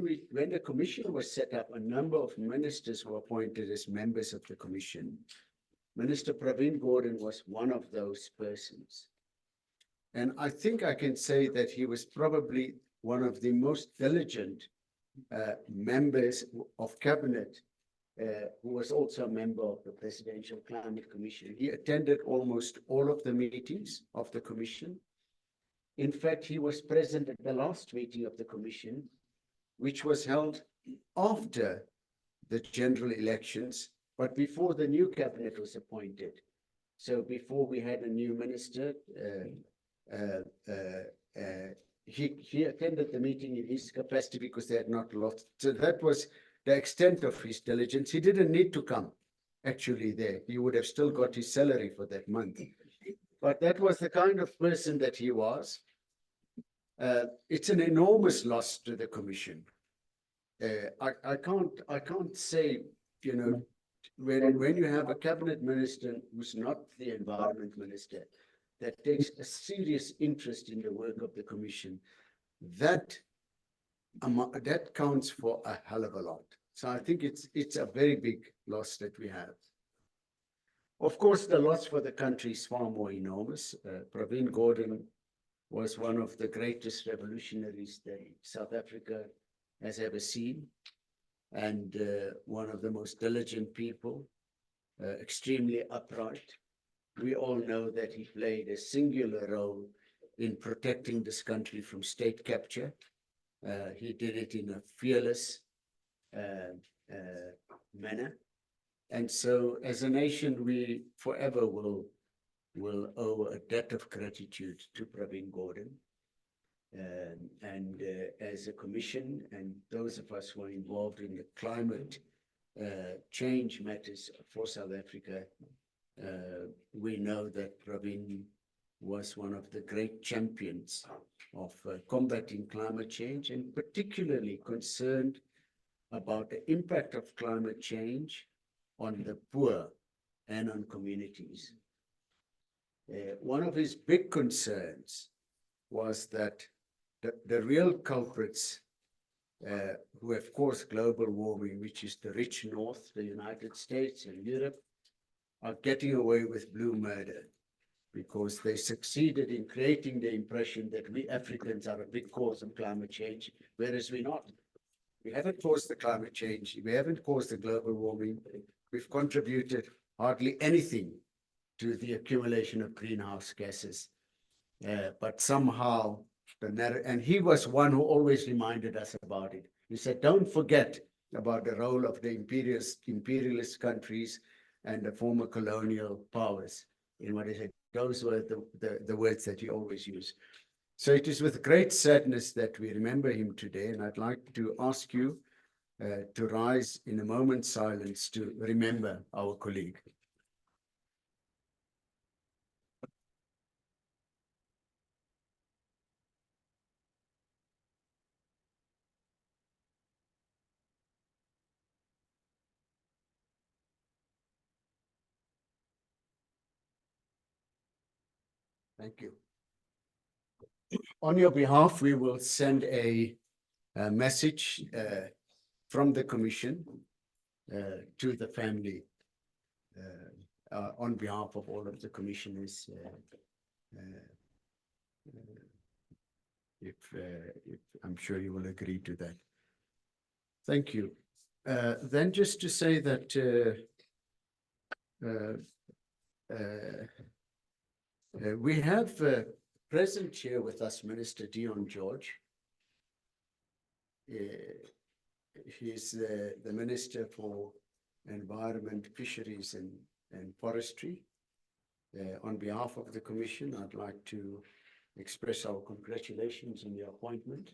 when the commission was set up, a number of ministers were appointed as members of the commission. Minister Pravin Gordhan was one of those persons. And I think I can say that he was probably one of the most diligent members of cabinet, who was also a member of the Presidential Climate Commission. He attended almost all of the meetings of the commission. In fact, he was present at the last meeting of the commission, which was held after the general elections, but before the new cabinet was appointed. So before we had a new minister, he attended the meeting in his capacity because they had not lost. So that was the extent of his diligence. He didn't need to come actually there. He would have still got his salary for that month. But that was the kind of person that he was. It's an enormous loss to the commission. I can't say, you know, when you have a cabinet minister who's not the environment minister, that takes a serious interest in the work of the commission, that counts for a hell of a lot. So I think it's a very big loss that we have. Of course, the loss for the country is far more enormous. Pravin Gordhan was one of the greatest revolutionaries that South Africa has ever seen, and one of the most diligent people, extremely upright. We all know that he played a singular role in protecting this country from state capture. He did it in a fearless manner. And so as a nation, we forever will owe a debt of gratitude to Pravin Gordhan. And as a commission, and those of us who are involved in the climate change matters for South Africa, we know that Pravin was one of the great champions of combating climate change, and particularly concerned about the impact of climate change on the poor and on communities. One of his big concerns was that the real culprits who have caused global warming, which is the rich North, the United States and Europe, are getting away with blue murder because they succeeded in creating the impression that we Africans are a big cause of climate change, whereas we're not. We haven't caused the climate change. We haven't caused the global warming. We've contributed hardly anything to the accumulation of greenhouse gases. But somehow, and he was one who always reminded us about it. He said, don't forget about the role of the imperialist countries and the former colonial powers in what he said. Those were the words that he always used. So it is with great sadness that we remember him today, and I'd like to ask you to rise in a moment's silence to remember our colleague. Thank you. On your behalf, we will send a message from the Commission to the family on behalf of all of the commissioners. If I'm sure you will agree to that. Thank you. Then just to say that we have present here with us Minister Dion George. He's the Minister for Environment, Fisheries and Forestry. On behalf of the Commission, I'd like to express our congratulations on your appointment.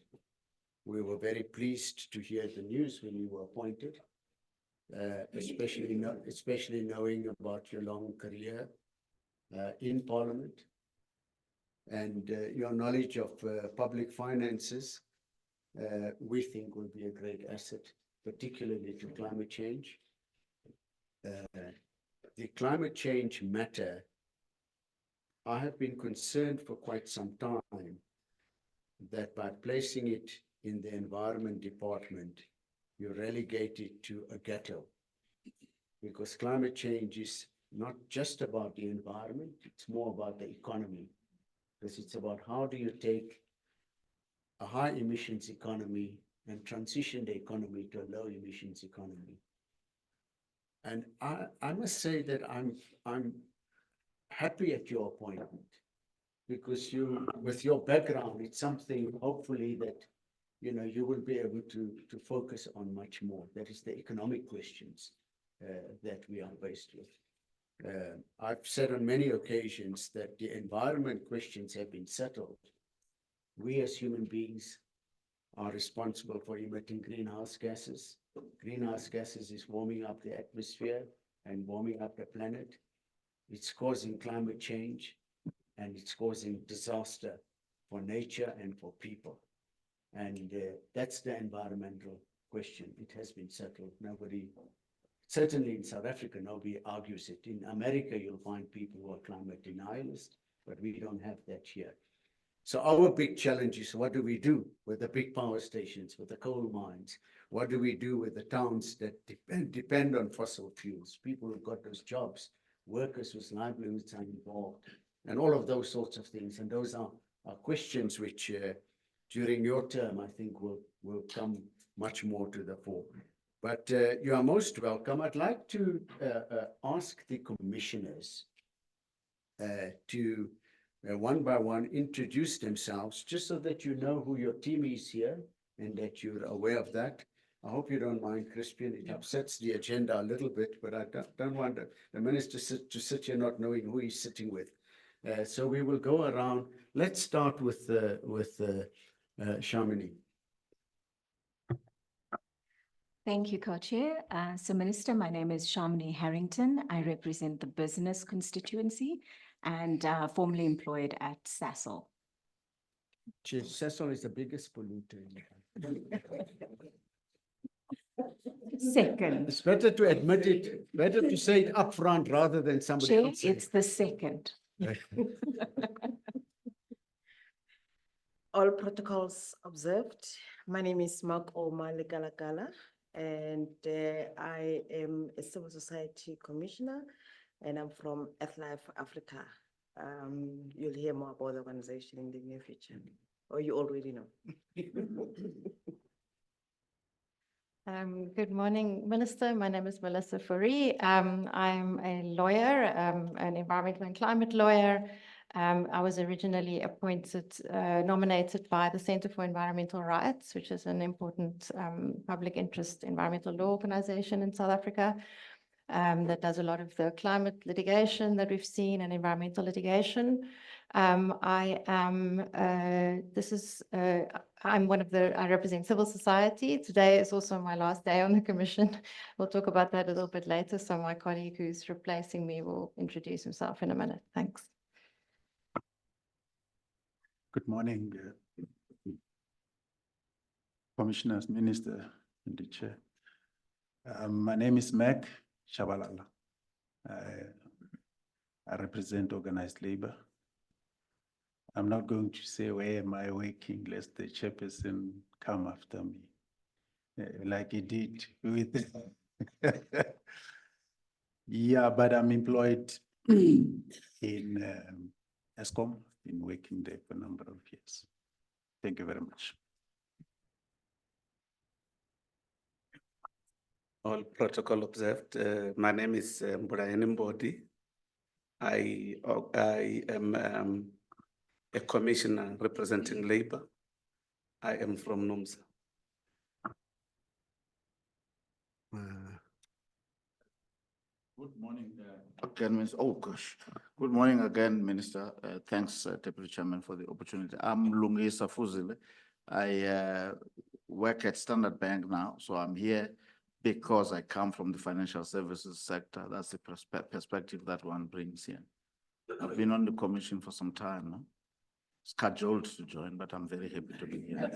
We were very pleased to hear the news when you were appointed, especially knowing about your long career in Parliament and your knowledge of public finances. We think will be a great asset, particularly to climate change. The climate change matter, I have been concerned for quite some time that by placing it in the environment department, you relegate it to a ghetto. Because climate change is not just about the environment, it's more about the economy. Because it's about how do you take a high emissions economy and transition the economy to a low emissions economy. And I must say that I'm happy at your appointment, because you, with your background, it's something hopefully that you will be able to focus on much more. That is the economic questions that we are faced with. I've said on many occasions that the environment questions have been settled. We as human beings are responsible for emitting greenhouse gases. Greenhouse gases is warming up the atmosphere and warming up the planet. It's causing climate change, and it's causing disaster for nature and for people. And that's the environmental question. It has been settled. Nobody, certainly in South Africa, nobody argues it. In America, you'll find people who are climate denialists, but we don't have that here. So our big challenge is, what do we do with the big power stations, with the coal mines? What do we do with the towns that depend on fossil fuels? People who've got those jobs, workers whose livelihoods are involved, and all of those sorts of things. And those are questions which, during your term, I think will come much more to the fore. But you are most welcome. I'd like to ask the commissioners to one by one introduce themselves, just so that you know who your team is here and that you're aware of that. I hope you don't mind, Crispian. It upsets the agenda a little bit, but I don't want the minister to sit here not knowing who he's sitting with. So we will go around. Let's start with Shamini. Thank you, Co-Chair. So Minister, my name is Shamini Harrington. I represent the business constituency and formerly employed at Sasol. Sasol is the biggest polluter in the country. Second. It's better to admit it, better to say it up front rather than somebody Chair, else. it's the second. All protocols observed. My name is Mark Omale Galagala, and I am a civil society commissioner, and I'm from Earthlife Africa. You'll hear more about the organization in the near future, or you already know. Good morning, Minister. My name is Melissa Fourie. I'm a lawyer, an environmental and climate lawyer. I was originally nominated by the Center for Environmental Rights, which is an important public interest environmental law organization in South Africa that does a lot of the climate litigation that we've seen and environmental litigation. I represent civil society. Today is also my last day on the commission. We'll talk about that a little bit later. So my colleague who's replacing me will introduce himself in a minute. Thanks. Good morning, Commissioners, Minister, and the Chair. My name is Mac Shabalala. I represent organized labor. I'm not going to say where am I working, lest the chairperson come after me, like he did with. Yeah, but I'm employed in ESCOM, been working there for a number of years. Thank you very much. All protocol observed. My name is Mbudayeni Mbodi. I am a commissioner representing labor. I am from NUMSA. Good morning. Again, oh gosh. Good morning again, Minister. Thanks, Deputy Chairman, for the opportunity. I'm Lungisa Fuzile. I work at Standard Bank now, so I'm here because I come from the financial services sector. That's the perspective that one brings here. I've been on the commission for some time now. Scheduled to join, but I'm very happy to be here.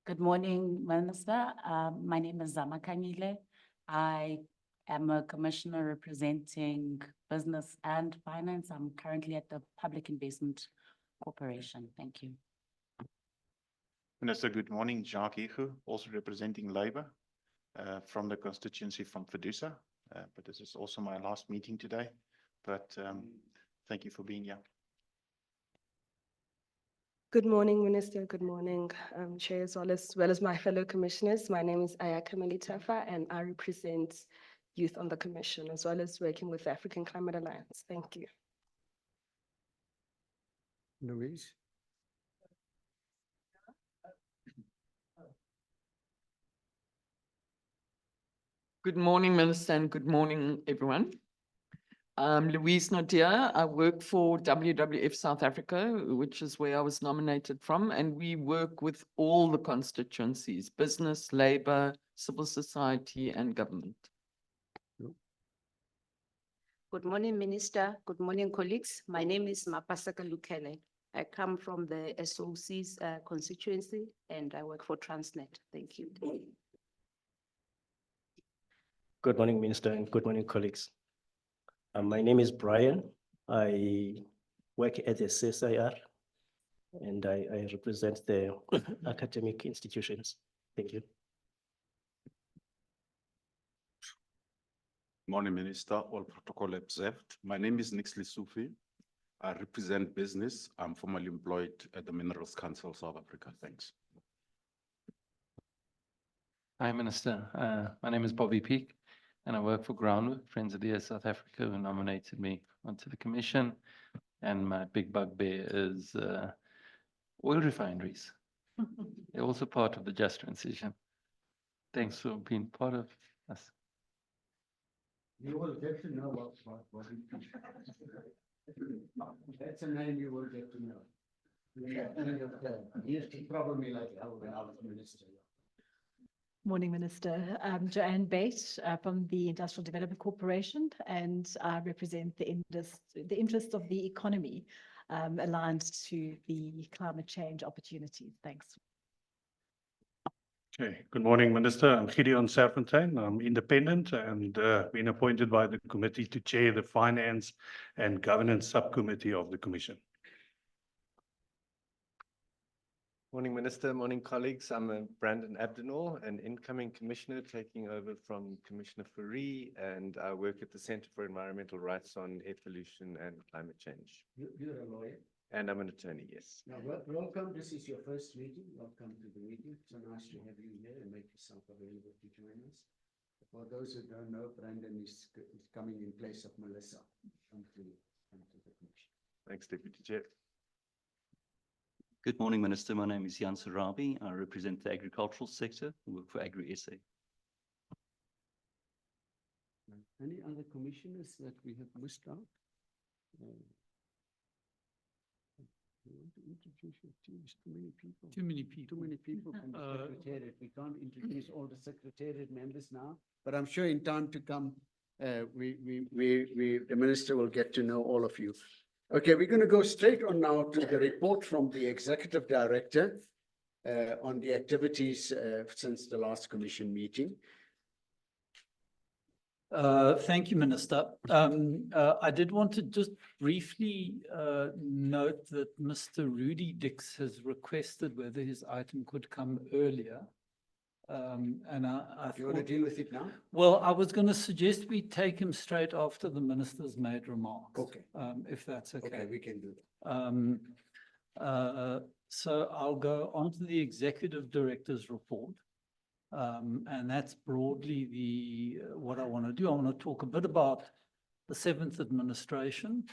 Good morning, Minister. My name is Zama Kanyile. I am a commissioner representing business and finance. I'm currently at the Public Investment Corporation. Thank you. Minister, good morning. Jacques Higu, also representing Labour from the constituency from Fiducia. But this is also my last meeting today. But thank you for being here. Good morning, Minister. Good morning, Chair, as well as my fellow commissioners. My name is Ayaka Melitafa, and I represent youth on the commission, as well as working with the African Climate Alliance. Thank you. Louise? Good morning, Minister, and good morning, everyone. I'm Louise Nadia. I work for WWF South Africa, which is where I was nominated from, and we work with all the constituencies, business, labor, civil society, and government. Good morning, Minister. Good morning, colleagues. My name is Mapasaka Lukele. I come from the SOC's constituency, and I work for Transnet. Thank you. Good morning, Minister, and good morning, colleagues. My name is Brian. I work at the CSIR, and I represent the academic institutions. Thank you. Morning, Minister. All protocol observed. My name is Nixley Sufi. I represent business. I'm formerly employed at the Minerals Council South Africa. Thanks. Hi, Minister. My name is Bobby Peake, and I work for Groundwork, Friends of the Earth South Africa, who nominated me onto the commission. And my big bugbear is oil refineries. They're also part of the just transition. Thanks for being part of us. You will get to know what that's a name you will get to know. He used to trouble me like hell when I was minister. Morning, Minister. I'm Joanne Bate from the Industrial Development Corporation, and I represent the interests of the economy aligned to the climate change opportunities. Thanks. Okay, good morning, Minister. I'm Gideon Serpentine. I'm independent and been appointed by the committee to chair the Finance and Governance Subcommittee of the Commission. Morning, Minister. Morning, colleagues. I'm Brandon Abdenor, an incoming commissioner taking over from Commissioner Fourie, and I work at the Centre for Environmental Rights on Air Pollution and Climate Change. You're a lawyer? And I'm an attorney, yes. Now, welcome. This is your first meeting. Welcome to the meeting. So nice to have you here and make yourself available to join us. For those who don't know, Brandon is coming in place of Melissa. Come to the commission. Thanks, Deputy Chair. Good morning, Minister. My name is Jan Sarabi. I represent the agricultural sector. I work for Agri-SA. Any other commissioners that we have missed out? You want to introduce your teams? Too many people. Too many people. Too many people from the secretariat. We can't introduce all the secretariat members now, but I'm sure in time to come, the minister will get to know all of you. Okay, we're going to go straight on now to the report from the executive director on the activities since the last commission meeting. Thank you, Minister. I did want to just briefly note that Mr. Rudy Dix has requested whether his item could come earlier. And I you want to deal with it now? Well, I was going to suggest we take him straight after the minister's made remarks. Okay. If that's okay. Okay, we can do that. So I'll go on to the executive director's report. And that's broadly what I want to do. I want to talk a bit about the 7th administration,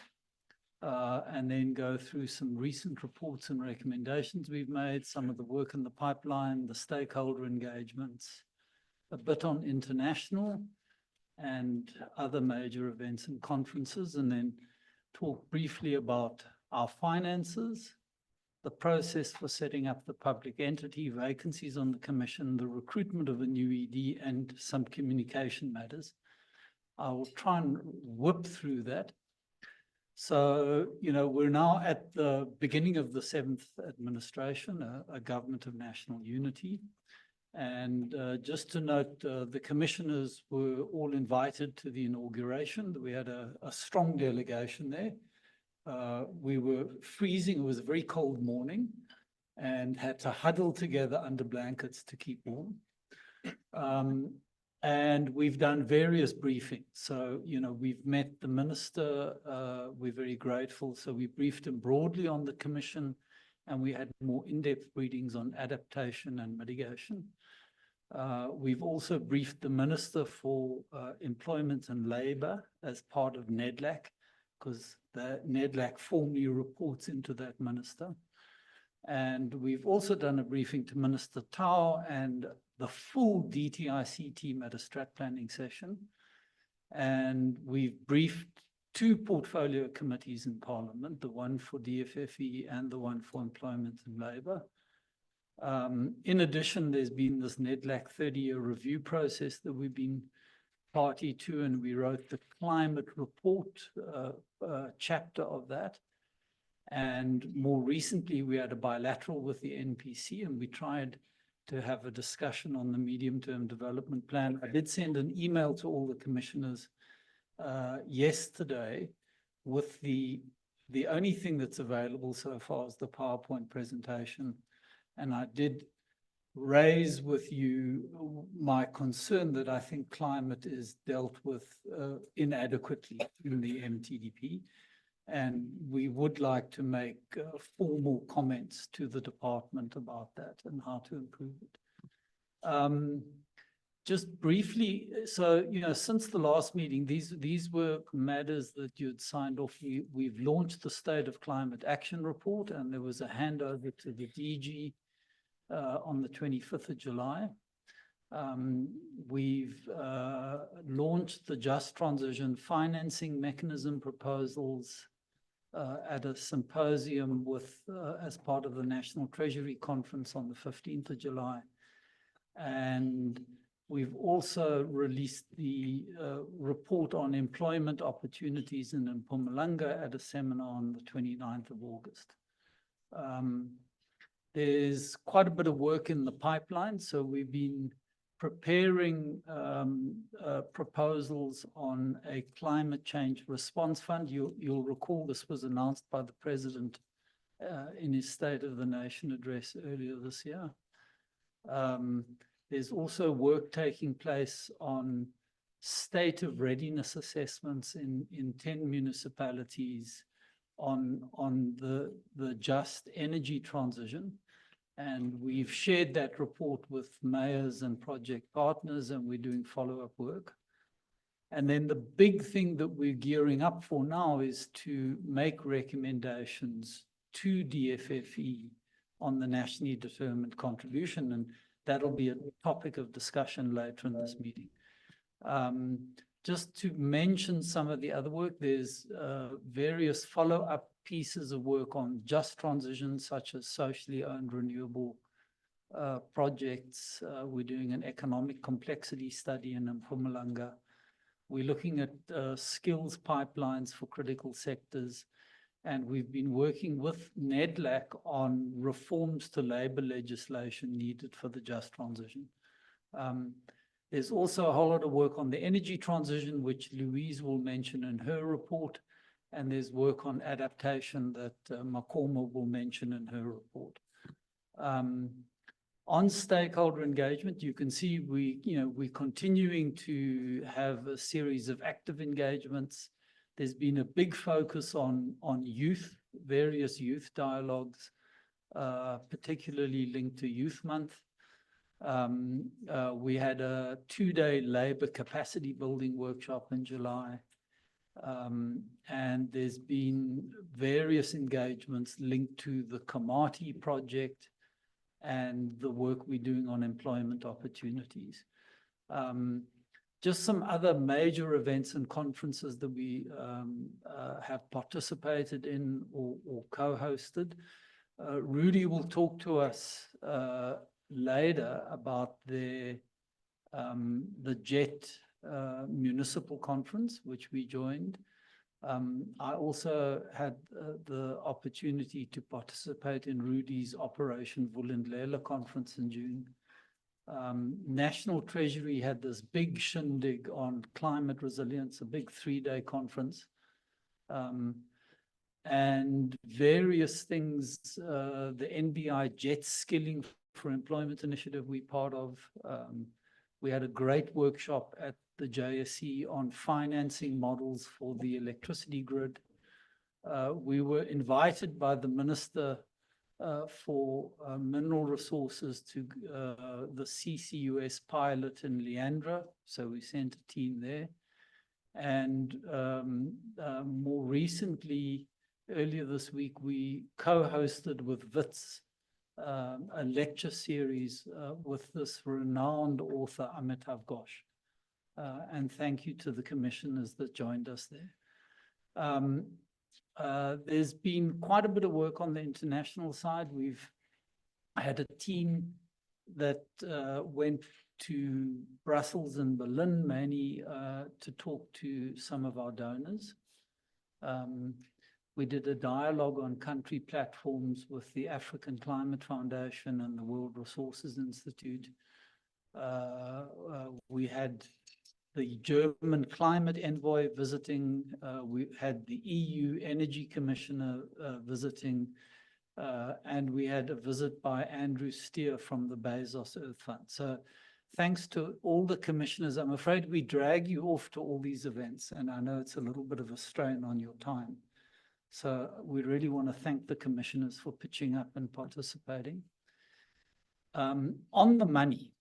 and then go through some recent reports and recommendations we've made, some of the work in the pipeline, the stakeholder engagements, a bit on international and other major events and conferences, and then talk briefly about our finances, the process for setting up the public entity, vacancies on the commission, the recruitment of a new ED, and some communication matters. I will try and whip through that. So, you know, we're now at the beginning of the 7th administration, a government of national unity. And just to note, the commissioners were all invited to the inauguration. We had a strong delegation there. We were freezing. It was a very cold morning. and had to huddle together under blankets to keep warm. And we've done various briefings. So, we've met the minister. We're very grateful. So we briefed him broadly on the commission, and we had more in-depth readings on adaptation and mitigation. We've also briefed the Minister for Employment and Labour as part of NEDLAC, because the NEDLAC formally reports into that minister. And we've also done a briefing to Minister Tau and the full DTIC team at a strat planning session. And we've briefed 2 portfolio committees in Parliament, the one for DFFE and the one for Employment and Labour. In addition, there's been this NEDLAC 30-year review process that we've been party to, and we wrote the climate report chapter of that. And more recently, we had a bilateral with the NPC, and we tried to have a discussion on the medium-term development plan. I did send an email to all the commissioners yesterday with the only thing that's available so far is the PowerPoint presentation. And I did raise with you my concern that I think climate is dealt with inadequately in the MTDP. And we would like to make formal comments to the department about that and how to improve it. Just briefly, so, since the last meeting, these were matters that you'd signed off. We've launched the State of Climate Action Report, and there was a handover to the DG on the 25th of July. We've launched the Just Transition Financing Mechanism proposals at a symposium as part of the National Treasury Conference on the 15th of July. And we've also released the report on employment opportunities in Mpumalanga at a seminar on the 29th of August. There's quite a bit of work in the pipeline, so we've been preparing proposals on a climate change response fund. You'll recall this was announced by the President in his State of the Nation address earlier this year. There's also work taking place on state of readiness assessments in 10 municipalities on the just energy transition. And we've shared that report with mayors and project partners, and we're doing follow-up work. And then the big thing that we're gearing up for now is to make recommendations to DFFE on the nationally determined contribution, and that'll be a topic of discussion later in this meeting. Just to mention some of the other work, there's various follow-up pieces of work on just transition, such as socially owned renewable projects. We're doing an economic complexity study in Mpumalanga. We're looking at skills pipelines for critical sectors. And we've been working with NEDLAC on reforms to labor legislation needed for the just transition. There's also a whole lot of work on the energy transition, which Louise will mention in her report. And there's work on adaptation that Makoma will mention in her report. On stakeholder engagement, you can see we're continuing to have a series of active engagements. There's been a big focus on youth, various youth dialogues, particularly linked to Youth Month. We had a 2-day labor capacity building workshop in July. And there's been various engagements linked to the Kamati project and the work we're doing on employment opportunities. Just some other major events and conferences that we have participated in or co-hosted. Rudy will talk to us later about the JET municipal conference, which we joined. I also had the opportunity to participate in Rudy's Operation Vulindlela conference in June. National Treasury had this big shindig on climate resilience, a big 3-day conference. and various things, the NBI Jet Skilling for Employment Initiative we're part of. We had a great workshop at the JSE on financing models for the electricity grid. We were invited by the Minister for Mineral Resources to the CCUS pilot in Leandra, so we sent a team there. And more recently, earlier this week, we co-hosted with WITS a lecture series with this renowned author, Amitav Ghosh. And thank you to the commissioners that joined us there. There's been quite a bit of work on the international side. We've had a team that went to Brussels and Berlin, mainly to talk to some of our donors. We did a dialogue on country platforms with the African Climate Foundation and the World Resources Institute. We had the German climate envoy visiting. We had the EU Energy Commissioner visiting. And we had a visit by Andrew Steer from the Bezos Earth Fund. So thanks to all the commissioners. I'm afraid we drag you off to all these events, and I know it's a little bit of a strain on your time. So we really want to thank the commissioners for pitching up and participating. On the money,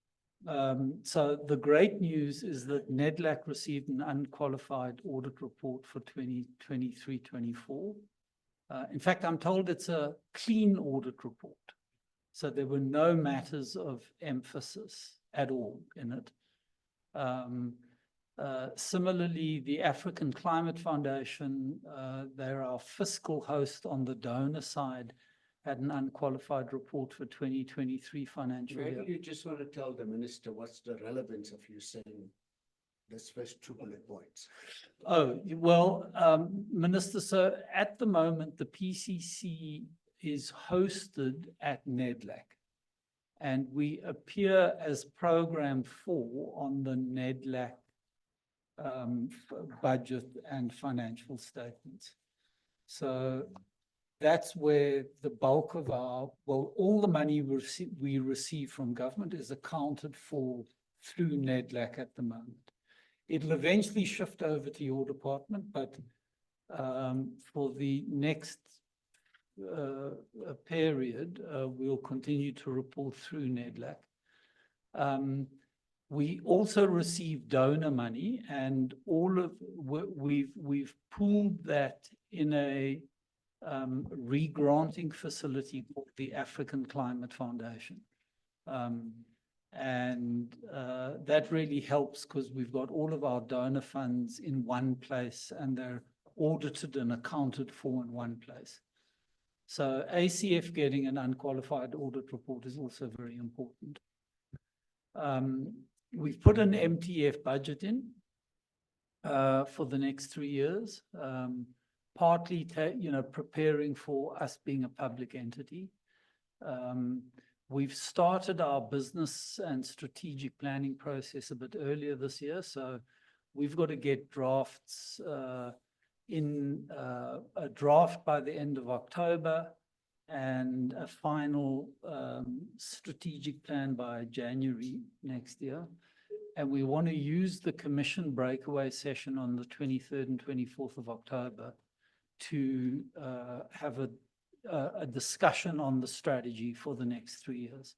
so the great news is that NEDLAC received an unqualified audit report for 2023-24. In fact, I'm told it's a clean audit report. So there were no matters of emphasis at all in it. Similarly, the African Climate Foundation, they're our fiscal host on the donor side, had an unqualified report for 2023 financial year. Maybe you just want to tell the minister what's the relevance of you saying this first 2 bullet points. Oh, well, Minister, so at the moment, the PCC is hosted at NEDLAC, and we appear as Program 4 on the NEDLAC budget and financial statements. So that's where the bulk of our, well, all the money we receive from government is accounted for through NEDLAC at the moment. It'll eventually shift over to your department, but for the next period, we'll continue to report through NEDLAC. We also receive donor money, and we've pooled that in a re-granting facility called the African Climate Foundation. That really helps because we've got all of our donor funds in one place, and they're audited and accounted for in one place. So ACF getting an unqualified audit report is also very important. We've put an MTF budget in for the next 3 years, partly preparing for us being a public entity. We've started our business and strategic planning process a bit earlier this year, so we've got to get drafts in a draft by the end of October and a final strategic plan by January next year. And we want to use the commission breakaway session on the 23rd and 24th of October to have a discussion on the strategy for the next 3 years.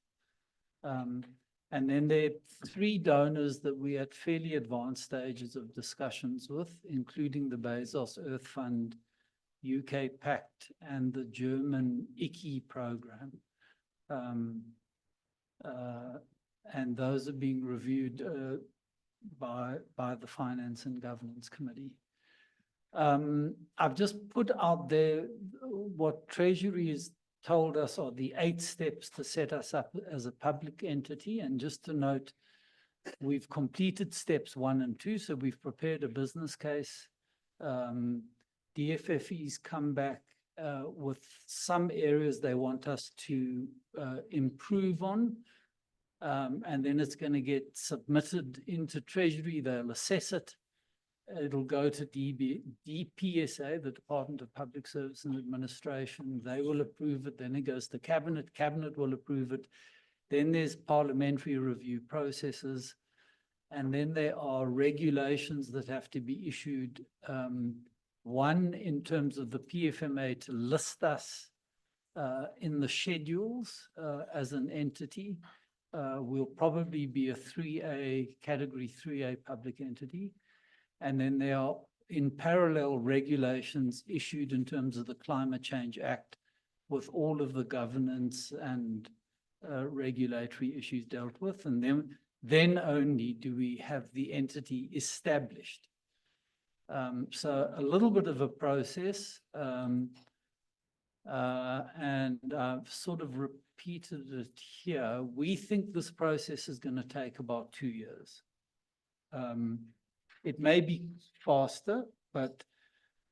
And then there are 3 donors that we are at fairly advanced stages of discussions with, including the Bezos Earth Fund, UK Pact, and the German ICI program. And those are being reviewed by the Finance and Governance Committee. I've just put out there what Treasury has told us are the 8 steps to set us up as a public entity. And just to note, we've completed steps 1 and 2. So we've prepared a business case. DFFE's come back with some areas they want us to improve on. And then it's going to get submitted into Treasury. They'll assess it. it'll go to DPSA, the Department of Public Service and Administration. They will approve it. Then it goes to Cabinet. Cabinet will approve it. Then there's parliamentary review processes. And then there are regulations that have to be issued. One, in terms of the PFMA to list us in the schedules as an entity. We'll probably be a 3A, category 3A public entity. And then there are, in parallel, regulations issued in terms of the Climate Change Act with all of the governance and regulatory issues dealt with. And then only do we have the entity established. So a little bit of a process, and I've sort of repeated it here. We think this process is going to take about 2 years. It may be faster, but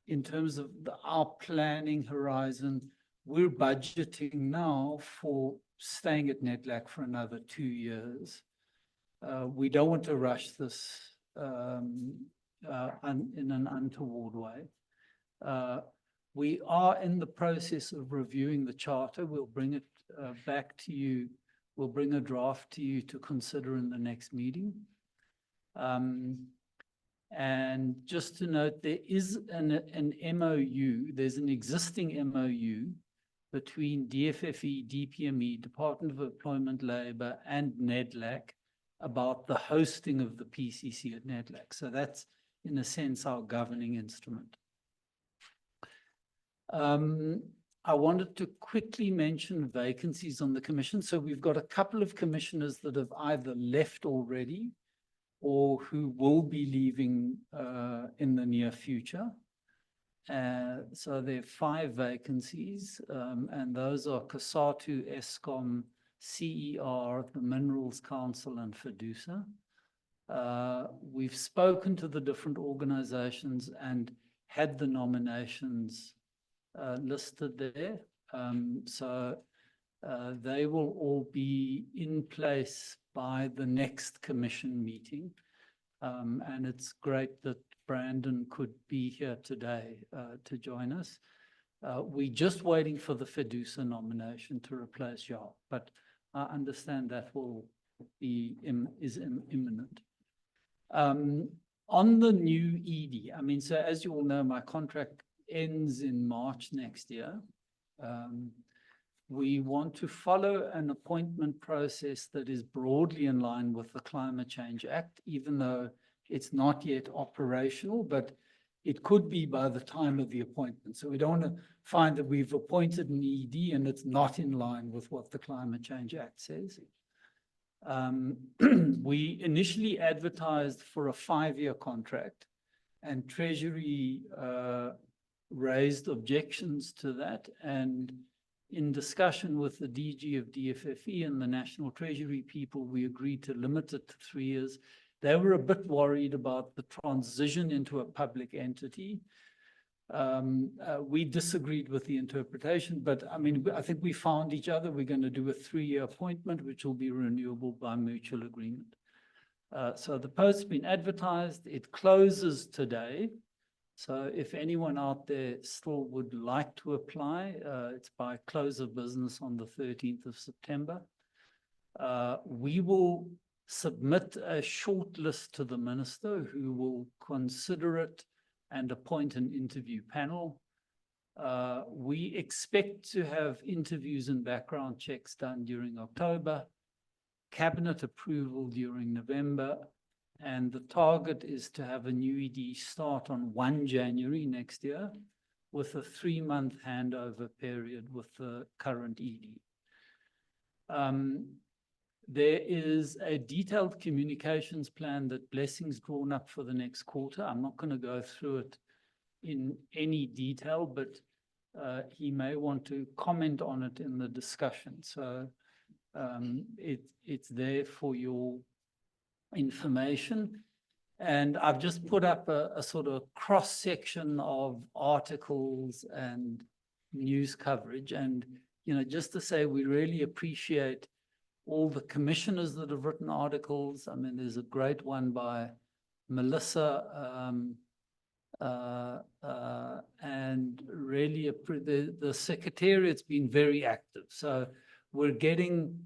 in terms of our planning horizon, we're budgeting now for staying at NEDLAC for another 2 years. We don't want to rush this in an untoward way. We are in the process of reviewing the charter. We'll bring it back to you. We'll bring a draft to you to consider in the next meeting. And just to note, there is an MOU. There's an existing MOU between DFFE, DPME, Department of Employment, Labour, and NEDLAC about the hosting of the PCC at NEDLAC. So that's, in a sense, our governing instrument. I wanted to quickly mention vacancies on the commission. So we've got a couple of commissioners that have either left already or who will be leaving in the near future. So there are 5 vacancies, and those are COSATU, ESCOM, CER, the Minerals Council, and FEDUSA. We've spoken to the different organizations and had the nominations listed there. So they will all be in place by the next commission meeting. And it's great that Brandon could be here today to join us. We're just waiting for the FEDUSA nomination to replace Jacques, but I understand that will be imminent. On the new ED, I mean, so as you all know, my contract ends in March next year. We want to follow an appointment process that is broadly in line with the Climate Change Act, even though it's not yet operational, but it could be by the time of the appointment. So we don't want to find that we've appointed an ED and it's not in line with what the Climate Change Act says. We initially advertised for a 5-year contract, and Treasury raised objections to that. And in discussion with the DG of DFFE and the National Treasury people, we agreed to limit it to 3 years. They were a bit worried about the transition into a public entity. We disagreed with the interpretation, but I mean, I think we found each other. We're going to do a 3-year appointment, which will be renewable by mutual agreement. So the post's been advertised. It closes today. So if anyone out there still would like to apply, it's by close of business on the 13th of September. We will submit a short list to the minister, who will consider it and appoint an interview panel. We expect to have interviews and background checks done during October, cabinet approval during November, and the target is to have a new ED start on 1 January next year with a 3-month handover period with the current ED. There is a detailed communications plan that Blessing's drawn up for the next quarter. I'm not going to go through it in any detail, but he may want to comment on it in the discussion. So it's there for your information. And I've just put up a sort of cross-section of articles and news coverage. And, you know, just to say, we really appreciate all the commissioners that have written articles. I mean, there's a great one by Melissa And really, the secretariat's been very active. So we're getting,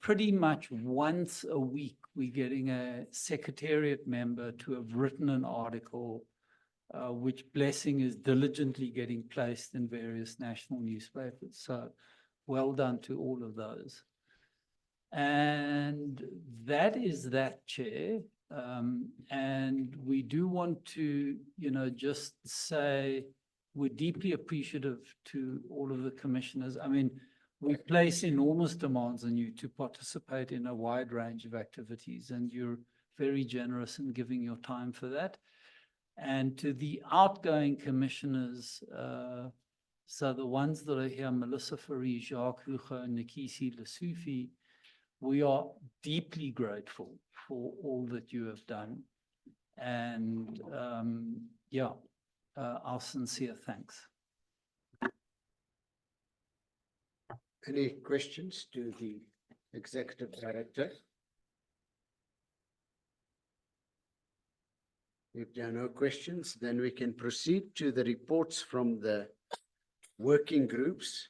pretty much once a week, we're getting a secretariat member to have written an article, which blessing is diligently getting placed in various national newspapers. So well done to all of those. And that is that, Chair. And we do want to, just say we're deeply appreciative to all of the commissioners. I mean, we place enormous demands on you to participate in a wide range of activities, and you're very generous in giving your time for that. And to the outgoing commissioners, so the ones that are here, Melissa Fourie, Jacques Hugo, Nikisi Lesufi, we are deeply grateful for all that you have done. And our sincere thanks. Any questions to the Executive Director? If there are no questions, then we can proceed to the reports from the working groups.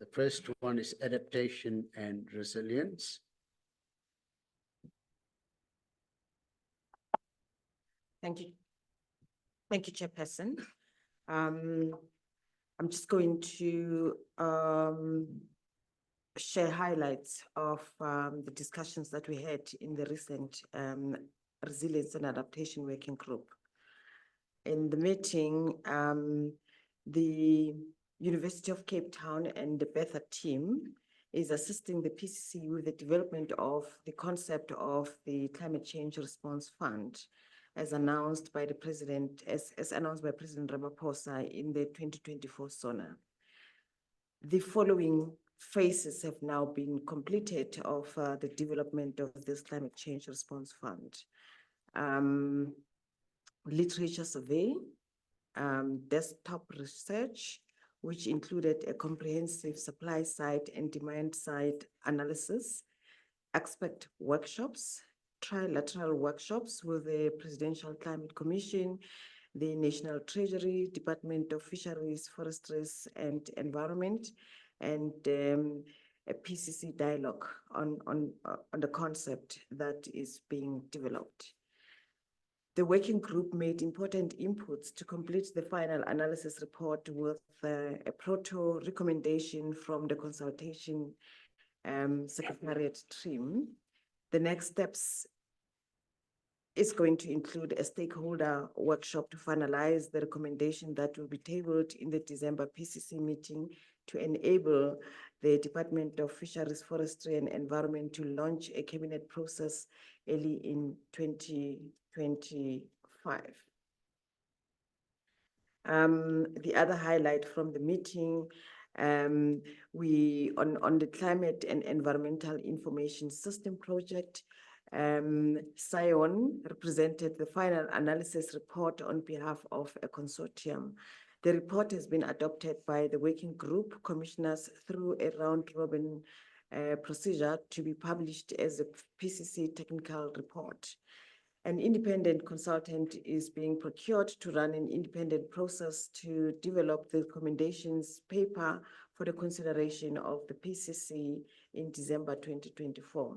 The first one is adaptation and resilience. Thank you. Thank you, Chairperson. I'm just going to share highlights of the discussions that we had in the recent Resilience and Adaptation Working Group. In the meeting, the University of Cape Town and the Betha team is assisting the PCC with the development of the concept of the Climate Change Response Fund, as announced by the President, as announced by President Ramaphosa in the 2024 SONA. The following phases have now been completed of the development of this Climate Change Response Fund. Literature survey, desktop research, which included a comprehensive supply side and demand side analysis, expert workshops, trilateral workshops with the Presidential Climate Commission, the National Treasury, Department of Fisheries, Forestries and Environment, and a PCC dialogue on the concept that is being developed. The working group made important inputs to complete the final analysis report with a proto recommendation from the consultation secretariat team. The next steps is going to include a stakeholder workshop to finalize the recommendation that will be tabled in the December PCC meeting to enable the Department of Fisheries, Forestry and Environment to launch a cabinet process early in 2025. The other highlight from the meeting, we on the Climate and Environmental Information System project, SION represented the final analysis report on behalf of a consortium. The report has been adopted by the working group commissioners through a round-robin procedure to be published as a PCC technical report. An independent consultant is being procured to run an independent process to develop the recommendations paper for the consideration of the PCC in December 2024.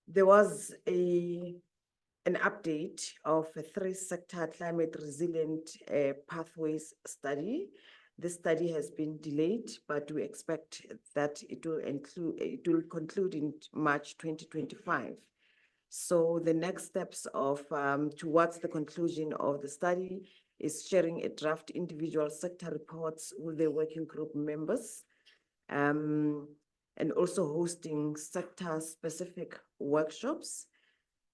There was an update of a 3-sector climate resilient pathways study. This study has been delayed, but we expect that it will conclude in March 2025. So the next steps of towards the conclusion of the study is sharing a draft individual sector reports with the working group members, and also hosting sector-specific workshops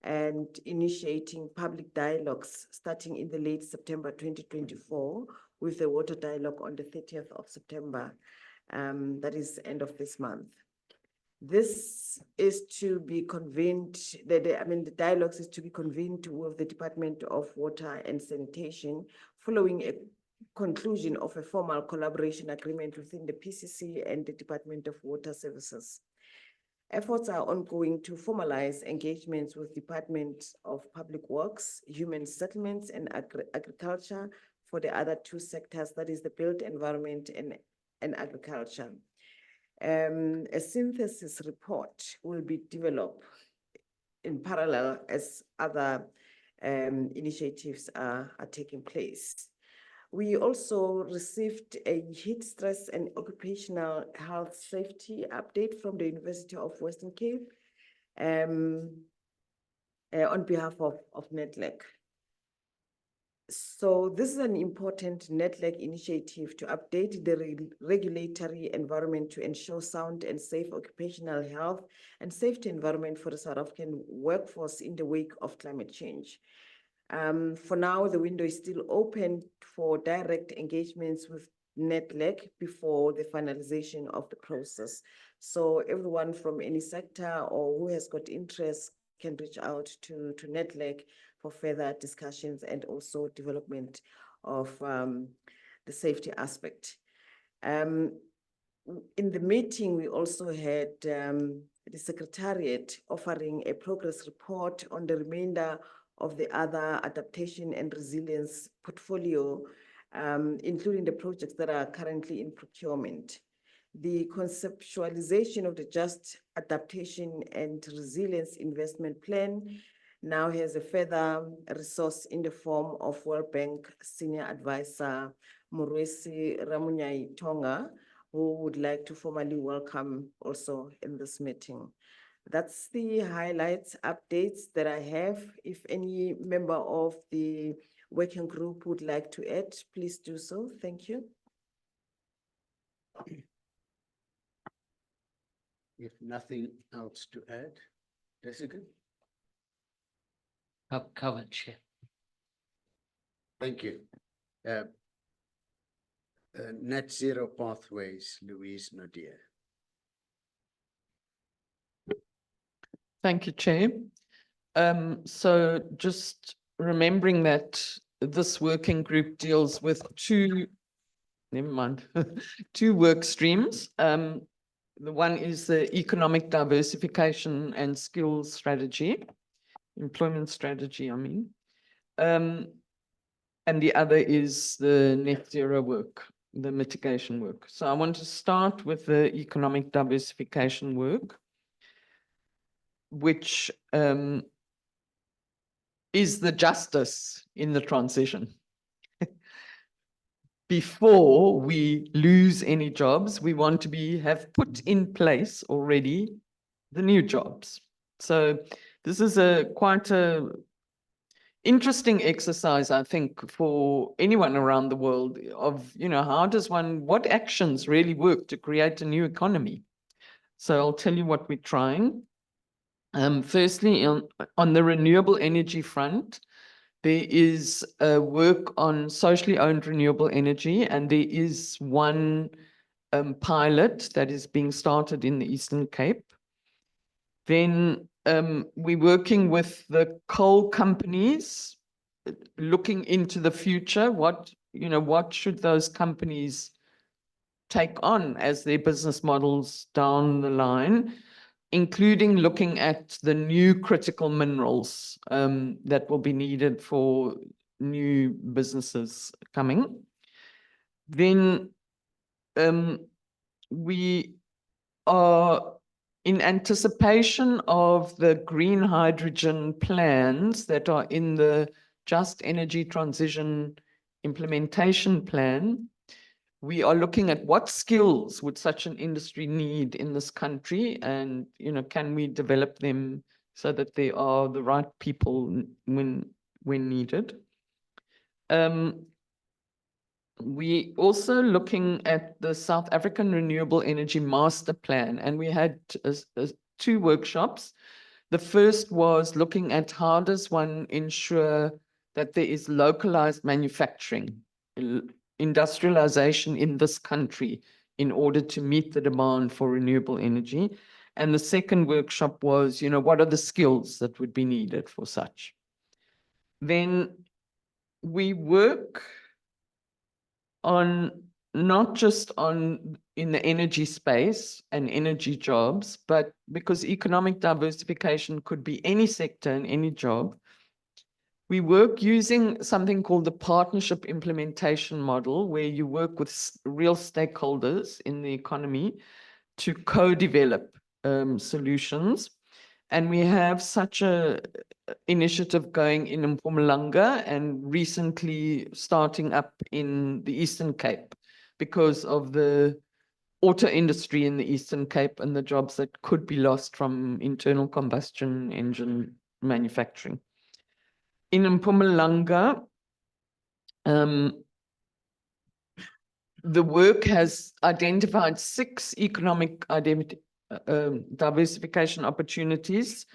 and initiating public dialogues starting in the late September 2024 with the water dialogue on the 30th of September, that is end of this month. This is to be convened, the dialogues is to be convened with the Department of Water and Sanitation following a conclusion of a formal collaboration agreement within the PCC and the Department of Water Services. Efforts are ongoing to formalize engagements with Department of Public Works, Human Settlements, and Agriculture for the other two sectors, that is the built environment and agriculture. A synthesis report will be developed in parallel as other initiatives are taking place. We also received a heat stress and occupational health safety update from the University of Western Cape on behalf of NETLEC. So this is an important NETLEC initiative to update the regulatory environment to ensure sound and safe occupational health and safety environment for the South African workforce in the wake of climate change. For now, the window is still open for direct engagements with NETLEC before the finalization of the process. So everyone from any sector or who has got interest can reach out to NETLEC for further discussions and also development of the safety aspect. In the meeting, we also had the Secretariat offering a progress report on the remainder of the other adaptation and resilience portfolio, including the projects that are currently in procurement. The conceptualization of the Just Adaptation and Resilience Investment Plan now has a further resource in the form of World Bank Senior Advisor Murwesi Ramunyai Tonga, who would like to formally welcome also in this meeting. That's the highlights, updates that I have. If any member of the working group would like to add, please do so. Thank you. If nothing else to add, Jessica? Covered, Chair. Thank you. Net zero pathways, Louise Nadia. Thank you, Chair. So just remembering that this working group deals with two work streams. The one is the economic diversification and skills strategy, employment strategy, I mean. And the other is the net zero work, the mitigation work. So I want to start with the economic diversification work, which is the justice in the transition. Before we lose any jobs, we want to have put in place already the new jobs. So this is quite a interesting exercise, I think, for anyone around the world of, how does what actions really work to create a new economy? So I'll tell you what we're trying. Firstly, on the renewable energy front, there is work on socially owned renewable energy, and there is one pilot that is being started in the Eastern Cape. Then we're working with the coal companies, looking into the future. What should those companies take on as their business models down the line, including looking at the new critical minerals that will be needed for new businesses coming. Then we are in anticipation of the green hydrogen plans that are in the Just Energy Transition Implementation Plan. We are looking at what skills would such an industry need in this country, and can we develop them so that they are the right people when needed. We also looking at the South African Renewable Energy Master Plan, and we had two workshops. The first was looking at how does one ensure that there is localized manufacturing, industrialization in this country in order to meet the demand for renewable energy. And the second workshop was, what are the skills that would be needed for such? Then we work on not just on in the energy space and energy jobs, but because economic diversification could be any sector and any job, we work using something called the partnership implementation model, where you work with real stakeholders in the economy to co-develop solutions. And we have such a initiative going in Mpumalanga and recently starting up in the Eastern Cape because of the auto industry in the Eastern Cape and the jobs that could be lost from internal combustion engine manufacturing. In Mpumalanga, the work has identified 6 economic diversification opportunities,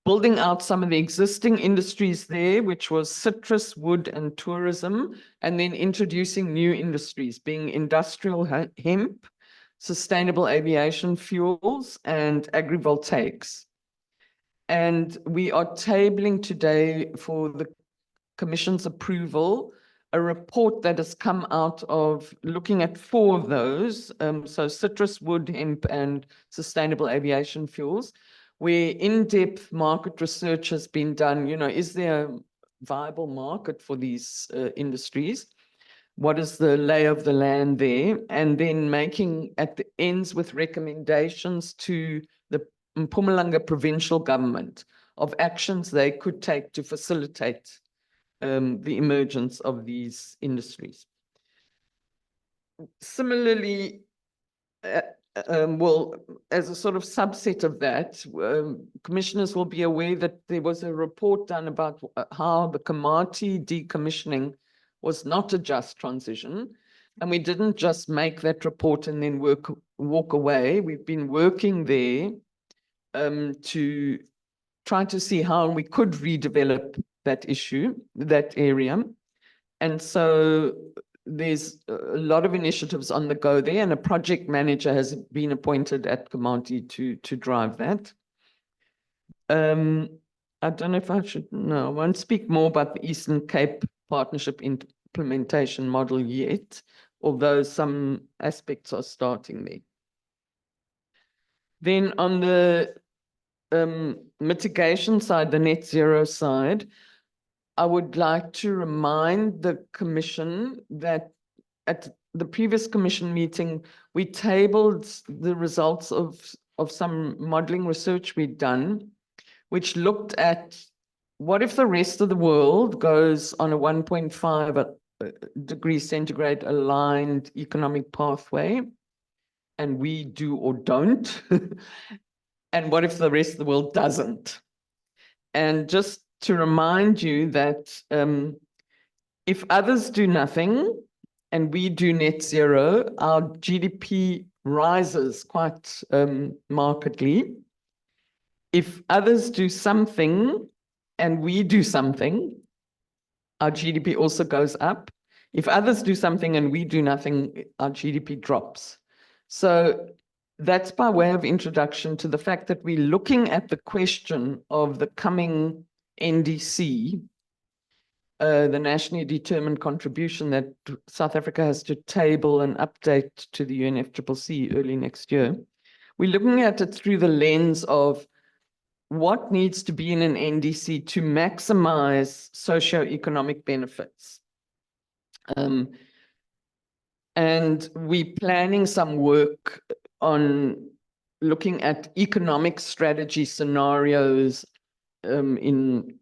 building out some of the existing industries there, which was citrus, wood, and tourism, and then introducing new industries, being industrial hemp, sustainable aviation fuels, and agrivoltaics. And we are tabling today for the Commission's approval a report that has come out of looking at 4 of those, so citrus, wood, hemp, and sustainable aviation fuels, where in-depth market research has been done. You know, is there a viable market for these industries? What is the lay of the land there? And then making at the ends with recommendations to the Mpumalanga provincial government of actions they could take to facilitate the emergence of these industries. Similarly, well, as a sort of subset of that, commissioners will be aware that there was a report done about how the Komati decommissioning was not a just transition. And we didn't just make that report and then walk away. We've been working there to try to see how we could redevelop that issue, that area. And so there's a lot of initiatives on the go there, and a project manager has been appointed at Komati to drive that. I don't know if I should, no, I won't speak more about the Eastern Cape Partnership Implementation Model yet, although some aspects are starting there. Then on the mitigation side, the net zero side, I would like to remind the Commission that at the previous Commission meeting, we tabled the results of some modeling research we'd done, which looked at what if the rest of the world goes on a 1.5 degrees centigrade aligned economic pathway, and we do or don't, and what if the rest of the world doesn't? And just to remind you that if others do nothing and we do net zero, our GDP rises quite markedly. If others do something and we do something, our GDP also goes up. If others do something and we do nothing, our GDP drops. So that's by way of introduction to the fact that we're looking at the question of the coming NDC, the nationally determined contribution that South Africa has to table and update to the UNFCCC early next year. We're looking at it through the lens of what needs to be in an NDC to maximize socioeconomic benefits. And we're planning some work on looking at economic strategy scenarios in,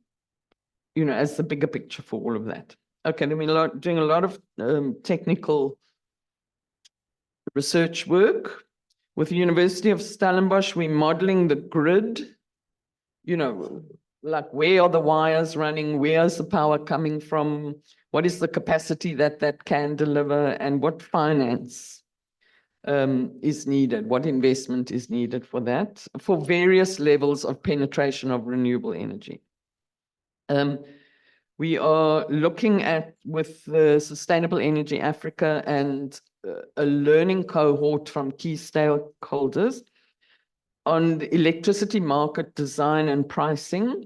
you know, as the bigger picture for all of that. Okay, then we're doing a lot of technical research work. With the University of Stellenbosch, we're modeling the grid, you know, like where are the wires running, where's the power coming from, what is the capacity that can deliver, and what finance is needed, what investment is needed for that, for various levels of penetration of renewable energy. We are looking at, with the Sustainable Energy Africa and a learning cohort from key stakeholders on the electricity market design and pricing,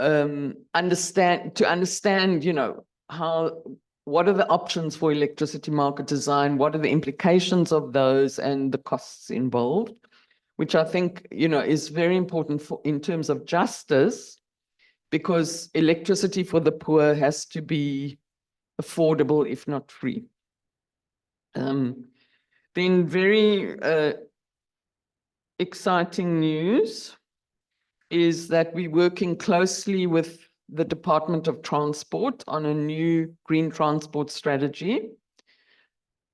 to understand, you know, how what are the options for electricity market design? What are the implications of those and the costs involved? Which I think, is very important in terms of justice, because electricity for the poor has to be affordable, if not free. Then very exciting news is that we're working closely with the Department of Transport on a new green transport strategy.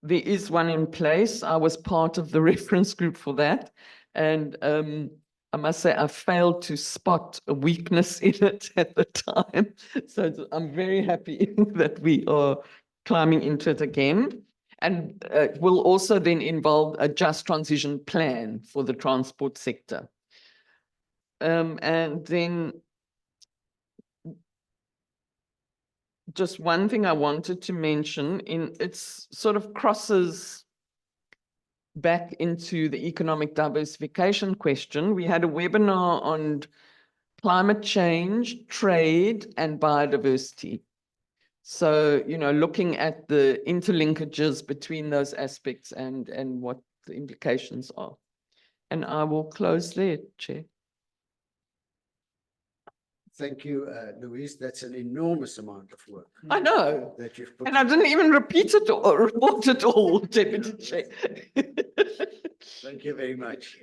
There is one in place. I was part of the reference group for that. And I must say, I failed to spot a weakness in it at the time. So I'm very happy that we are climbing into it again. And it will also then involve a just transition plan for the transport sector. And then just one thing I wanted to mention, it's sort of crosses back into the economic diversification question. We had a webinar on climate change, trade, and biodiversity. So, looking at the interlinkages between those aspects and what the implications are. And I will close there, Chair. Thank you, Louise. That's an enormous amount of work. I know. That you've put And I didn't even repeat it or report it all, Deputy Chair. Thank you very much.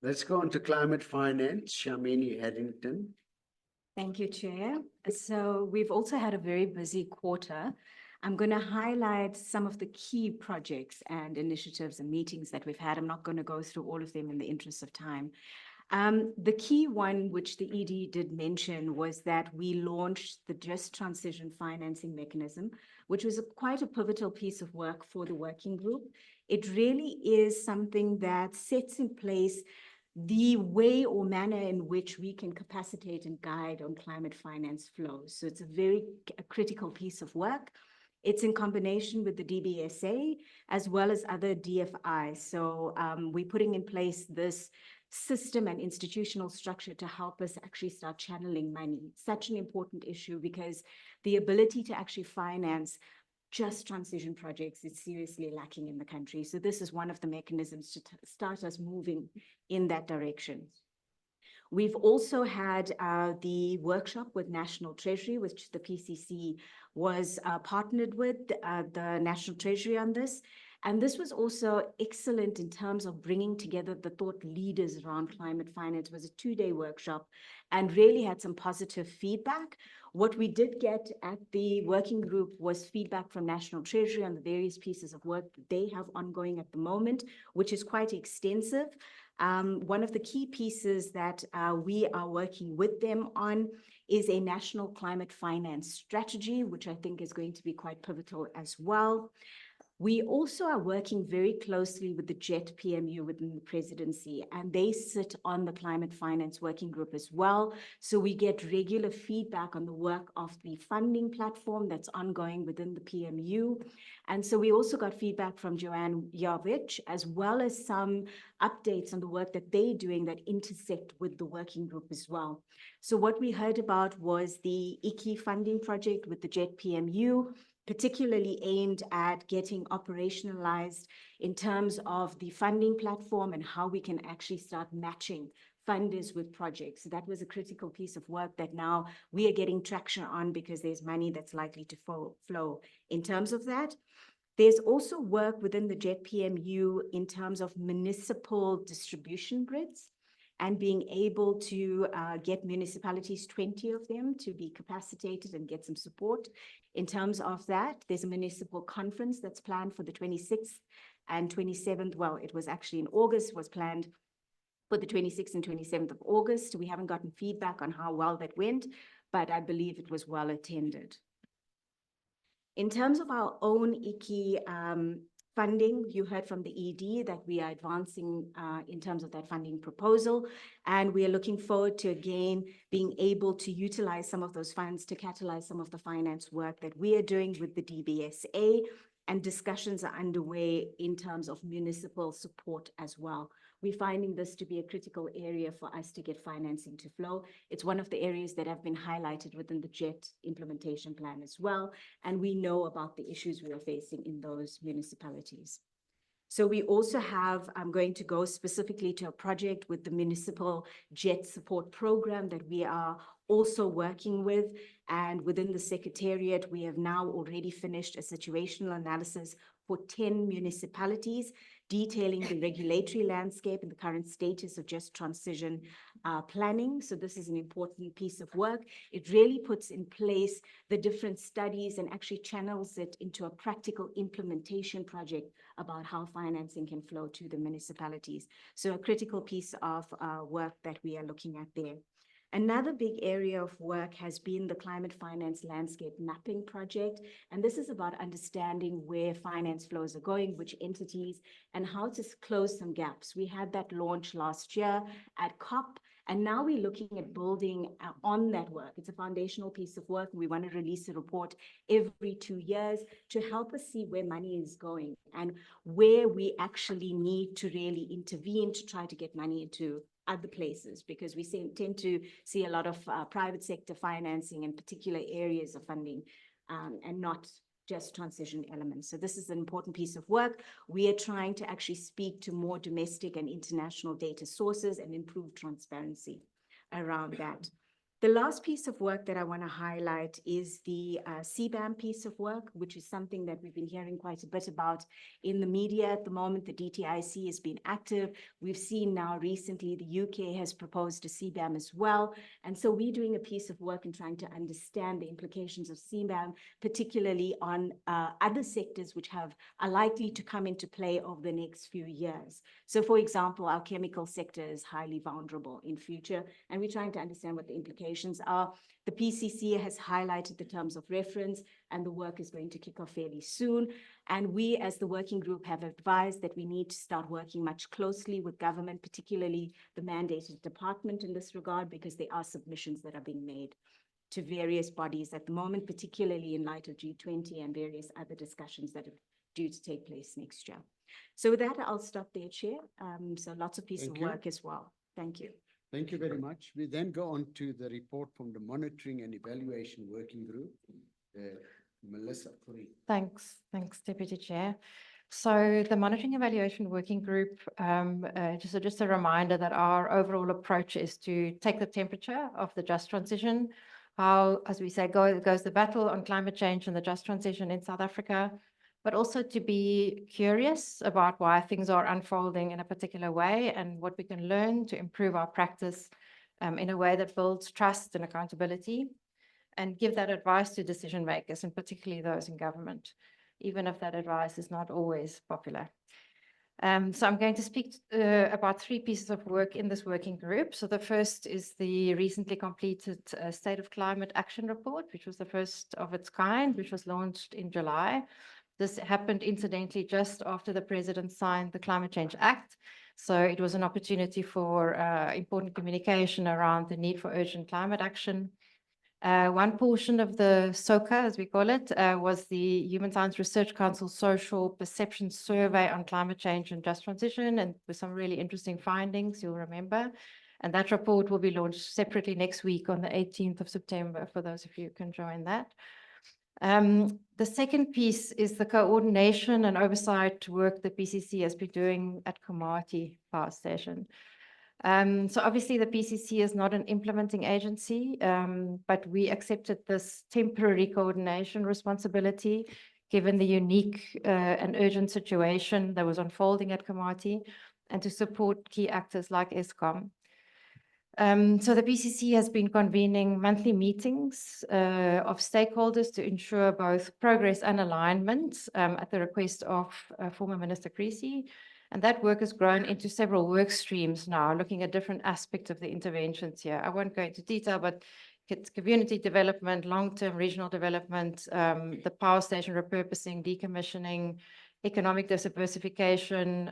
Let's go on to climate finance. Shamini Haddington. Thank you, Chair. So we've also had a very busy quarter. I'm going to highlight some of the key projects and initiatives and meetings that we've had. I'm not going to go through all of them in the interest of time. The key one, which the ED did mention, was that we launched the Just Transition Financing Mechanism, which was quite a pivotal piece of work for the working group. It really is something that sets in place the way or manner in which we can capacitate and guide on climate finance flows. So it's a very critical piece of work. It's in combination with the DBSA as well as other DFIs. So we're putting in place this system and institutional structure to help us actually start channeling money. Such an important issue because the ability to actually finance just transition projects is seriously lacking in the country. So this is one of the mechanisms to start us moving in that direction. We've also had the workshop with National Treasury, which the PCC was partnered with the National Treasury on this. And this was also excellent in terms of bringing together the thought leaders around climate finance. It was a 2-day workshop and really had some positive feedback. What we did get at the working group was feedback from National Treasury on the various pieces of work that they have ongoing at the moment, which is quite extensive. One of the key pieces that we are working with them on is a national climate finance strategy, which I think is going to be quite pivotal as well. We also are working very closely with the JET PMU within the presidency, and they sit on the climate finance working group as well. So we get regular feedback on the work of the funding platform that's ongoing within the PMU. And so we also got feedback from Dion George, as well as some updates on the work that they're doing that intersect with the working group as well. So what we heard about was the IKI funding project with the JET PMU, particularly aimed at getting operationalized in terms of the funding platform and how we can actually start matching funders with projects. So that was a critical piece of work that now we are getting traction on because there's money that's likely to flow in terms of that. There's also work within the JET PMU in terms of municipal distribution grids and being able to get municipalities, 20 of them, to be capacitated and get some support. In terms of that, there's a municipal conference that's planned for the 26th and 27th. Well, it was actually in August, was planned for the 26th and 27th of August. We haven't gotten feedback on how well that went, but I believe it was well attended. In terms of our own IKI funding, you heard from the ED that we are advancing in terms of that funding proposal, and we are looking forward to again being able to utilize some of those funds to catalyze some of the finance work that we are doing with the DBSA and discussions are underway in terms of municipal support as well. We're finding this to be a critical area for us to get financing to flow. It's one of the areas that have been highlighted within the JET implementation plan as well. And we know about the issues we are facing in those municipalities. So we also have, I'm going to go specifically to a project with the municipal JET support program that we are also working with. And within the Secretariat, we have now already finished a situational analysis for 10 municipalities, detailing the regulatory landscape and the current status of just transition planning. So this is an important piece of work. It really puts in place the different studies and actually channels it into a practical implementation project about how financing can flow to the municipalities. So a critical piece of work that we are looking at there. Another big area of work has been the climate finance landscape mapping project. And this is about understanding where finance flows are going, which entities, and how to close some gaps. We had that launch last year at COP, and now we're looking at building on that work. It's a foundational piece of work. We want to release a report every 2 years to help us see where money is going and where we actually need to really intervene to try to get money into other places, because we tend to see a lot of private sector financing in particular areas of funding and not just transition elements. So this is an important piece of work. We are trying to actually speak to more domestic and international data sources and improve transparency around that. The last piece of work that I want to highlight is the CBAM piece of work, which is something that we've been hearing quite a bit about in the media at the moment. The DTIC has been active. We've seen now recently the UK has proposed a CBAM as well. And so we're doing a piece of work in trying to understand the implications of CBAM, particularly on other sectors which are likely to come into play over the next few years. So for example, our chemical sector is highly vulnerable in future, and we're trying to understand what the implications are. The PCC has highlighted the terms of reference, and the work is going to kick off fairly soon. And we, as the working group, have advised that we need to start working much closely with government, particularly the mandated department in this regard, because there are submissions that are being made to various bodies at the moment, particularly in light of G20 and various other discussions that are due to take place next year. So with that, I'll stop there, Chair. So lots of pieces of work as well. Thank you. Thank you very much. We then go on to the report from the Monitoring and Evaluation Working Group. Melissa, please. Thanks, Deputy Chair. So the Monitoring Evaluation Working Group, just a reminder that our overall approach is to take the temperature of the just transition, how, as we say, goes the battle on climate change and the just transition in South Africa, but also to be curious about why things are unfolding in a particular way and what we can learn to improve our practice in a way that builds trust and accountability, and give that advice to decision makers, and particularly those in government, even if that advice is not always popular. So I'm going to speak about 3 pieces of work in this working group. So the first is the recently completed State of Climate Action Report, which was the first of its kind, which was launched in July. This happened incidentally just after the President signed the Climate Change Act. So it was an opportunity for important communication around the need for urgent climate action. One portion of the SOCA, as we call it, was the Human Science Research Council Social Perception Survey on Climate Change and Just Transition, and with some really interesting findings, you'll remember. And that report will be launched separately next week on the 18th of September, for those of you who can join that. The second piece is the coordination and oversight work the PCC has been doing at Komati Power Station. So obviously the PCC is not an implementing agency, but we accepted this temporary coordination responsibility given the unique and urgent situation that was unfolding at Komati, and to support key actors like Eskom. So the PCC has been convening monthly meetings of stakeholders to ensure both progress and alignment at the request of former Minister Creasy. And that work has grown into several work streams now, looking at different aspects of the interventions here. I won't go into detail, but it's community development, long-term regional development, the power station repurposing, decommissioning, economic diversification,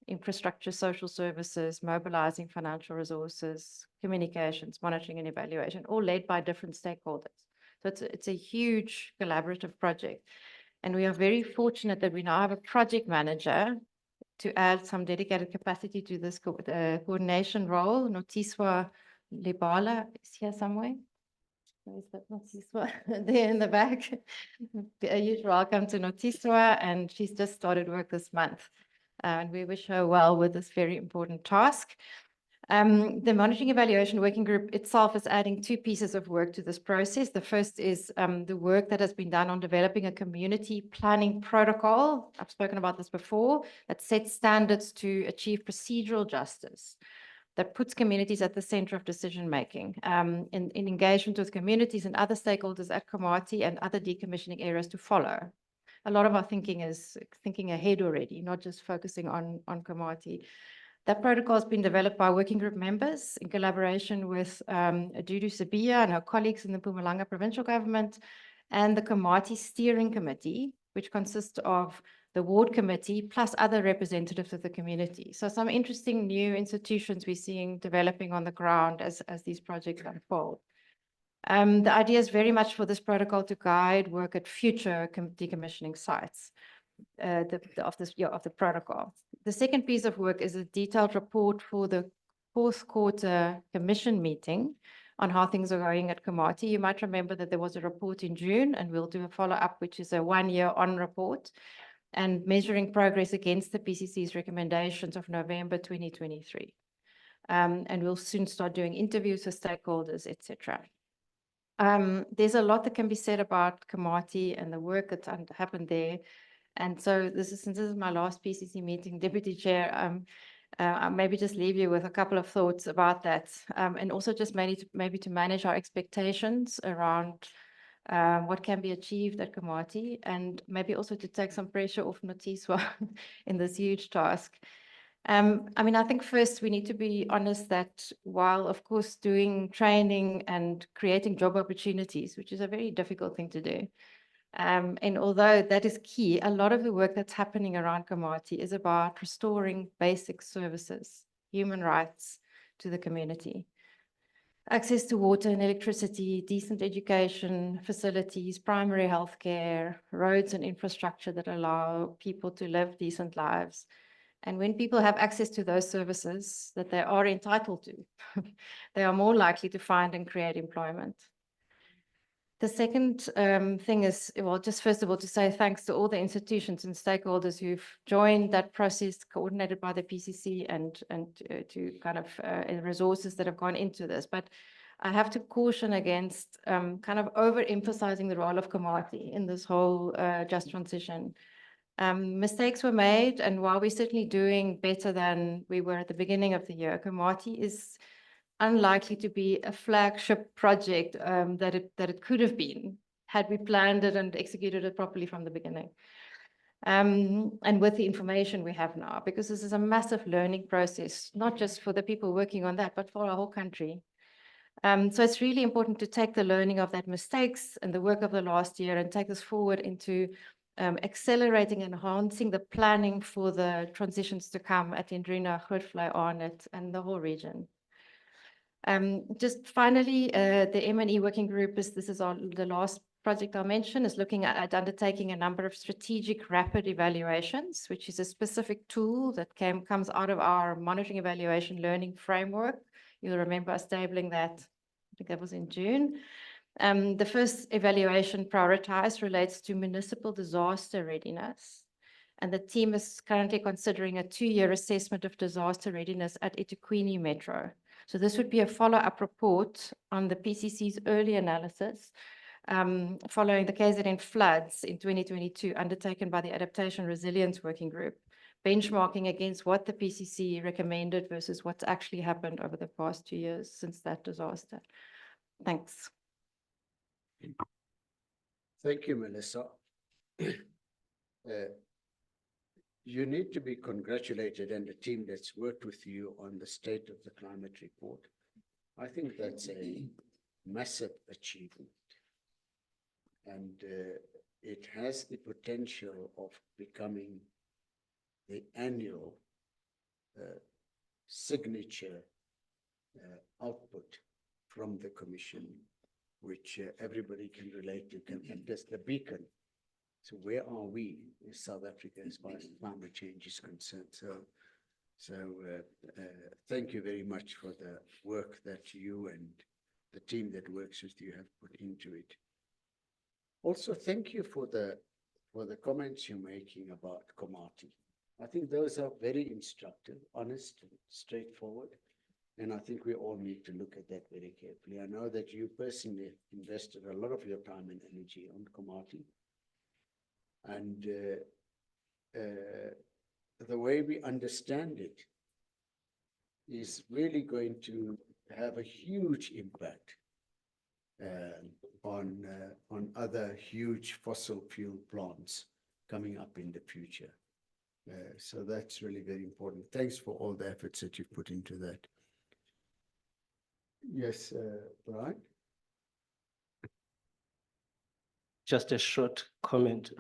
infrastructure, social services, mobilizing financial resources, communications, monitoring and evaluation, all led by different stakeholders. So it's a huge collaborative project. And we are very fortunate that we now have a project manager to add some dedicated capacity to this coordination role. Notiswa Lebala is here somewhere. Where is that Notiswa? There in the back. A huge welcome to Notiswa, and she's just started work this month. And we wish her well with this very important task. The Monitoring Evaluation Working Group itself is adding two pieces of work to this process. The first is the work that has been done on developing a community planning protocol. I've spoken about this before, that sets standards to achieve procedural justice, that puts communities at the center of decision-making, in engagement with communities and other stakeholders at Komati and other decommissioning areas to follow. A lot of our thinking is thinking ahead already, not just focusing on Komati. That protocol has been developed by working group members in collaboration with Adudu Sabia and her colleagues in the Mpumalanga provincial government and the Komati Steering Committee, which consists of the ward committee plus other representatives of the community. So some interesting new institutions we're seeing developing on the ground as these projects unfold. The idea is very much for this protocol to guide work at future decommissioning sites. Of the protocol. The second piece of work is a detailed report for the fourth quarter commission meeting on how things are going at Komati. You might remember that there was a report in June, and we'll do a follow-up, which is a 1-year on report and measuring progress against the PCC's recommendations of November 2023. And we'll soon start doing interviews with stakeholders, etc. There's a lot that can be said about Komati and the work that's happened there. And so since this is my last PCC meeting, Deputy Chair, I'll maybe just leave you with a couple of thoughts about that. And also just maybe to manage our expectations around what can be achieved at Komati, and maybe also to take some pressure off Notiswa in this huge task. I mean, I think first we need to be honest that while, of course, doing training and creating job opportunities, which is a very difficult thing to do, and although that is key, a lot of the work that's happening around Komati is about restoring basic services, human rights to the community. Access to water and electricity, decent education, facilities, primary health care, roads and infrastructure that allow people to live decent lives. And when people have access to those services that they are entitled to, they are more likely to find and create employment. The second thing is, well, just first of all, to say thanks to all the institutions and stakeholders who've joined that process coordinated by the PCC and to kind of resources that have gone into this. But I have to caution against kind of overemphasizing the role of Komati in this whole just transition. Mistakes were made, and while we're certainly doing better than we were at the beginning of the year, Komati is unlikely to be a flagship project that it could have been had we planned it and executed it properly from the beginning. And with the information we have now, because this is a massive learning process, not just for the people working on that, but for our whole country. So it's really important to take the learning of that mistakes and the work of the last year and take this forward into accelerating and enhancing the planning for the transitions to come at Indrina, Grootfontein, Arnott, and the whole region. Just finally, the M&E working group this is the last project I'll mention, is looking at undertaking a number of strategic rapid evaluations, which is a specific tool that comes out of our monitoring evaluation learning framework. You'll remember us tabling that, I think that was in June. The first evaluation prioritized relates to municipal disaster readiness. And the team is currently considering a 2-year assessment of disaster readiness at eThekwini Metro. So this would be a follow-up report on the PCC's early analysis following the KZN floods in 2022 undertaken by the Adaptation Resilience Working Group, benchmarking against what the PCC recommended versus what's actually happened over the past 2 years since that disaster. Thanks. Thank you, Melissa. You need to be congratulated and the team that's worked with you on the state of the climate report. I think that's a massive achievement. And it has the potential of becoming the annual signature output from the Commission, which everybody can relate to, and that's the beacon So where are we in South Africa as far as climate change is concerned? So thank you very much for the work that you and the team that works with you have put into it. Also, thank you for the comments you're making about Komati. I think those are very instructive, honest, straightforward. And I think we all need to look at that very carefully. I know that you personally invested a lot of your time and energy on Komati. And the way we understand it is really going to have a huge impact on other huge fossil fuel plants coming up in the future. So that's really very important. Thanks for all the efforts that you've put into that. Yes, Brian? Just a short comment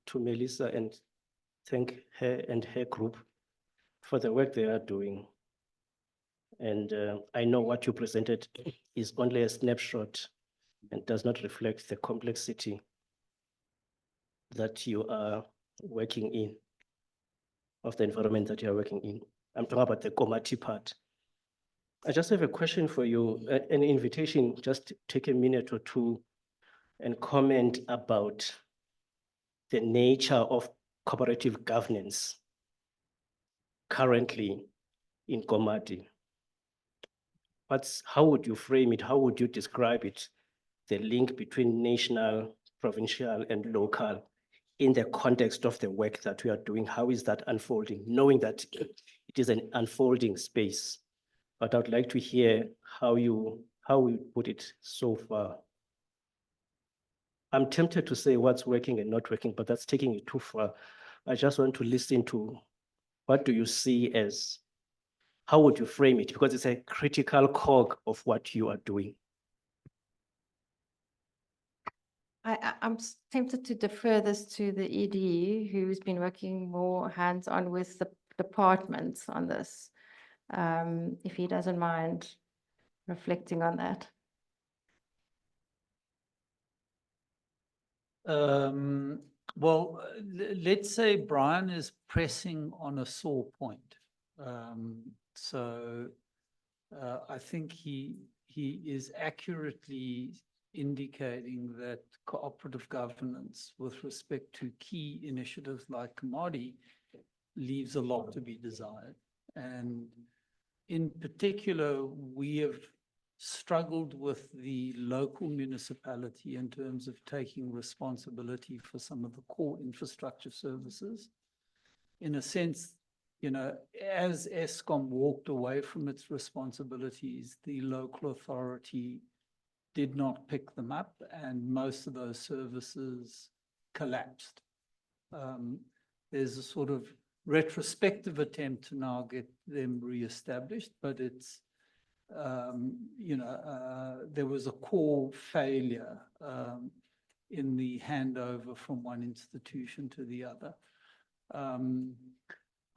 to Melissa and thank her and her group for the work they are doing. And I know what you presented is only a snapshot and does not reflect the complexity that you are working in, of the environment that you are working in. I'm talking about the Komati part. I just have a question for you, an invitation, just take a minute or two and comment about the nature of cooperative governance currently in Komati. How would you frame it? How would you describe it? The link between national, provincial, and local in the context of the work that we are doing. How is that unfolding? Knowing that it is an unfolding space, but I would like to hear how you put it so far. I'm tempted to say what's working and not working, but that's taking it too far. I just want to listen to what do you see as, how would you frame it? Because it's a critical cog of what you are doing. I'm tempted to defer this to the ED, who's been working more hands-on with the departments on this, if he doesn't mind reflecting on that. Well, let's say Brian is pressing on a sore point. I think he is accurately indicating that cooperative governance with respect to key initiatives like Komati leaves a lot to be desired. And in particular, we have struggled with the local municipality in terms of taking responsibility for some of the core infrastructure services. In a sense, you know, as Eskom walked away from its responsibilities, the local authority did not pick them up, and most of those services collapsed. There's a sort of retrospective attempt to now get them reestablished, but it's, you know, there was a core failure in the handover from one institution to the other.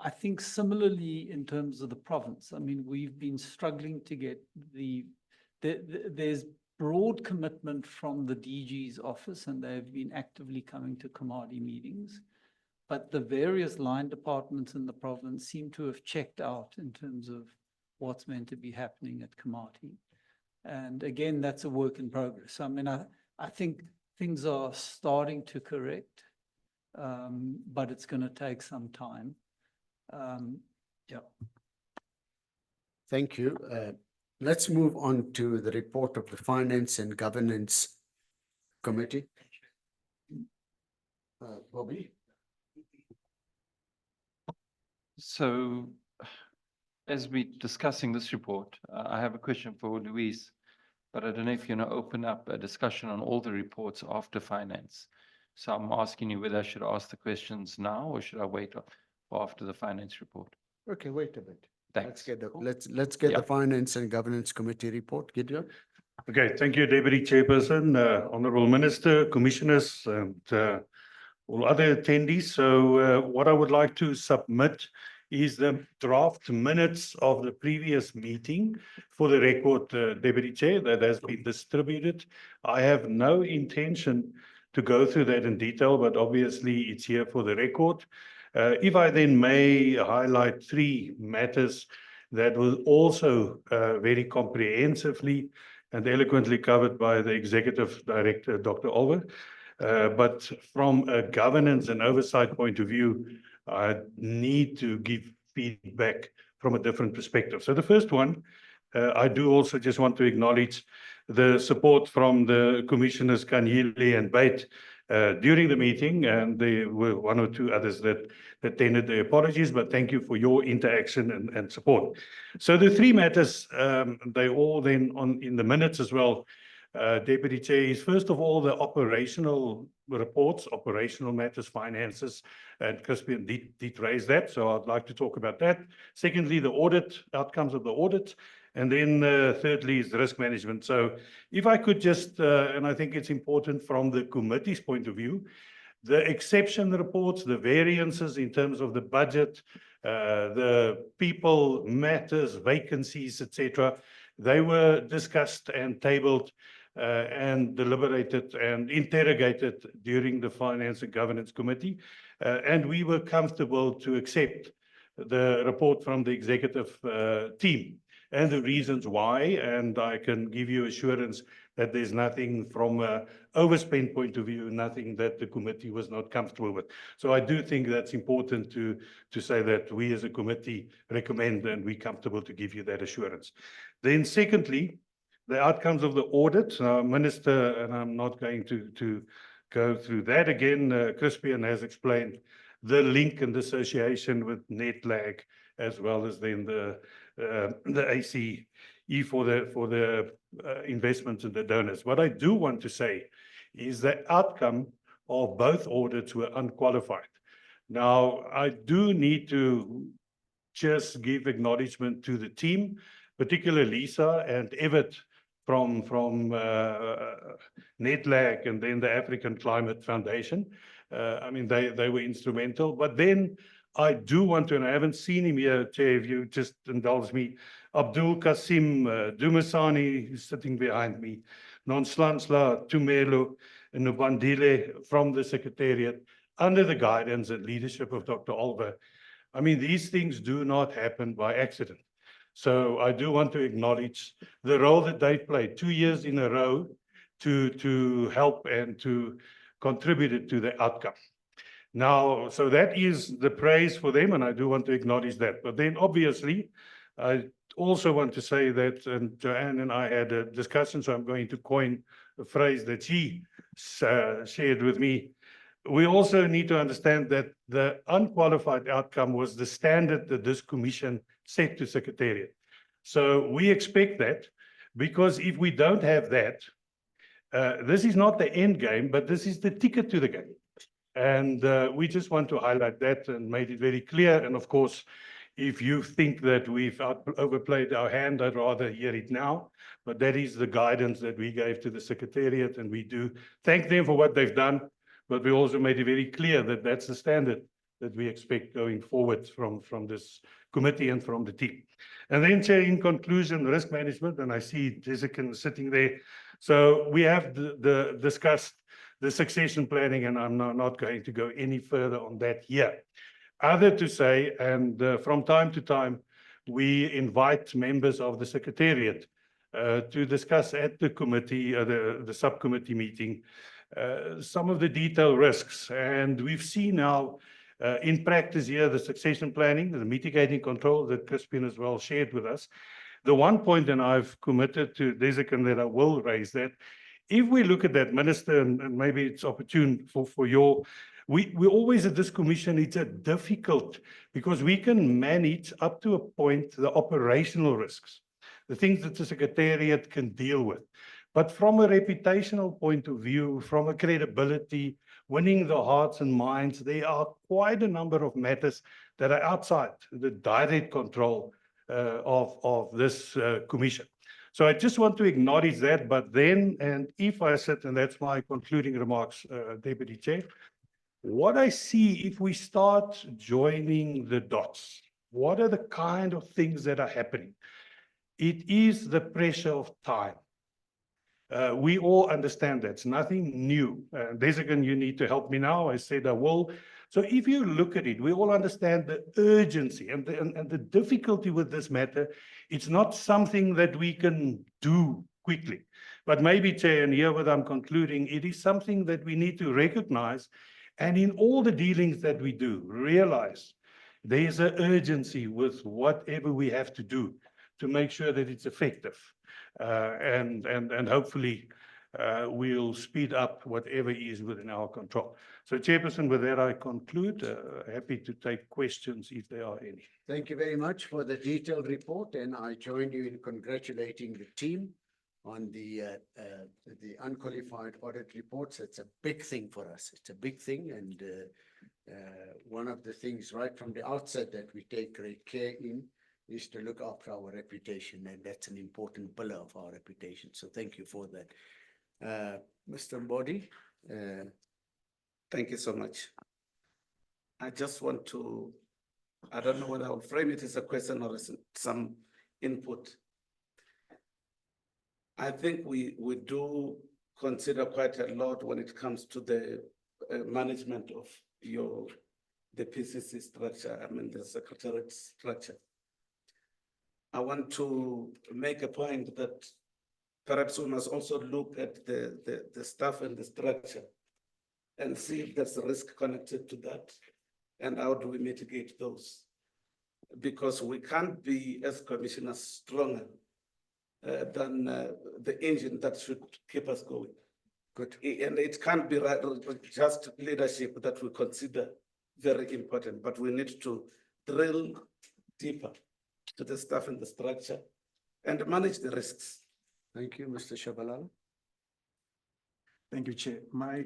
I think similarly in terms of the province, I mean, we've been struggling to get there's broad commitment from the DG's office, and they've been actively coming to Komati meetings. But the various line departments in the province seem to have checked out in terms of what's meant to be happening at Komati. And again, that's a work in progress. I mean, I think things are starting to correct, but it's going to take some time. Yeah. Thank you. Let's move on to the report of the Finance and Governance Committee. Bobby? So as we're discussing this report, I have a question for Louise, but I don't know if you're going to open up a discussion on all the reports after finance. So I'm asking you whether I should ask the questions now or should I wait for after the finance report? Okay, wait a bit. Thanks. Let's get the Finance and Governance Committee report. Gideon? Okay, thank you, Deputy Chairperson, Honourable Minister, Commissioners, and all other attendees. So what I would like to submit is the draft minutes of the previous meeting for the record, Deputy Chair, that has been distributed. I have no intention to go through that in detail, but obviously it's here for the record. If I then may highlight three matters that was also very comprehensively and eloquently covered by the Executive Director, Dr. Olver. But from a governance and oversight point of view, I need to give feedback from a different perspective. So the first one, I do also just want to acknowledge the support from the Commissioners Kanyile and Bate during the meeting, and there were one or two others that tendered their apologies, but thank you for your interaction and support. So the three matters, they all then in the minutes as well, Deputy Chair, is first of all the operational reports, operational matters, finances, and Crispian did raise that, so I'd like to talk about that. Secondly, the audit, outcomes of the audit, and then thirdly is the risk management. So if I could just, and I think it's important from the committee's point of view, the exception reports, the variances in terms of the budget, the people matters, vacancies, etc., they were discussed and tabled and deliberated and interrogated during the Finance and Governance Committee. And we were comfortable to accept the report from the executive team and the reasons why. And I can give you assurance that there's nothing from an overspend point of view, nothing that the committee was not comfortable with. So I do think that's important to say that we as a committee recommend and we're comfortable to give you that assurance. Then secondly, the outcomes of the audit. Minister, and I'm not going to go through that again, Crispian has explained the link and association with net lag, as well as then the ACE for the investments in the donors. What I do want to say is the outcome of both audits were unqualified. Now, I do need to just give acknowledgement to the team, particularly Lisa and Everett from NetLag and then the African Climate Foundation. I mean, they were instrumental. But then I do want to, and I haven't seen him here, Chair, if you just indulge me, Abdul Kasim Dumasani, who's sitting behind me, Nonslansla Tumelo and Nubandile from the Secretariat, under the guidance and leadership of Dr. Olver. I mean, these things do not happen by accident. So I do want to acknowledge the role that they played 2 years in a row to help and to contribute to the outcome. Now, so that is the praise for them, and I do want to acknowledge that. But then obviously, I also want to say that, and Joanne and I had a discussion, so I'm going to coin a phrase that she shared with me. We also need to understand that the unqualified outcome was the standard that this commission set to Secretariat. So we expect that, because if we don't have that, this is not the end game, but this is the ticket to the game. And we just want to highlight that and made it very clear. And of course, if you think that we've overplayed our hand, I'd rather hear it now. But that is the guidance that we gave to the Secretariat, and we do thank them for what they've done. But we also made it very clear that that's the standard that we expect going forward from this committee and from the team. And then, Chair, in conclusion, risk management, and I see Jessica sitting there. So we have discussed the succession planning, and I'm not going to go any further on that here. Other to say, and from time to time, we invite members of the Secretariat to discuss at the committee, the subcommittee meeting, some of the detailed risks. And we've seen now in practice here, the succession planning, the mitigating control that Crispian as well shared with us. The one point, and I've committed to Desikan that I will raise that, if we look at that, Minister, and maybe it's opportune for your, we always at this commission, it's a difficult, because we can manage up to a point the operational risks, the things that the Secretariat can deal with. But from a reputational point of view, from a credibility, winning the hearts and minds, there are quite a number of matters that are outside the direct control of this commission. So I just want to acknowledge that, but then, and if I said, and that's my concluding remarks, Deputy Chair, what I see, if we start joining the dots, what are the kind of things that are happening? It is the pressure of time. We all understand that. It's nothing new. Desigan, you need to help me now. I said I will. So if you look at it, we all understand the urgency and the difficulty with this matter. It's not something that we can do quickly. But maybe, Chair, and here what I'm concluding, it is something that we need to recognize, and in all the dealings that we do, realize there is an urgency with whatever we have to do to make sure that it's effective. And hopefully we'll speed up whatever is within our control. So Chairperson, with that I conclude. Happy to take questions if there are any. Thank you very much for the detailed report, and I join you in congratulating the team on the unqualified audit reports. It's a big thing for us. It's a big thing, and one of the things right from the outset that we take great care in is to look after our reputation, and that's an important pillar of our reputation. So thank you for that. Mr. Mbodi. Thank you so much. I just want to, I don't know whether I'll frame it as a question or as some input. I think we do consider quite a lot when it comes to the management of the PCC structure, I mean the secretariat structure. I want to make a point that perhaps we must also look at the staff and the structure and see if there's a risk connected to that and how do we mitigate those. Because we can't be, as commissioners, stronger than the engine that should keep us going. Good. And it can't be just leadership that we consider very important, but we need to drill deeper to the staff and the structure and manage the risks. Thank you, Mr. Shabalala. Thank you, Chair. My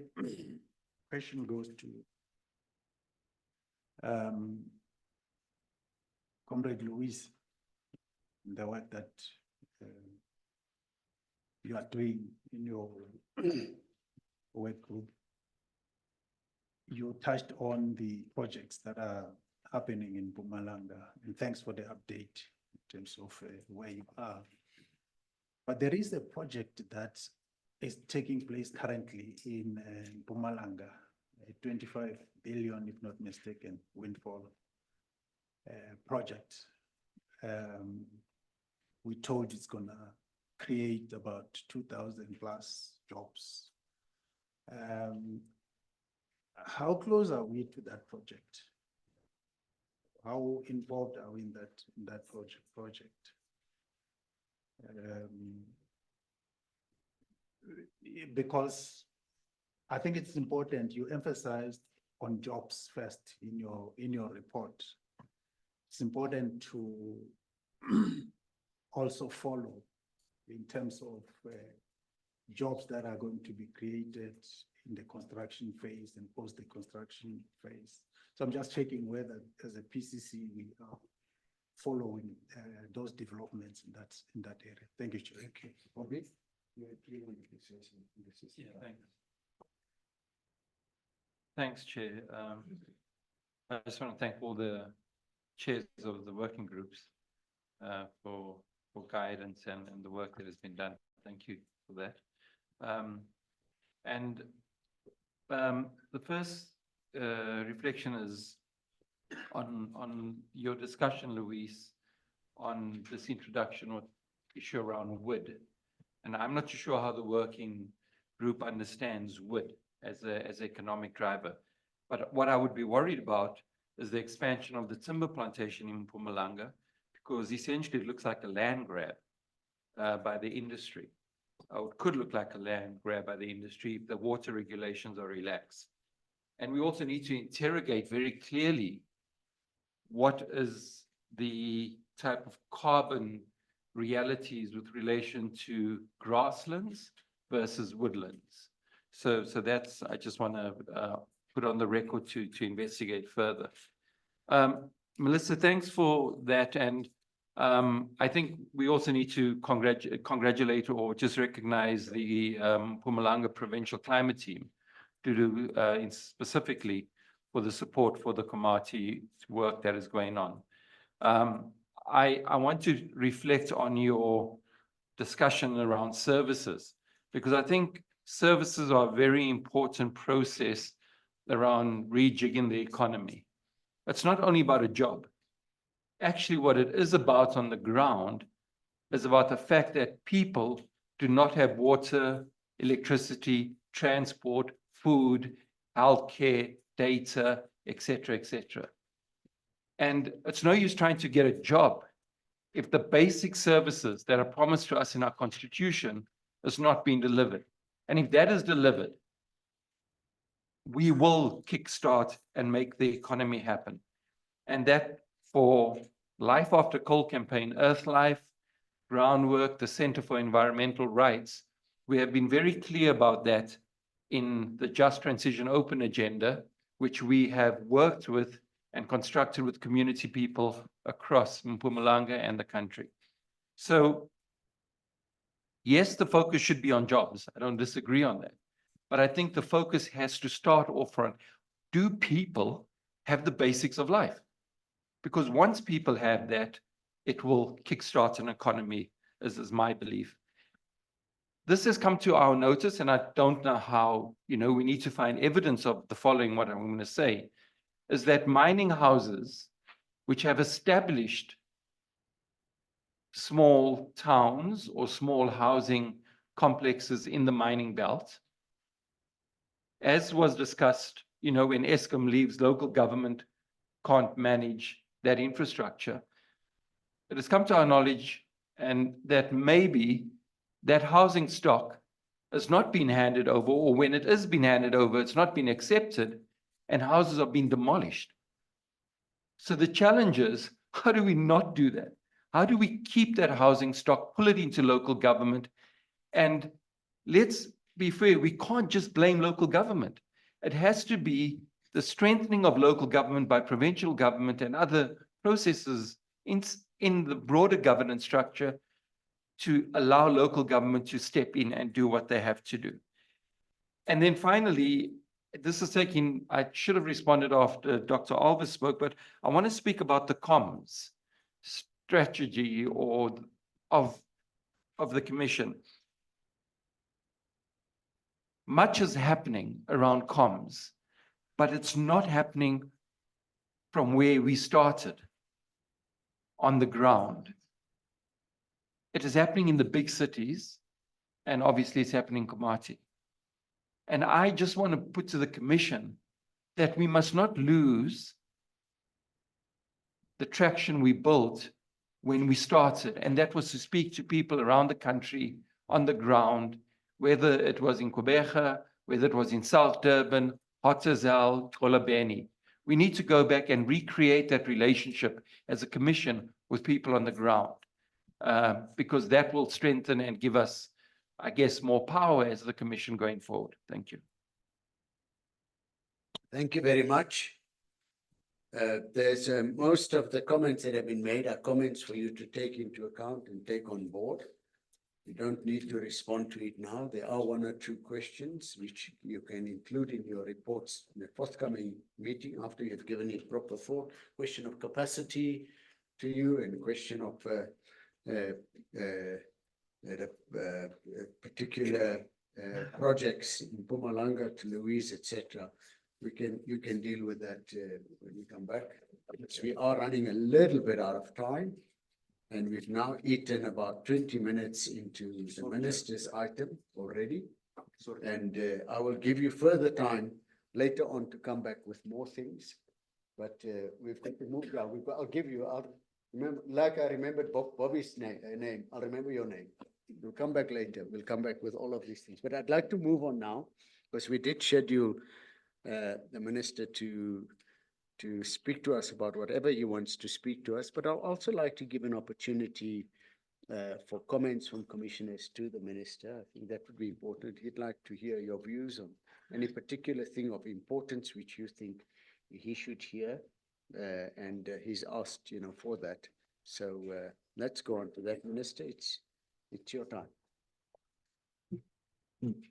question goes to Comrade Louise, the work that you are doing in your work group. You touched on the projects that are happening in Mpumalanga, and thanks for the update in terms of where you are. But there is a project that is taking place currently in Mpumalanga, a 25 billion, if not mistaken, windfall project. We told it's gonna create about 2,000 plus jobs. How close are we to that project? How involved are we in that project? Because I think it's important you emphasized on jobs first in your report. It's important to also follow in terms of jobs that are going to be created in the construction phase and post the construction phase. So I'm just checking whether as a PCC we are following those developments in that area. Thank you, Chair. Thank you. Bobby? Yeah, thanks. Thanks, Chair. I just want to thank all the chairs of the working groups for guidance and the work that has been done. Thank you for that. The first reflection is on your discussion, Louise, on this introduction or issue around wood. And I'm not too sure how the working group understands wood as an economic driver. But what I would be worried about is the expansion of the timber plantation in Mpumalanga, because essentially it looks like a land grab by the industry. Or it could look like a land grab by the industry if the water regulations are relaxed. And we also need to interrogate very clearly what is the type of carbon realities with relation to grasslands versus woodlands. So that's, I just want to put on the record to investigate further. Melissa, thanks for that. And I think we also need to congratulate or just recognize the Mpumalanga Provincial Climate Team to do specifically for the support for the Komati work that is going on. I want to reflect on your discussion around services. because I think services are a very important process around rejigging the economy. It's not only about a job. Actually, what it is about on the ground is about the fact that people do not have water, electricity, transport, food, healthcare, data, etc., etc. And it's no use trying to get a job if the basic services that are promised to us in our constitution is not being delivered. And if that is delivered, we will kickstart and make the economy happen. And that for Life After Coal campaign, Earth Life, Groundwork, the Center for Environmental Rights, we have been very clear about that in the Just Transition Open agenda, which we have worked with and constructed with community people across Mpumalanga and the country. So yes, the focus should be on jobs. I don't disagree on that. But I think the focus has to start off on, do people have the basics of life? Because once people have that, it will kickstart an economy, as is my belief. This has come to our notice, and I don't know how, we need to find evidence of the following, what I'm going to say, is that mining houses, which have established small towns or small housing complexes in the mining belt, as was discussed, when Eskom leaves, local government can't manage that infrastructure. It has come to our knowledge and that maybe that housing stock has not been handed over, or when it is being handed over, it's not been accepted, and houses are being demolished. So the challenge is, how do we not do that? How do we keep that housing stock, pull it into local government? And let's be fair, we can't just blame local government. It has to be the strengthening of local government by provincial government and other processes in the broader governance structure to allow local government to step in and do what they have to do. And then finally, I should have responded after Dr. Alves spoke, but I want to speak about the comms strategy of the Commission. Much is happening around comms, but it's not happening from where we started on the ground. It is happening in the big cities, and obviously it's happening in Komati. And I just want to put to the Commission that we must not lose the traction we built when we started, and that was to speak to people around the country on the ground, whether it was in Gqeberha, whether it was in South Durban, Hotazel, Tolabeni. We need to go back and recreate that relationship as a Commission with people on the ground, because that will strengthen and give us, I guess, more power as the Commission going forward. Thank you. Thank you very much. There's most of the comments that have been made are comments for you to take into account and take on board. You don't need to respond to it now. There are one or two questions which you can include in your reports in the forthcoming meeting after you've given it proper thought. Question of capacity to you and question of particular projects in Mpumalanga to Louise, etc. You can deal with that when you come back. We are running a little bit out of time, and we've now eaten about 20 minutes into the minister's item already. And I will give you further time later on to come back with more things. But we've got to move. Yeah, I'll give you. I'll remember, like I remembered Bobby's name. I'll remember your name. We'll come back later. We'll come back with all of these things. But I'd like to move on now, because we did schedule the minister to speak to us about whatever he wants to speak to us. But I'd also like to give an opportunity for comments from commissioners to the minister. I think that would be important. He'd like to hear your views on any particular thing of importance which you think he should hear, and he's asked, for that. So let's go on to that, Minister. It's your time.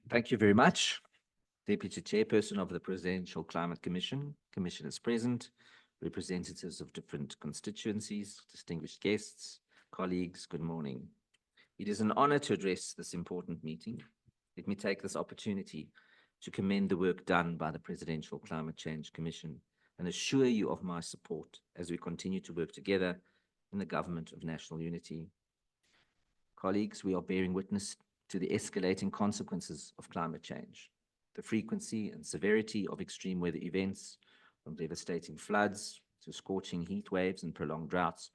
Thank you very much. Deputy Chairperson of the Presidential Climate Commission, commissioners present, representatives of different constituencies, distinguished guests, colleagues, good morning. It is an honor to address this important meeting. Let me take this opportunity to commend the work done by the Presidential Climate Change Commission and assure you of my support as we continue to work together in the government of national unity. Colleagues, we are bearing witness to the escalating consequences of climate change. The frequency and severity of extreme weather events, from devastating floods to scorching heat waves and prolonged droughts,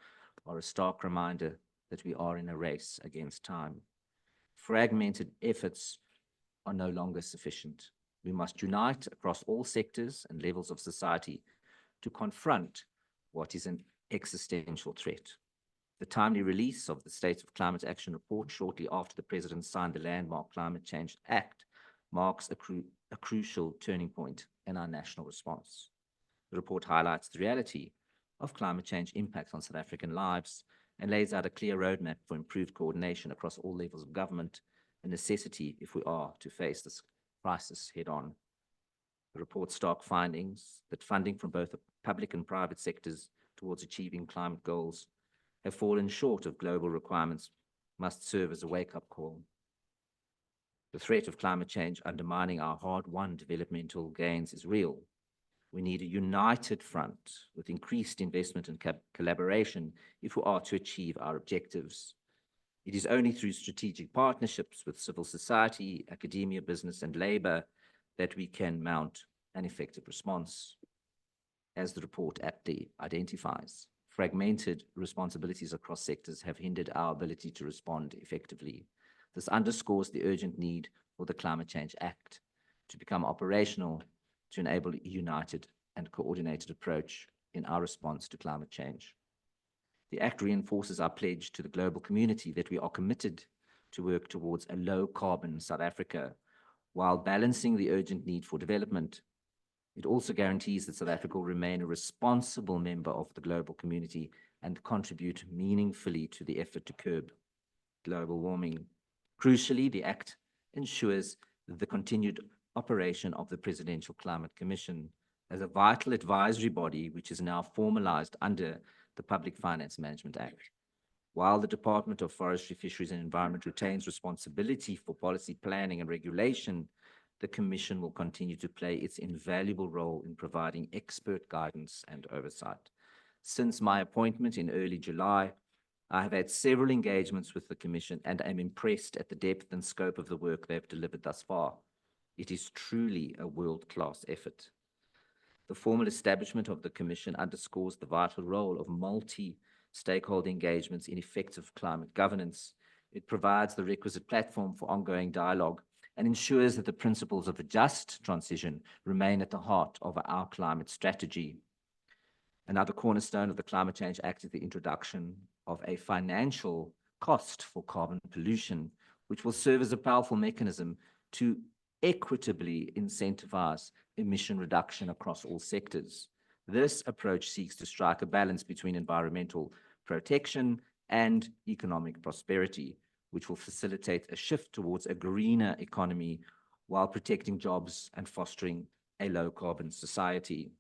are a stark reminder that we are in a race against time. Fragmented efforts are no longer sufficient. We must unite across all sectors and levels of society to confront what is an existential threat. The timely release of the State of Climate Action report shortly after the President signed the landmark Climate Change Act marks a crucial turning point in our national response. The report highlights the reality of climate change impacts on South African lives and lays out a clear roadmap for improved coordination across all levels of government, a necessity if we are to face this crisis head-on. The report's stark findings that funding from both the public and private sectors towards achieving climate goals have fallen short of global requirements must serve as a wake-up call. The threat of climate change undermining our hard-won developmental gains is real. We need a united front with increased investment and collaboration if we are to achieve our objectives. It is only through strategic partnerships with civil society, academia, business, and labor that we can mount an effective response. As the report aptly identifies, fragmented responsibilities across sectors have hindered our ability to respond effectively. This underscores the urgent need for the Climate Change Act to become operational to enable a united and coordinated approach in our response to climate change. The Act reinforces our pledge to the global community that we are committed to work towards a low-carbon South Africa while balancing the urgent need for development. It also guarantees that South Africa will remain a responsible member of the global community and contribute meaningfully to the effort to curb global warming. Crucially, the Act ensures the continued operation of the Presidential Climate Commission as a vital advisory body, which is now formalized under the Public Finance Management Act. While the Department of Forestry, Fisheries and Environment retains responsibility for policy planning and regulation, the Commission will continue to play its invaluable role in providing expert guidance and oversight. Since my appointment in early July, I have had several engagements with the Commission and am impressed at the depth and scope of the work they've delivered thus far. It is truly a world-class effort. The formal establishment of the Commission underscores the vital role of multi-stakeholder engagements in effective climate governance. It provides the requisite platform for ongoing dialogue and ensures that the principles of a just transition remain at the heart of our climate strategy. Another cornerstone of the Climate Change Act is the introduction of a financial cost for carbon pollution, which will serve as a powerful mechanism to equitably incentivize emission reduction across all sectors. This approach seeks to strike a balance between environmental protection and economic prosperity, which will facilitate a shift towards a greener economy while protecting jobs and fostering a low-carbon society.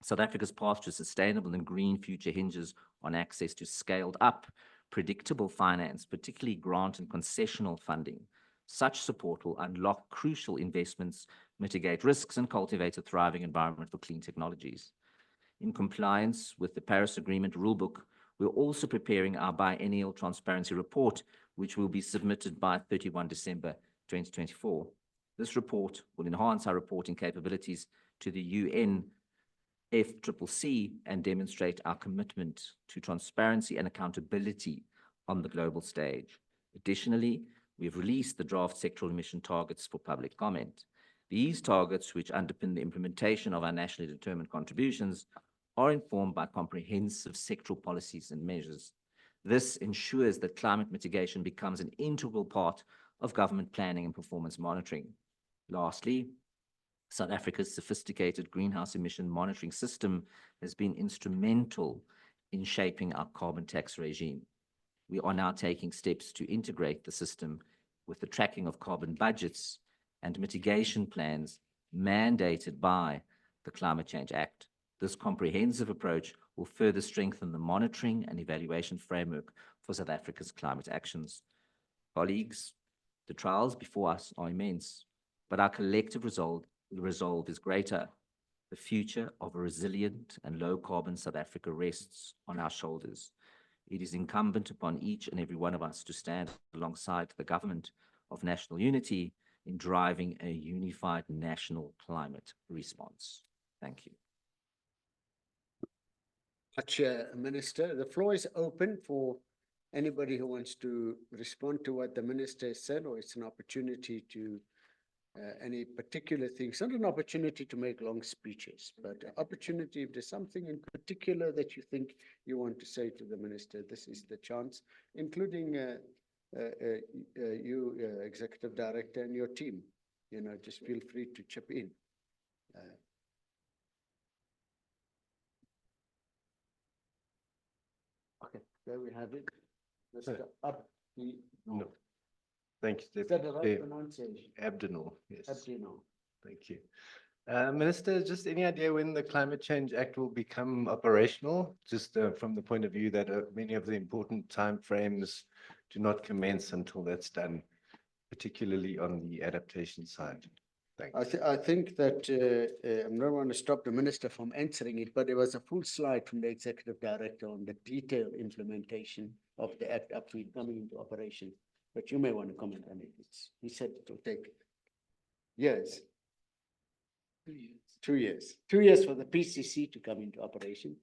South Africa's path to a sustainable and green future hinges on access to scaled-up, predictable finance, particularly grant and concessional funding. Such support will unlock crucial investments, mitigate risks, and cultivate a thriving environment for clean technologies. In compliance with the Paris Agreement rulebook, we're also preparing our biennial transparency report, which will be submitted by 31 December 2024. This report will enhance our reporting capabilities to the UNFCCC and demonstrate our commitment to transparency and accountability on the global stage. Additionally, we have released the draft sectoral emission targets for public comment. These targets, which underpin the implementation of our nationally determined contributions, are informed by comprehensive sectoral policies and measures. This ensures that climate mitigation becomes an integral part of government planning and performance monitoring. Lastly, South Africa's sophisticated greenhouse emission monitoring system has been instrumental in shaping our carbon tax regime. We are now taking steps to integrate the system with the tracking of carbon budgets and mitigation plans mandated by the Climate Change Act. This comprehensive approach will further strengthen the monitoring and evaluation framework for South Africa's climate actions. Colleagues, The trials before us are immense, but our collective resolve is greater. The future of a resilient and low-carbon South Africa rests on our shoulders. It is incumbent upon each and every one of us to stand alongside the government of national unity in driving a unified national climate response. Thank you. Minister, the floor is open for anybody who wants to respond to what the minister said, or it's an opportunity to any particular thing. It's not an opportunity to make long speeches, but an opportunity if there's something in particular that you think you want to say to the minister, this is the chance, including you, Executive Director, and your team. You know, just feel free to chip in. Okay, there we have it. Mr. Abdi. No. Thank you, Is that Deputy the right Chair. pronunciation? Abdinal, yes. Abdinal. Thank you. Minister, just any idea when the Climate Change Act will become operational? Just from the point of view that many of the important timeframes do not commence until that's done, particularly on the adaptation side. Thanks. I think that I don't want to stop the minister from answering it, but there was a full slide from the executive director on the detailed implementation of the act up to it coming into operation. But you may want to comment on it. He said it will take years. 2 years. 2 years. 2 years for the PCC to come into operation.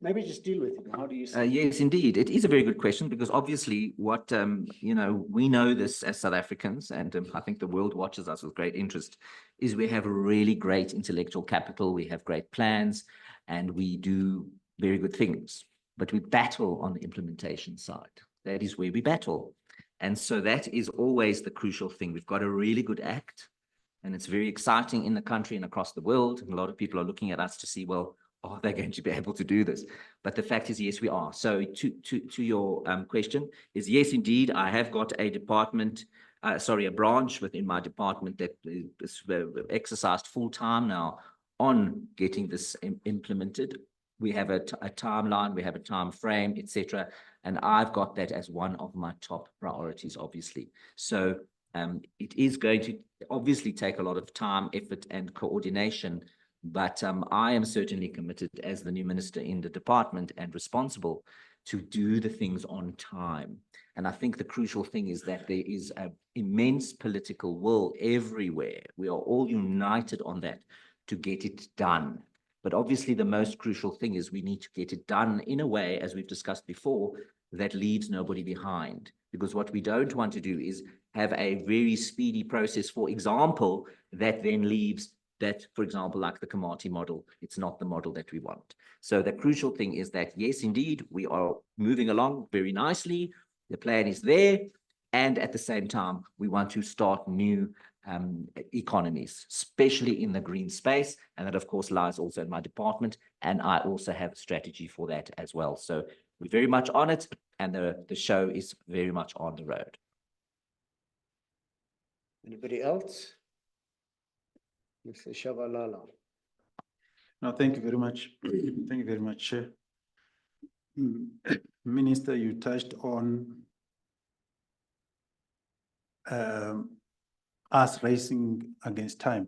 Maybe just deal with it. How do you see it? Yes, indeed. It is a very good question because obviously what, you know, we know this as South Africans, and I think the world watches us with great interest, is we have really great intellectual capital, we have great plans, and we do very good things, but we battle on the implementation side. That is where we battle. And so that is always the crucial thing. We've got a really good act, and it's very exciting in the country and across the world. And a lot of people are looking at us to see, well, are they going to be able to do this? But the fact is, yes, we are. So to your question is, yes, indeed, I have got a department, a branch within my department that is exercised full time now on getting this implemented. We have a timeline, we have a time frame, etc. And I've got that as one of my top priorities, obviously. So it is going to obviously take a lot of time, effort, and coordination. But I am certainly committed as the new minister in the department and responsible to do the things on time. And I think the crucial thing is that there is an immense political will everywhere. We are all united on that to get it done. But obviously the most crucial thing is we need to get it done in a way, as we've discussed before, that leaves nobody behind. Because what we don't want to do is have a very speedy process, for example, that then leaves that, for example, like the Komati model, it's not the model that we want. So the crucial thing is that, yes, indeed, we are moving along very nicely. The plan is there. And at the same time, we want to start new economies, especially in the green space. And that, of course, lies also in my department. And I also have a strategy for that as well. So we're very much on it. And the show is very much on the road. Anybody else? Mr. Shabalala. No, thank you very much. Thank you very much, Chair. Minister, you touched on us racing against time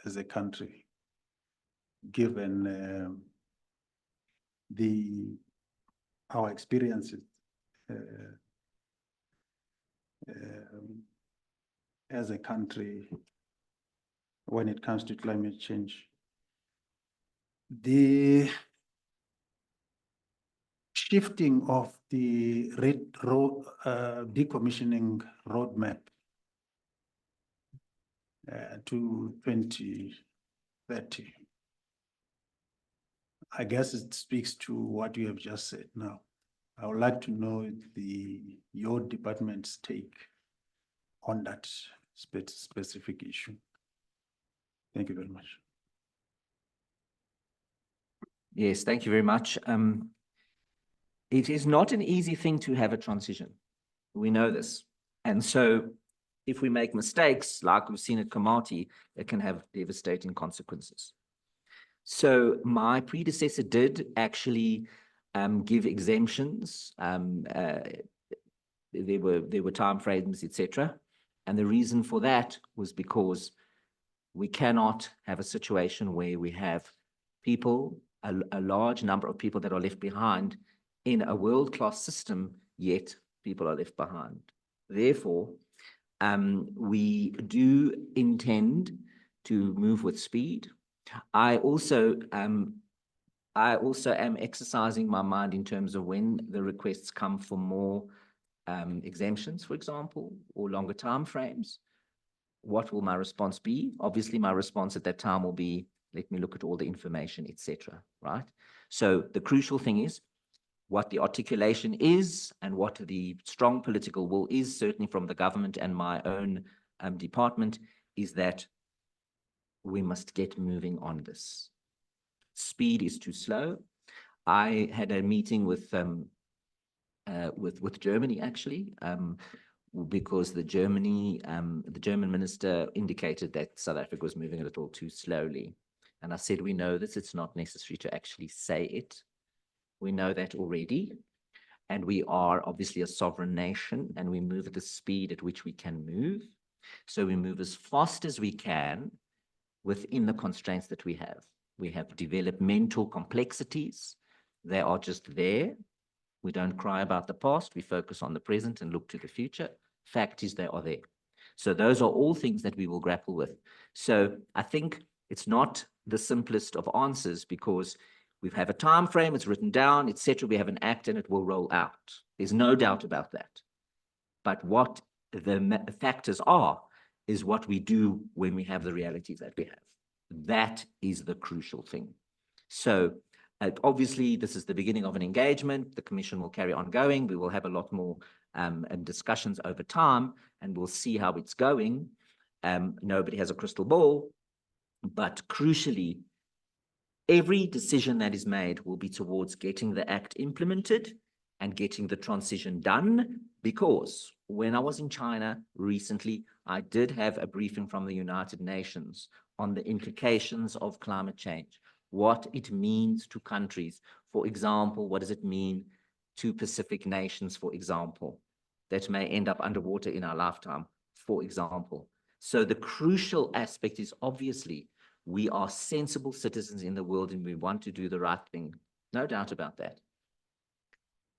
as a country, given our experiences as a country when it comes to climate change. The shifting of the decommissioning roadmap to 2030, I guess it speaks to what you have just said now. I would like to know your department's take on that specific issue. Thank you very much. Yes, thank you very much. It is not an easy thing to have a transition. We know this. And so if we make mistakes, like we've seen at Komati, it can have devastating consequences. So my predecessor did actually give exemptions there were timeframes, etc. And the reason for that was because we cannot have a situation where we have people, a large number of people that are left behind in a world-class system, yet people are left behind. Therefore, we do intend to move with speed. I also am exercising my mind in terms of when the requests come for more exemptions, for example, or longer timeframes. What will my response be? Obviously, my response at that time will be, let me look at all the information, etc. Right? So the crucial thing is what the articulation is and what the strong political will is, certainly from the government and my own department, is that we must get moving on this. Speed is too slow. I had a meeting with Germany, actually, because the German minister indicated that South Africa was moving a little too slowly. And I said, we know this, it's not necessary to actually say it. We know that already. And we are obviously a sovereign nation, and we move at the speed at which we can move. So we move as fast as we can within the constraints that we have. We have developmental complexities. They are just there. We don't cry about the past. We focus on the present and look to the future. Fact is, they are there. So those are all things that we will grapple with. So I think it's not the simplest of answers, because we have a time frame, it's written down, etc. We have an act and it will roll out. There's no doubt about that. But what the factors are is what we do when we have the realities that we have. That is the crucial thing. So obviously, this is the beginning of an engagement. The Commission will carry on going. We will have a lot more discussions over time, and we'll see how it's going. Nobody has a crystal ball, but crucially, every decision that is made will be towards getting the Act implemented and getting the transition done, because when I was in China recently, I did have a briefing from the United Nations on the implications of climate change, what it means to countries. For example, what does it mean to Pacific nations, for example, that may end up underwater in our lifetime, for example. So the crucial aspect is obviously we are sensible citizens in the world and we want to do the right thing. No doubt about that.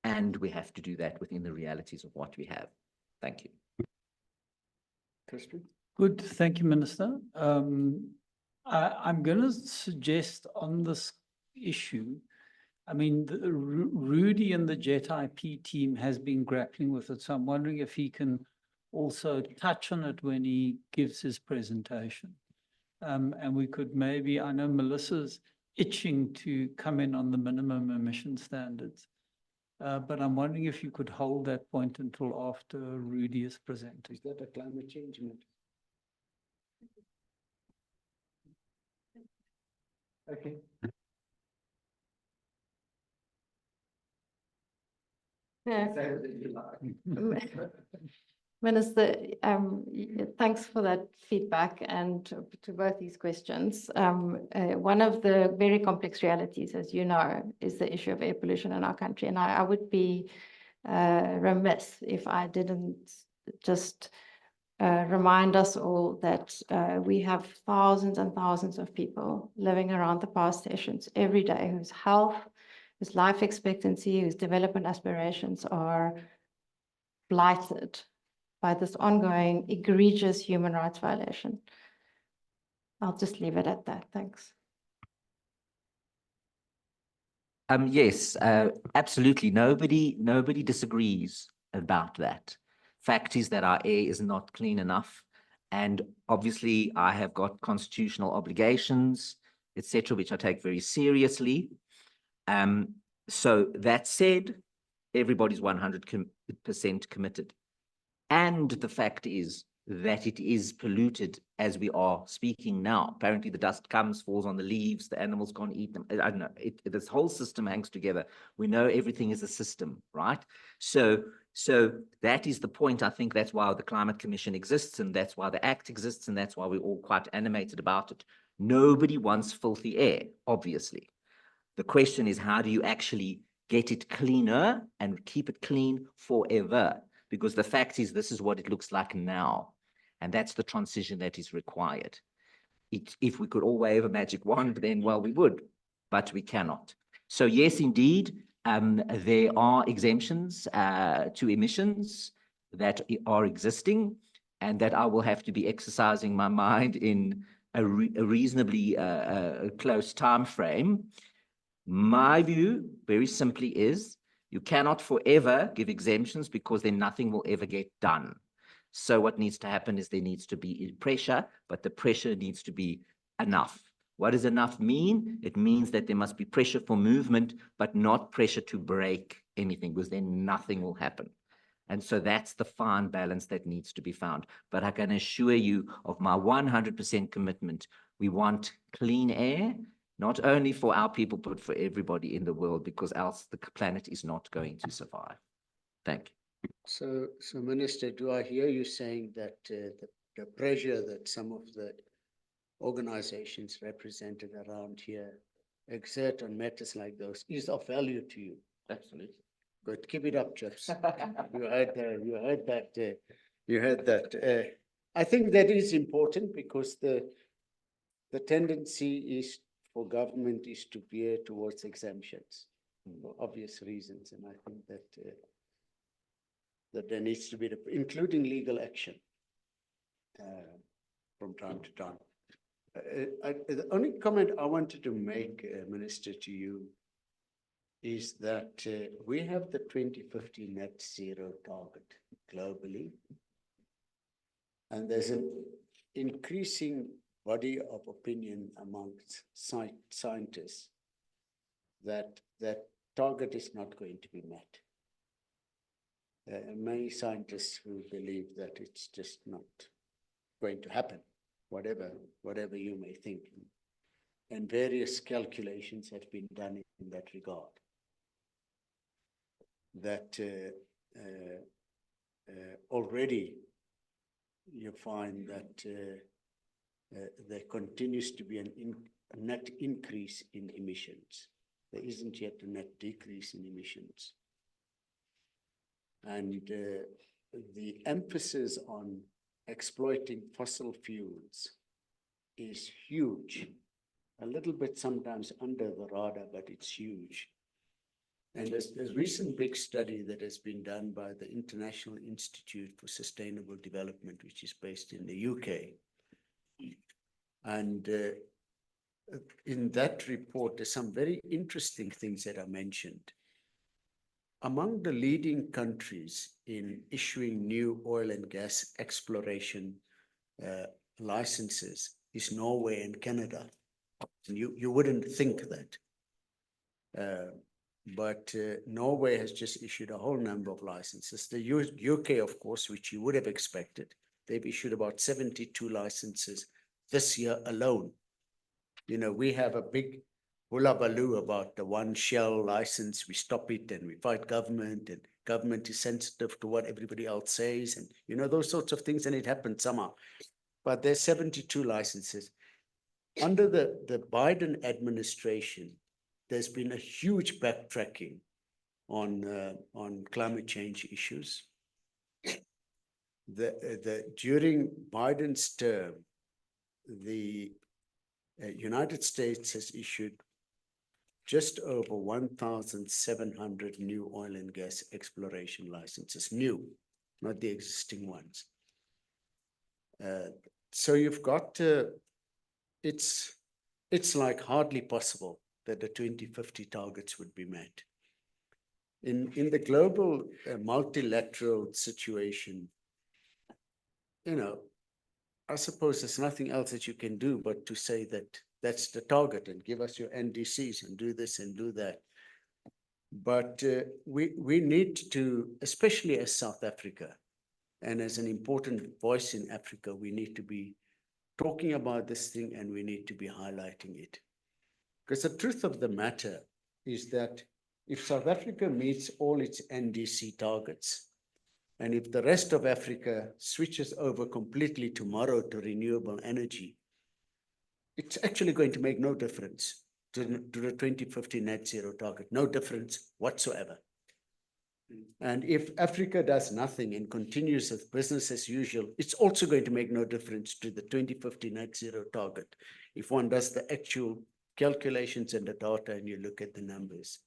And we have to do that within the realities of what we have. Thank you. Good, thank you, Minister. I'm going to suggest on this issue, I mean, Rudy and the JET IP team has been grappling with it, so I'm wondering if he can also touch on it when he gives his presentation. And we could maybe, I know Melissa's itching to come in on the minimum emission standards, but I'm wondering if you could hold that point until after Rudy is presented. Is that a climate change matter? Okay. Yeah. Minister, thanks for that feedback and to both these questions. One of the very complex realities, as you know, is the issue of air pollution in our country. And I would be remiss if I didn't just remind us all that we have thousands and thousands of people living around the power stations every day whose health, whose life expectancy, whose development aspirations are blighted by this ongoing egregious human rights violation. I'll just leave it at that. Thanks. Yes, absolutely. Nobody disagrees about that. Fact is that our air is not clean enough. And obviously, I have got constitutional obligations, etc., which I take very seriously. So that said, everybody's 100% committed. And the fact is that it is polluted as we are speaking now. Apparently the dust comes, falls on the leaves, the animals can't eat them. I don't know, this whole system hangs together. We know everything is a system, right? So that is the point. I think that's why the Climate Commission exists, and that's why the Act exists, and that's why we're all quite animated about it. Nobody wants filthy air, obviously. The question is, how do you actually get it cleaner and keep it clean forever? because the fact is this is what it looks like now. And that's the transition that is required. If we could all wave a magic wand, then well, we would, but we cannot. So yes, indeed, there are exemptions to emissions that are existing, and that I will have to be exercising my mind in a reasonably close time frame. My view, very simply, is you cannot forever give exemptions because then nothing will ever get done. So what needs to happen is there needs to be pressure, but the pressure needs to be enough. What does enough mean? It means that there must be pressure for movement, but not pressure to break anything, because then nothing will happen. And so that's the fine balance that needs to be found. But I can assure you of my 100% commitment. We want clean air, not only for our people, but for everybody in the world, because else the planet is not going to survive. Thank you. So Minister, do I hear you saying that the pressure that some of the organizations represented around here exert on matters like those is of value to you? Absolutely. Good, keep it up, Chips. You heard that. I think that is important because the tendency is for government is to veer towards exemptions for obvious reasons, and I think that there needs to be, including legal action from time to time. The only comment I wanted to make, Minister, to you is that we have the 2050 net zero target globally, and there's an increasing body of opinion amongst scientists that that target is not going to be met. Many scientists who believe that it's just not going to happen, whatever you may think. And various calculations have been done in that regard. That already you find that there continues to be a net increase in emissions. There isn't yet a net decrease in emissions. And the emphasis on exploiting fossil fuels is huge. A little bit sometimes under the radar, but it's huge. And there's a recent big study that has been done by the International Institute for Sustainable Development, which is based in the UK. And in that report, there's some very interesting things that are mentioned. Among the leading countries in issuing new oil and gas exploration licenses is Norway and Canada. And you wouldn't think that. But Norway has just issued a whole number of licenses. The UK, of course, which you would have expected, they've issued about 72 licenses this year alone. You know, we have a big hullabaloo about the one Shell license. We stop it and we fight government, and government is sensitive to what everybody else says, and you know, those sorts of things, and it happened somehow. But there's 72 licenses. Under the Biden administration, there's been a huge backtracking on climate change issues. During Biden's term, the United States has issued just over 1,700 new oil and gas exploration licenses, new, not the existing ones. So you've got, it's like hardly possible that the 2050 targets would be met. In the global multilateral situation, you know, I suppose there's nothing else that you can do but to say that that's the target and give us your NDCs and do this and do that. But we need to, especially as South Africa and as an important voice in Africa, we need to be talking about this thing and we need to be highlighting it. Because the truth of the matter is that if South Africa meets all its NDC targets, and if the rest of Africa switches over completely tomorrow to renewable energy, it's actually going to make no difference to the 2050 net zero target, no difference whatsoever. And if Africa does nothing and continues with business as usual, it's also going to make no difference to the 2050 net zero target. If one does the actual calculations and the data and you look at the numbers.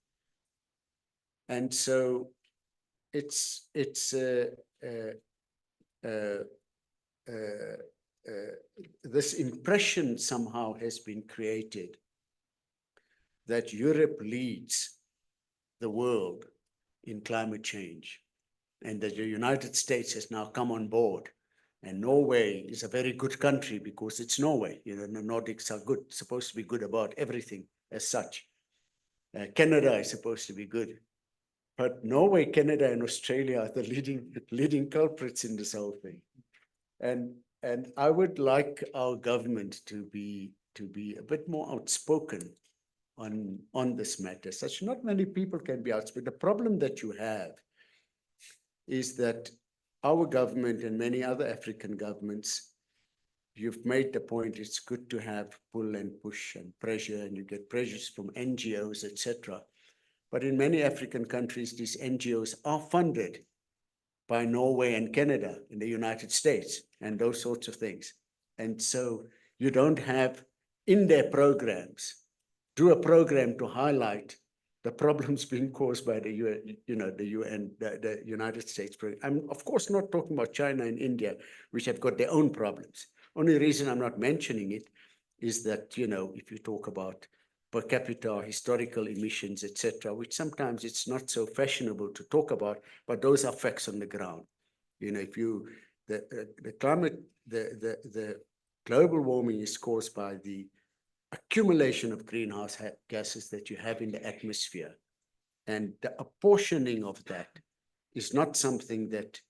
And so it's this impression somehow has been created that Europe leads the world in climate change, and that the United States has now come on board. And Norway is a very good country because it's Norway. You know, the Nordics are good, supposed to be good about everything as such. Canada is supposed to be good. But Norway, Canada, and Australia are the leading culprits in this whole thing. And I would like our government to be a bit more outspoken on this matter. Such not many people can be outspoken. The problem that you have is that our government and many other African governments, you've made the point, it's good to have pull and push and pressure, and you get pressures from NGOs, etc. But in many African countries, these NGOs are funded by Norway and Canada and the United States and those sorts of things. And so you don't have in their programs, do a program to highlight the problems being caused by the UN, the United States program. I'm of course not talking about China and India, which have got their own problems. Only reason I'm not mentioning it is that, if you talk about per capita, historical emissions, etc., which sometimes it's not so fashionable to talk about, but those are facts on the ground. If the climate, the global warming is caused by the accumulation of greenhouse gases that you have in the atmosphere. And the apportioning of that is not something that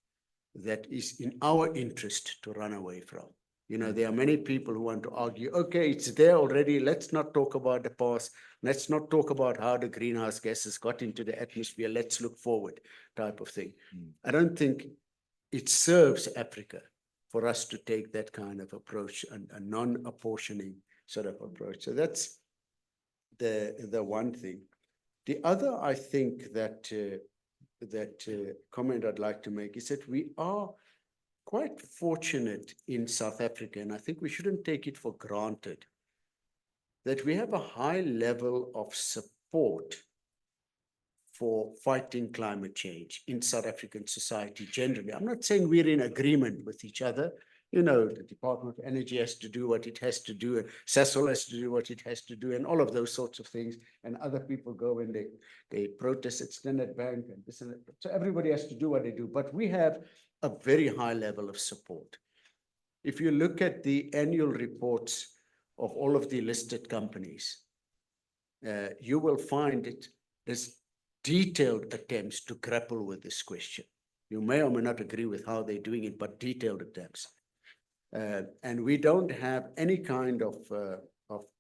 is in our interest to run away from. There are many people who want to argue, okay, it's there already. Let's not talk about the past. Let's not talk about how the greenhouse gases got into the atmosphere. Let's look forward, type of thing. I don't think it serves Africa for us to take that kind of approach, a non-apportioning sort of approach. So that's the one thing. The other, I think that comment I'd like to make is that we are quite fortunate in South Africa, and I think we shouldn't take it for granted, that we have a high level of support for fighting climate change in South African society generally. I'm not saying we're in agreement with each other. The Department of Energy has to do what it has to do, and Sasol has to do what it has to do, and all of those sorts of things. And other people go and they protest at Standard Bank and this and that. So everybody has to do what they do. But we have a very high level of support. If you look at the annual reports of all of the listed companies, you will find there's detailed attempts to grapple with this question. You may or may not agree with how they're doing it, but detailed attempts. And we don't have any kind of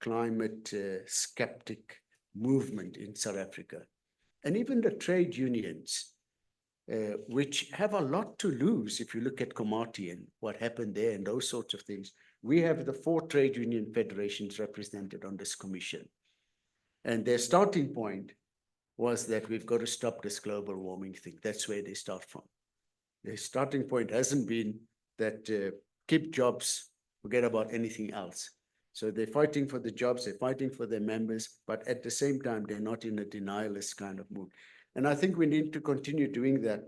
climate skeptic movement in South Africa. And even the trade unions, which have a lot to lose if you look at Komati and what happened there and those sorts of things. We have the 4 trade union federations represented on this commission. And their starting point was that we've got to stop this global warming thing. That's where they start from. Their starting point hasn't been that keep jobs, forget about anything else. So they're fighting for the jobs, they're fighting for their members, but at the same time, they're not in a denialist kind of mood. And I think we need to continue doing that.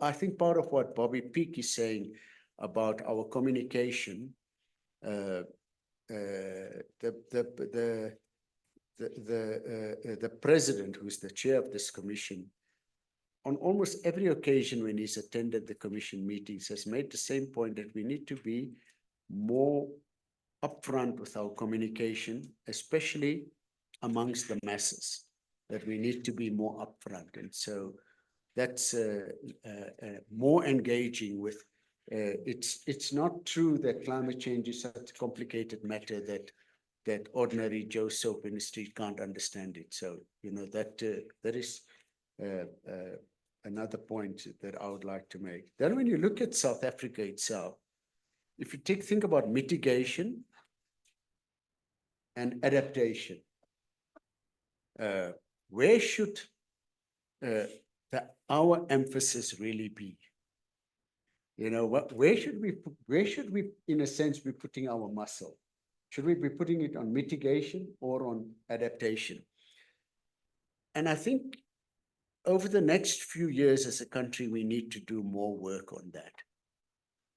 I think part of what Bobby Peake is saying about our communication, the president, who's the chair of this commission, on almost every occasion when he's attended the commission meetings, has made the same point that we need to be more upfront with our communication, especially amongst the masses, that we need to be more upfront. And so that's more engaging with, it's not true that climate change is such a complicated matter that ordinary Joe Soap in the street can't understand it. So, that is another point that I would like to make. Then when you look at South Africa itself, if you think about mitigation and adaptation, where should our emphasis really be? You know, where should we, in a sense, be putting our muscle? Should we be putting it on mitigation or on adaptation? And I think over the next few years as a country, we need to do more work on that.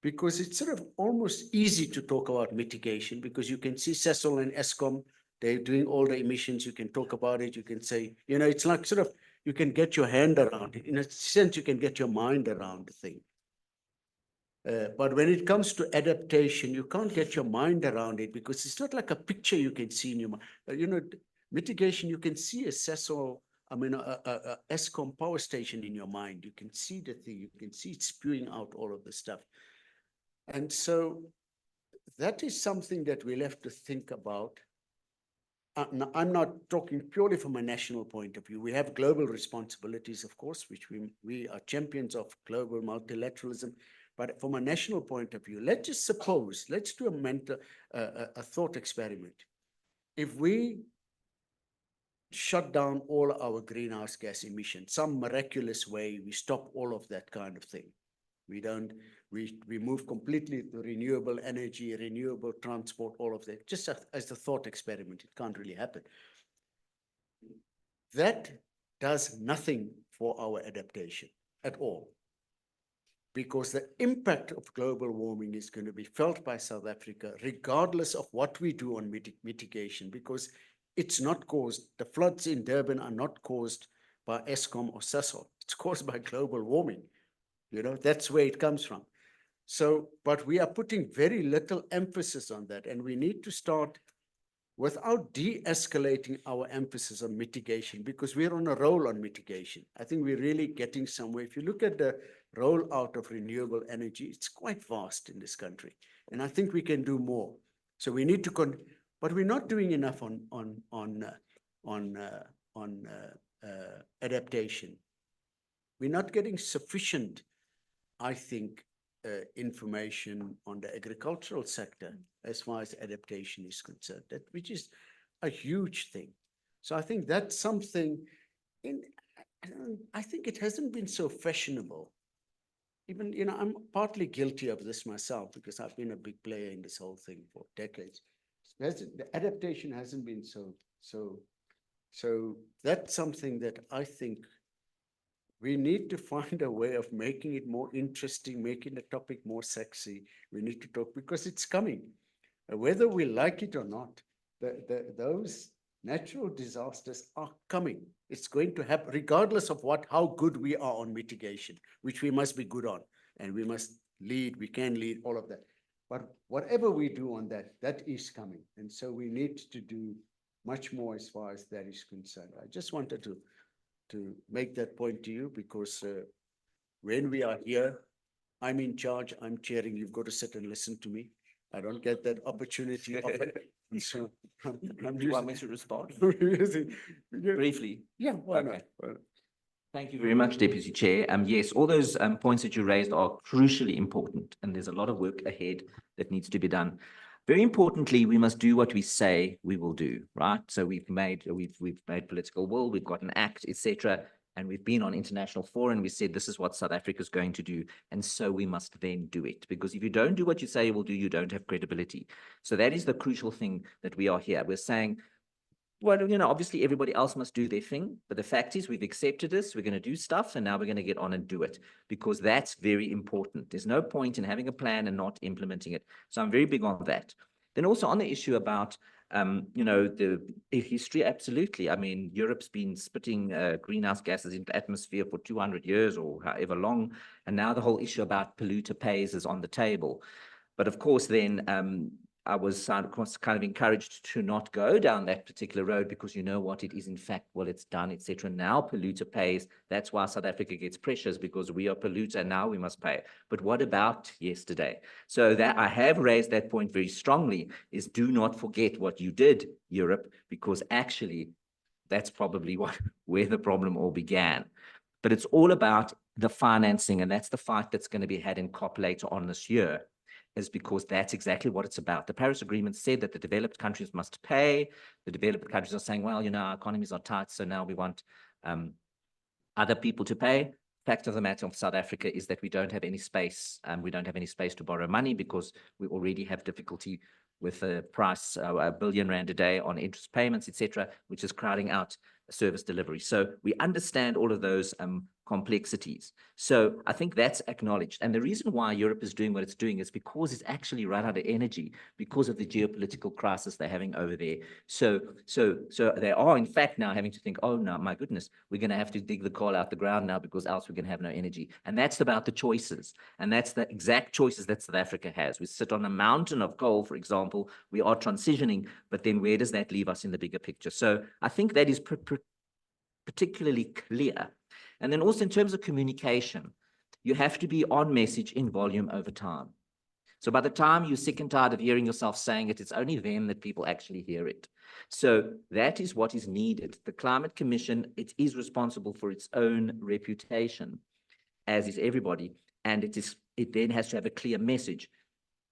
Because it's sort of almost easy to talk about mitigation because you can see Cecil and Eskom, they're doing all the emissions, you can talk about it, you can say, you know, it's like sort of, you can get your hand around it. In a sense, you can get your mind around the thing. But when it comes to adaptation, you can't get your mind around it because it's not like a picture you can see in your mind. You know, mitigation, you can see a Cecil, I mean, a Eskom power station in your mind. You can see the thing, you can see it spewing out all of the stuff. And so that is something that we'll have to think about. I'm not talking purely from a national point of view. We have global responsibilities, of course, which we are champions of global multilateralism. But from a national point of view, let's just suppose, let's do a thought experiment. If we shut down all our greenhouse gas emissions, some miraculous way, we stop all of that kind of thing. We move completely to renewable energy, renewable transport, all of that, just as a thought experiment. It can't really happen. That does nothing for our adaptation at all. Because the impact of global warming is going to be felt by South Africa, regardless of what we do on mitigation, because it's not caused, the floods in Durban are not caused by Eskom or Sasol. It's caused by global warming. You know, that's where it comes from. So, but we are putting very little emphasis on that, and we need to start without de-escalating our emphasis on mitigation, because we're on a roll on mitigation. I think we're really getting somewhere. If you look at the rollout of renewable energy, it's quite vast in this country, and I think we can do more. So we need to, but we're not doing enough on adaptation. We're not getting sufficient, I think, information on the agricultural sector as far as adaptation is concerned, which is a huge thing. So I think that's something, I think it hasn't been so fashionable. Even, you know, I'm partly guilty of this myself because I've been a big player in this whole thing for decades. The adaptation hasn't been so that's something that I think we need to find a way of making it more interesting, making the topic more sexy. We need to talk because it's coming. Whether we like it or not, those natural disasters are coming. It's going to happen regardless of how good we are on mitigation, which we must be good on. And we must lead, we can lead, all of that. But whatever we do on that, that is coming. And so we need to do much more as far as that is concerned. I just wanted to make that point to you because when we are here, I'm in charge, I'm chairing, you've got to sit and listen to me. I don't get that opportunity often. So Do you want me to respond? Yeah. Briefly? Yeah, why Okay. not? Thank you very much, Deputy Chair. Yes, all those points that you raised are crucially important, and there's a lot of work ahead that needs to be done. Very importantly, we must do what we say we will do, right? So we've made political will, we've got an act, etc., and we've been on international fora and we said this is what South Africa is going to do, and so we must then do it. Because if you don't do what you say you will do, you don't have credibility. So that is the crucial thing that we are here. We're saying, well, you know, obviously everybody else must do their thing, but the fact is we've accepted this, we're going to do stuff, and now we're going to get on and do it, because that's very important. There's no point in having a plan and not implementing it. So I'm very big on that. Then also on the issue about, you know, the history, absolutely. I mean, Europe's been spitting greenhouse gases into the atmosphere for 200 years or however long, and now the whole issue about polluter pays is on the table. But of course, then I was kind of encouraged to not go down that particular road because you know what, it is in fact, well, it's done, etc. Now polluter pays. That's why South Africa gets pressures, because we are polluter and now we must pay. But what about yesterday? So that I have raised that point very strongly, is do not forget what you did, Europe, because actually that's probably where the problem all began. But it's all about the financing, and that's the fight that's going to be had in COP later on this year. Is because that's exactly what it's about. The Paris Agreement said that the developed countries must pay. The developed countries are saying, well, you know, our economies are tight, so now we want other people to pay. Fact of the matter of South Africa is that we don't have any space. We don't have any space to borrow money because we already have difficulty with a price, R1 billion a day on interest payments, etc., which is crowding out service delivery. So we understand all of those complexities. So I think that's acknowledged. And the reason why Europe is doing what it's doing is because it's actually run out of energy because of the geopolitical crisis they're having over there. So they are in fact now having to think, oh no, my goodness, we're going to have to dig the coal out the ground now because else we're going to have no energy. And that's about the choices. And that's the exact choices that South Africa has. We sit on a mountain of coal, for example. We are transitioning, but then where does that leave us in the bigger picture? So I think that is particularly clear. And then also in terms of communication, you have to be on message in volume over time. So by the time you're sick and tired of hearing yourself saying it, it's only then that people actually hear it. So that is what is needed. The Climate Commission, it is responsible for its own reputation, as is everybody. And it then has to have a clear message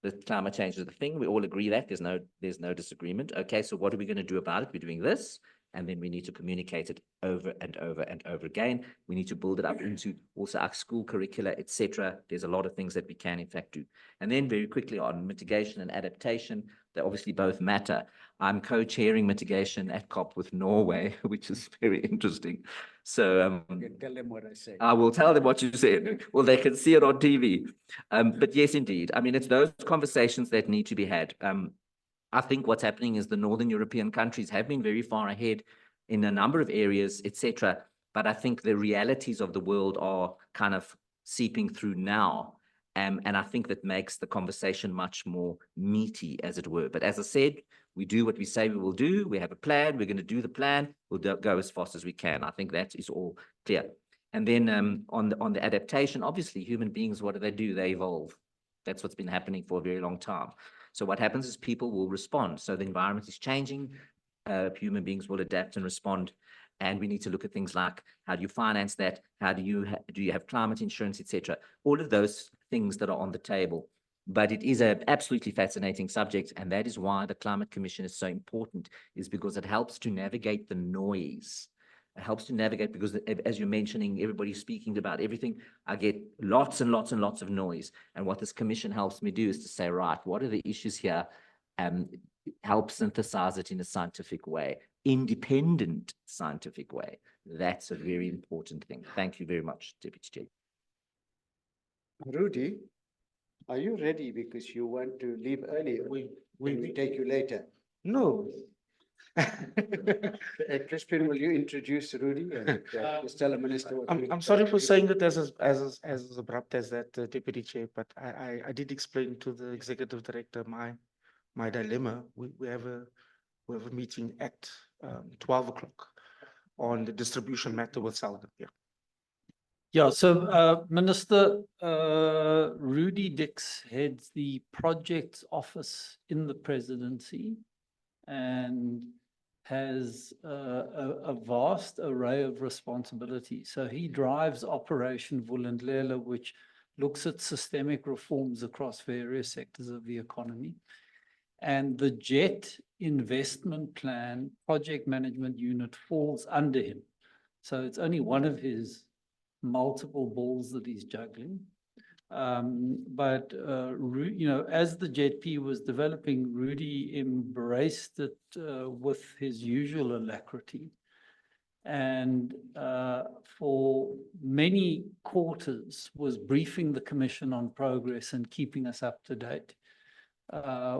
that climate change is the thing. We all agree that there's no disagreement. Okay, so what are we going to do about it? We're doing this. And then we need to communicate it over and over and over again. We need to build it up into also our school curricula, etc. There's a lot of things that we can in fact do. And then very quickly on mitigation and adaptation, they obviously both matter. I'm co-chairing mitigation at COP with Norway, which is very interesting. So tell them what I say. I will tell them what you said. Well, they can see it on TV. But yes, indeed. I mean, it's those conversations that need to be had. I think what's happening is the Northern European countries have been very far ahead in a number of areas, etc. But I think the realities of the world are kind of seeping through now. And I think that makes the conversation much more meaty, as it were. But as I said, we do what we say we will do. We have a plan. We're going to do the plan. We'll go as fast as we can. I think that is all clear. And then on the adaptation, obviously, human beings, what do? They evolve. That's what's been happening for a very long time. So what happens is people will respond. So the environment is changing. Human beings will adapt and respond. And we need to look at things like, how do you finance that? How do you have climate insurance, etc.? All of those things that are on the table. But it is an absolutely fascinating subject. And that is why the Climate Commission is so important, is because it helps to navigate the noise. It helps to navigate because, as you're mentioning, everybody's speaking about everything. I get lots and lots and lots of noise. And what this commission helps me do is to say, right, what are the issues here? Help synthesize it in a scientific way, independent scientific way. That's a very important thing. Thank you very much, Deputy Chair. Rudy, are you ready? Because you want to leave early. We take you later. No. Crispin, will you introduce Rudy and just tell the minister what I'm sorry for saying it as abrupt as that, Deputy Chair, but I did explain to the Executive Director my dilemma. We have a meeting at 12 o'clock on the distribution matter with Southern. Yeah. Yeah, so Minister Rudy Dix heads the projects office in the presidency and has a vast array of responsibilities. So he drives Operation Vulindlela, which looks at systemic reforms across various sectors of the economy. And the JET investment plan project management unit falls under him. So it's only one of his multiple balls that he's juggling. But as the JET was developing, Rudy embraced it with his usual alacrity. And for many quarters was briefing the Commission on progress and keeping us up to date.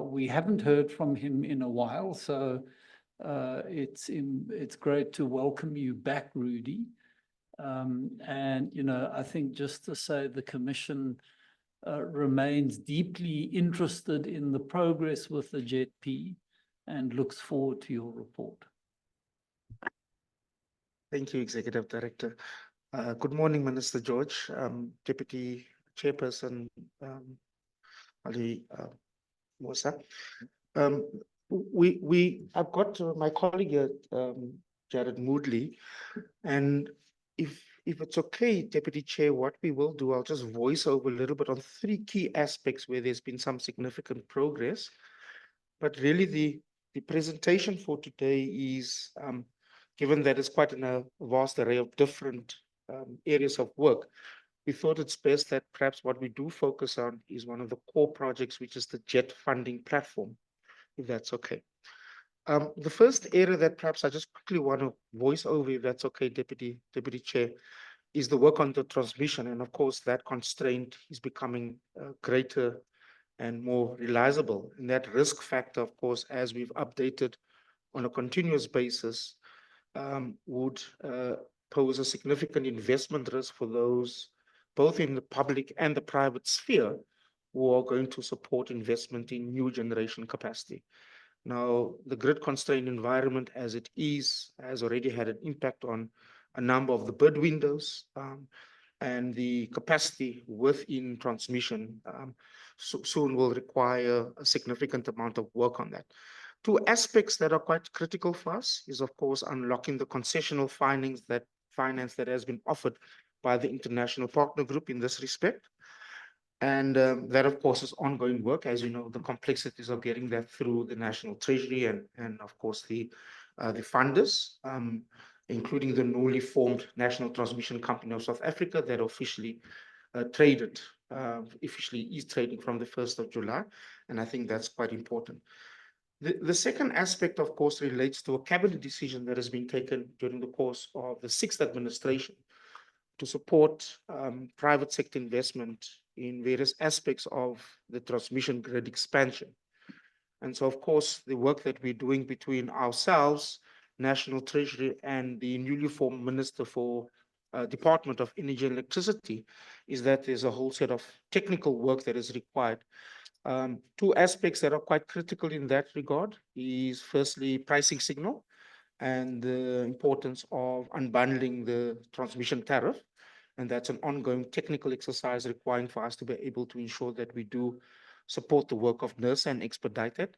We haven't heard from him in a while, so it's great to welcome you back, Rudy. I think just to say the Commission remains deeply interested in the progress with the JET and looks forward to your report. Thank you, Executive Director. Good morning, Minister George, Deputy Chairperson Ali Musa. I've got my colleague here, Jared Moodley, and if it's okay, Deputy Chair, what we will do, I'll just voice over a little bit on three key aspects where there's been some significant progress. But really the presentation for today is, given that it's quite a vast array of different areas of work, we thought it's best that perhaps what we do focus on is one of the core projects, which is the JET funding platform, if that's okay. The first area that perhaps I just quickly want to voice over, if that's okay, Deputy Chair, is the work on the transmission. And of course, that constraint is becoming greater and more realizable. And that risk factor, of course, as we've updated on a continuous basis, would pose a significant investment risk for those, both in the public and the private sphere, who are going to support investment in new generation capacity. Now, the grid constrained environment as it is has already had an impact on a number of the bid windows, and the capacity within transmission soon will require a significant amount of work on that. Two aspects that are quite critical for us is, of course, unlocking the concessional finance that has been offered by the International Partner Group in this respect. And that, of course, is ongoing work. As you know, the complexities of getting that through the National Treasury and of course, the funders, including the newly formed National Transmission Company of South Africa that officially is trading from the 1st of July. And I think that's quite important. The second aspect, of course, relates to a cabinet decision that has been taken during the course of the 6th administration to support private sector investment in various aspects of the transmission grid expansion. And so, of course, the work that we're doing between ourselves, National Treasury, and the newly formed Minister for Department of Energy and Electricity is that there's a whole set of technical work that is required. Two aspects that are quite critical in that regard is firstly pricing signal and the importance of unbundling the transmission tariff. And that's an ongoing technical exercise requiring for us to be able to ensure that we do support the work of NERSA and expedite it.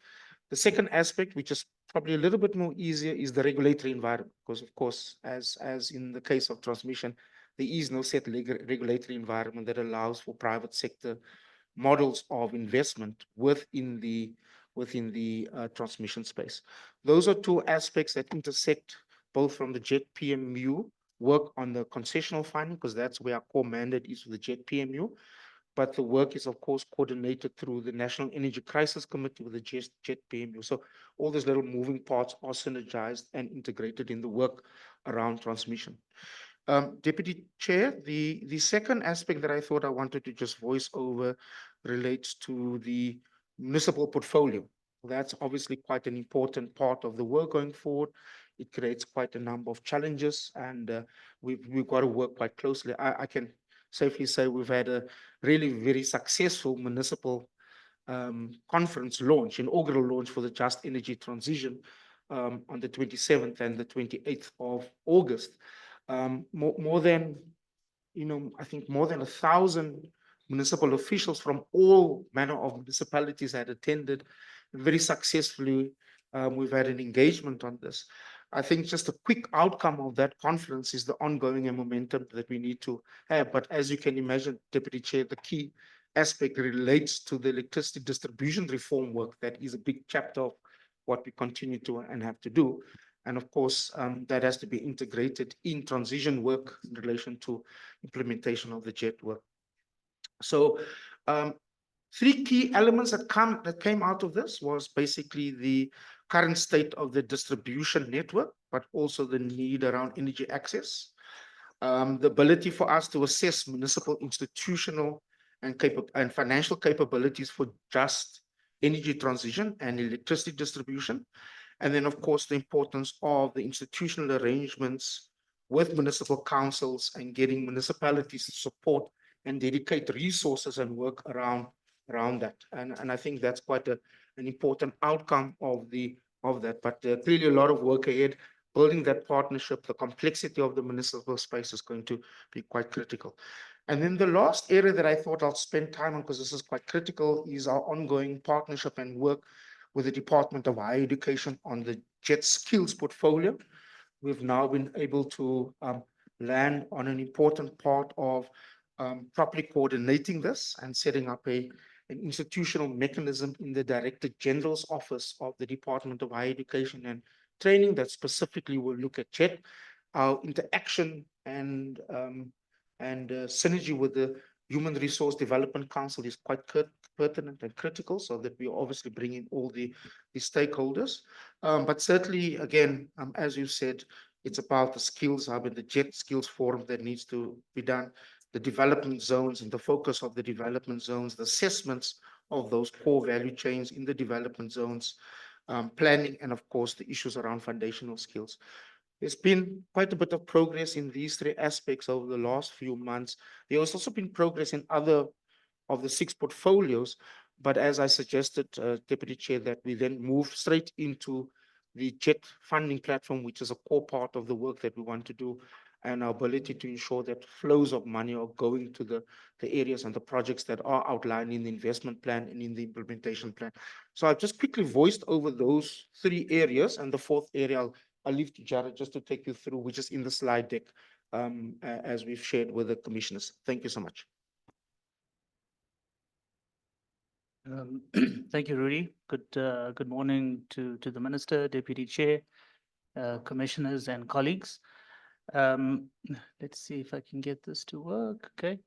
The second aspect, which is probably a little bit more easier, is the regulatory environment. Because of course, as in the case of transmission, there is no set regulatory environment that allows for private sector models of investment within the transmission space. Those are two aspects that intersect both from the JET PMU work on the concessional funding, because that's where our core mandate is for the JET PMU. But the work is, of course, coordinated through the National Energy Crisis Committee with the JET PMU. So all those little moving parts are synergized and integrated in the work around transmission. Deputy Chair, the second aspect that I thought I wanted to just voice over relates to the municipal portfolio. That's obviously quite an important part of the work going forward. It creates quite a number of challenges, and we've got to work quite closely. I can safely say we've had a really very successful municipal conference launch, inaugural launch for the Just Energy Transition on the 27th and the 28th of August. More than, I think more than 1,000 municipal officials from all manner of municipalities had attended very successfully. We've had an engagement on this. I think just a quick outcome of that conference is the ongoing momentum that we need to have. But as you can imagine, Deputy Chair, the key aspect relates to the electricity distribution reform work. That is a big chapter of what we continue to and have to do. And of course, that has to be integrated in transition work in relation to implementation of the JET work. So three key elements that came out of this was basically the current state of the distribution network, but also the need around energy access, the ability for us to assess municipal institutional and financial capabilities for just energy transition and electricity distribution. And then, of course, the importance of the institutional arrangements with municipal councils and getting municipalities to support and dedicate resources and work around that. And I think that's quite an important outcome of that. But clearly a lot of work ahead, building that partnership. The complexity of the municipal space is going to be quite critical. And then the last area that I thought I'll spend time on, because this is quite critical, is our ongoing partnership and work with the Department of Higher Education on the JET skills portfolio. We've now been able to land on an important part of properly coordinating this and setting up an institutional mechanism in the Director General's Office of the Department of Higher Education and Training that specifically will look at JET. our interaction and synergy with the Human Resource Development Council is quite pertinent and critical, so that we obviously bring in all the stakeholders. But certainly, again, as you said, it's about the skills hub and the JET skills forum that needs to be done, the development zones and the focus of the development zones, the assessments of those core value chains in the development zones, planning, and of course, the issues around foundational skills. There's been quite a bit of progress in these three aspects over the last few months. There has also been progress in other of the 6 portfolios, but as I suggested, Deputy Chair, that we then move straight into the JET funding platform, which is a core part of the work that we want to do, and our ability to ensure that flows of money are going to the areas and the projects that are outlined in the investment plan and in the implementation plan. So I've just quickly voiced over those 3 areas, and the 4th area I'll leave to Jared just to take you through, which is in the slide deck, as we've shared with the commissioners. Thank you so much. Thank you, Rudy. Good morning to the Minister, Deputy Chair, commissioners and colleagues. Let's see if I can get this to work. Okay.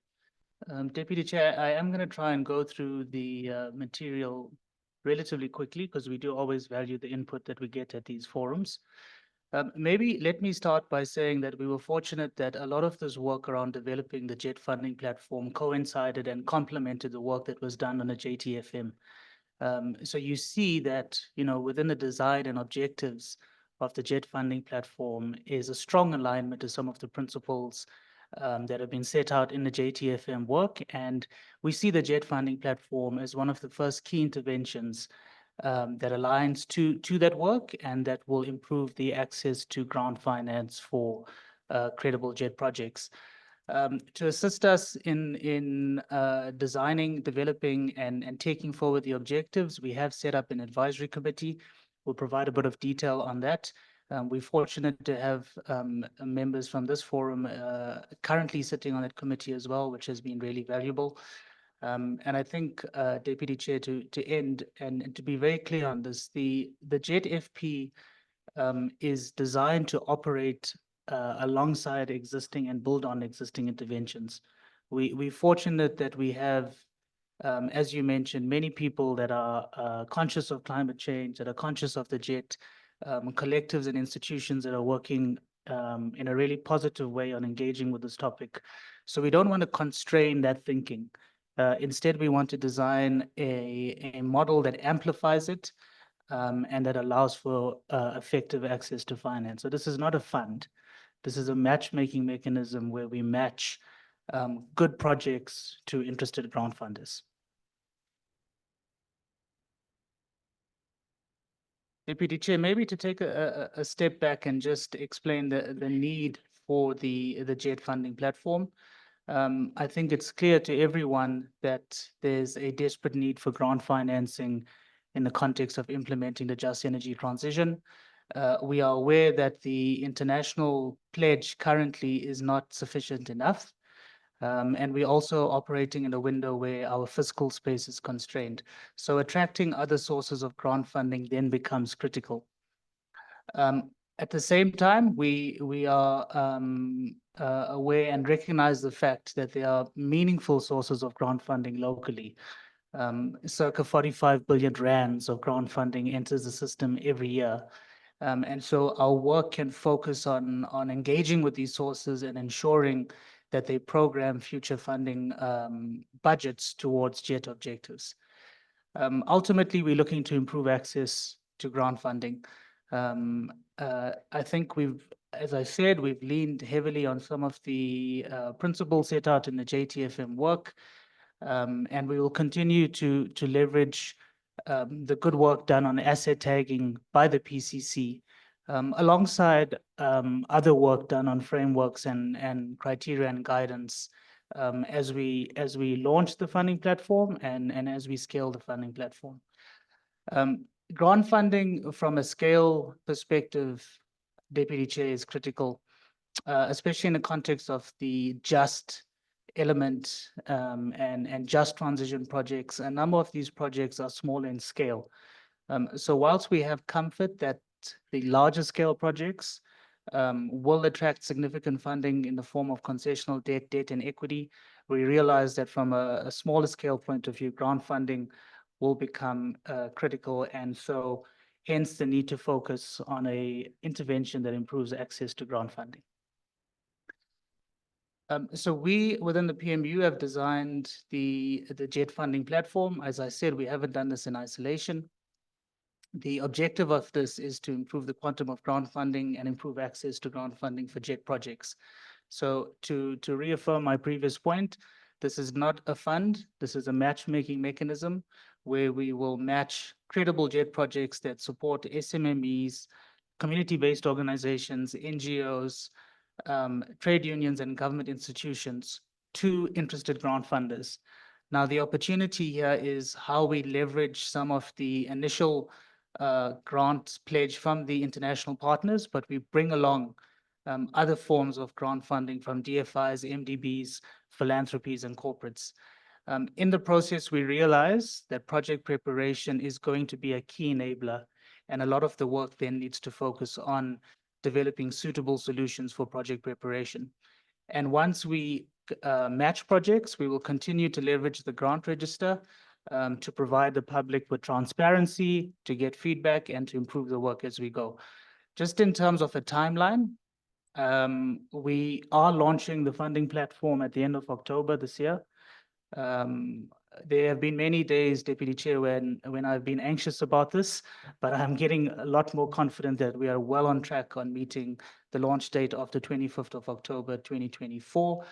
Deputy Chair, I am going to try and go through the material relatively quickly because we do always value the input that we get at these forums. Maybe let me start by saying that we were fortunate that a lot of this work around developing the JET funding platform coincided and complemented the work that was done on the JTFM. So you see that, within the design and objectives of the JET funding platform is a strong alignment to some of the principles that have been set out in the JTFM work. And we see the JET funding platform as one of the first key interventions that aligns to that work and that will improve the access to grant finance for credible JET projects. To assist us in designing, developing, and taking forward the objectives, we have set up an advisory committee. We'll provide a bit of detail on that. We're fortunate to have members from this forum currently sitting on that committee as well, which has been really valuable. And I think, Deputy Chair, to end and to be very clear on this, the JET FP is designed to operate alongside existing and build on existing interventions. We're fortunate that we have, as you mentioned, many people that are conscious of climate change, that are conscious of the JET, collectives and institutions that are working in a really positive way on engaging with this topic. So we don't want to constrain that thinking. Instead, we want to design a model that amplifies it and that allows for effective access to finance. So this is not a fund. This is a matchmaking mechanism where we match good projects to interested grant funders. Deputy Chair, maybe to take a step back and just explain the need for the JET funding platform. I think it's clear to everyone that there's a desperate need for grant financing in the context of implementing the just energy transition. We are aware that the international pledge currently is not sufficient enough. And we're also operating in a window where our fiscal space is constrained. So attracting other sources of grant funding then becomes critical. At the same time, we are aware and recognize the fact that there are meaningful sources of grant funding locally. Circa 45 billion rands of grant funding enters the system every year. And so our work can focus on engaging with these sources and ensuring that they program future funding budgets towards JET objectives. Ultimately, we're looking to improve access to grant funding. I think as I said, we've leaned heavily on some of the principles set out in the JTFM work, and we will continue to leverage the good work done on asset tagging by the PCC, alongside other work done on frameworks and criteria and guidance as we launch the funding platform and as we scale the funding platform. Grant funding from a scale perspective, Deputy Chair, is critical, especially in the context of the just element and just transition projects. A number of these projects are small in scale. So whilst we have comfort that the larger scale projects will attract significant funding in the form of concessional debt and equity. We realize that from a smaller scale point of view, grant funding will become critical, and so hence the need to focus on a intervention that improves access to grant funding. So we, within the PMU, have designed the JET funding platform. As I said, we haven't done this in isolation. The objective of this is to improve the quantum of grant funding and improve access to grant funding for JET projects. So to reaffirm my previous point, this is not a fund. This is a matchmaking mechanism where we will match credible JET projects that support SMMEs, community-based organizations, NGOs, trade unions and government institutions to interested grant funders. Now, the opportunity here is how we leverage some of the initial grant pledge from the international partners, but we bring along other forms of grant funding from DFIs, MDBs, philanthropies, and corporates. In the process, we realize that project preparation is going to be a key enabler, and a lot of the work then needs to focus on developing suitable solutions for project preparation. And once we match projects, we will continue to leverage the grant register to provide the public with transparency, to get feedback, and to improve the work as we go. Just in terms of a timeline, we are launching the funding platform at the end of October this year. There have been many days, Deputy Chair, when I've been anxious about this, but I'm getting a lot more confident that we are well on track on meeting the launch date of the 25th of October, 2024.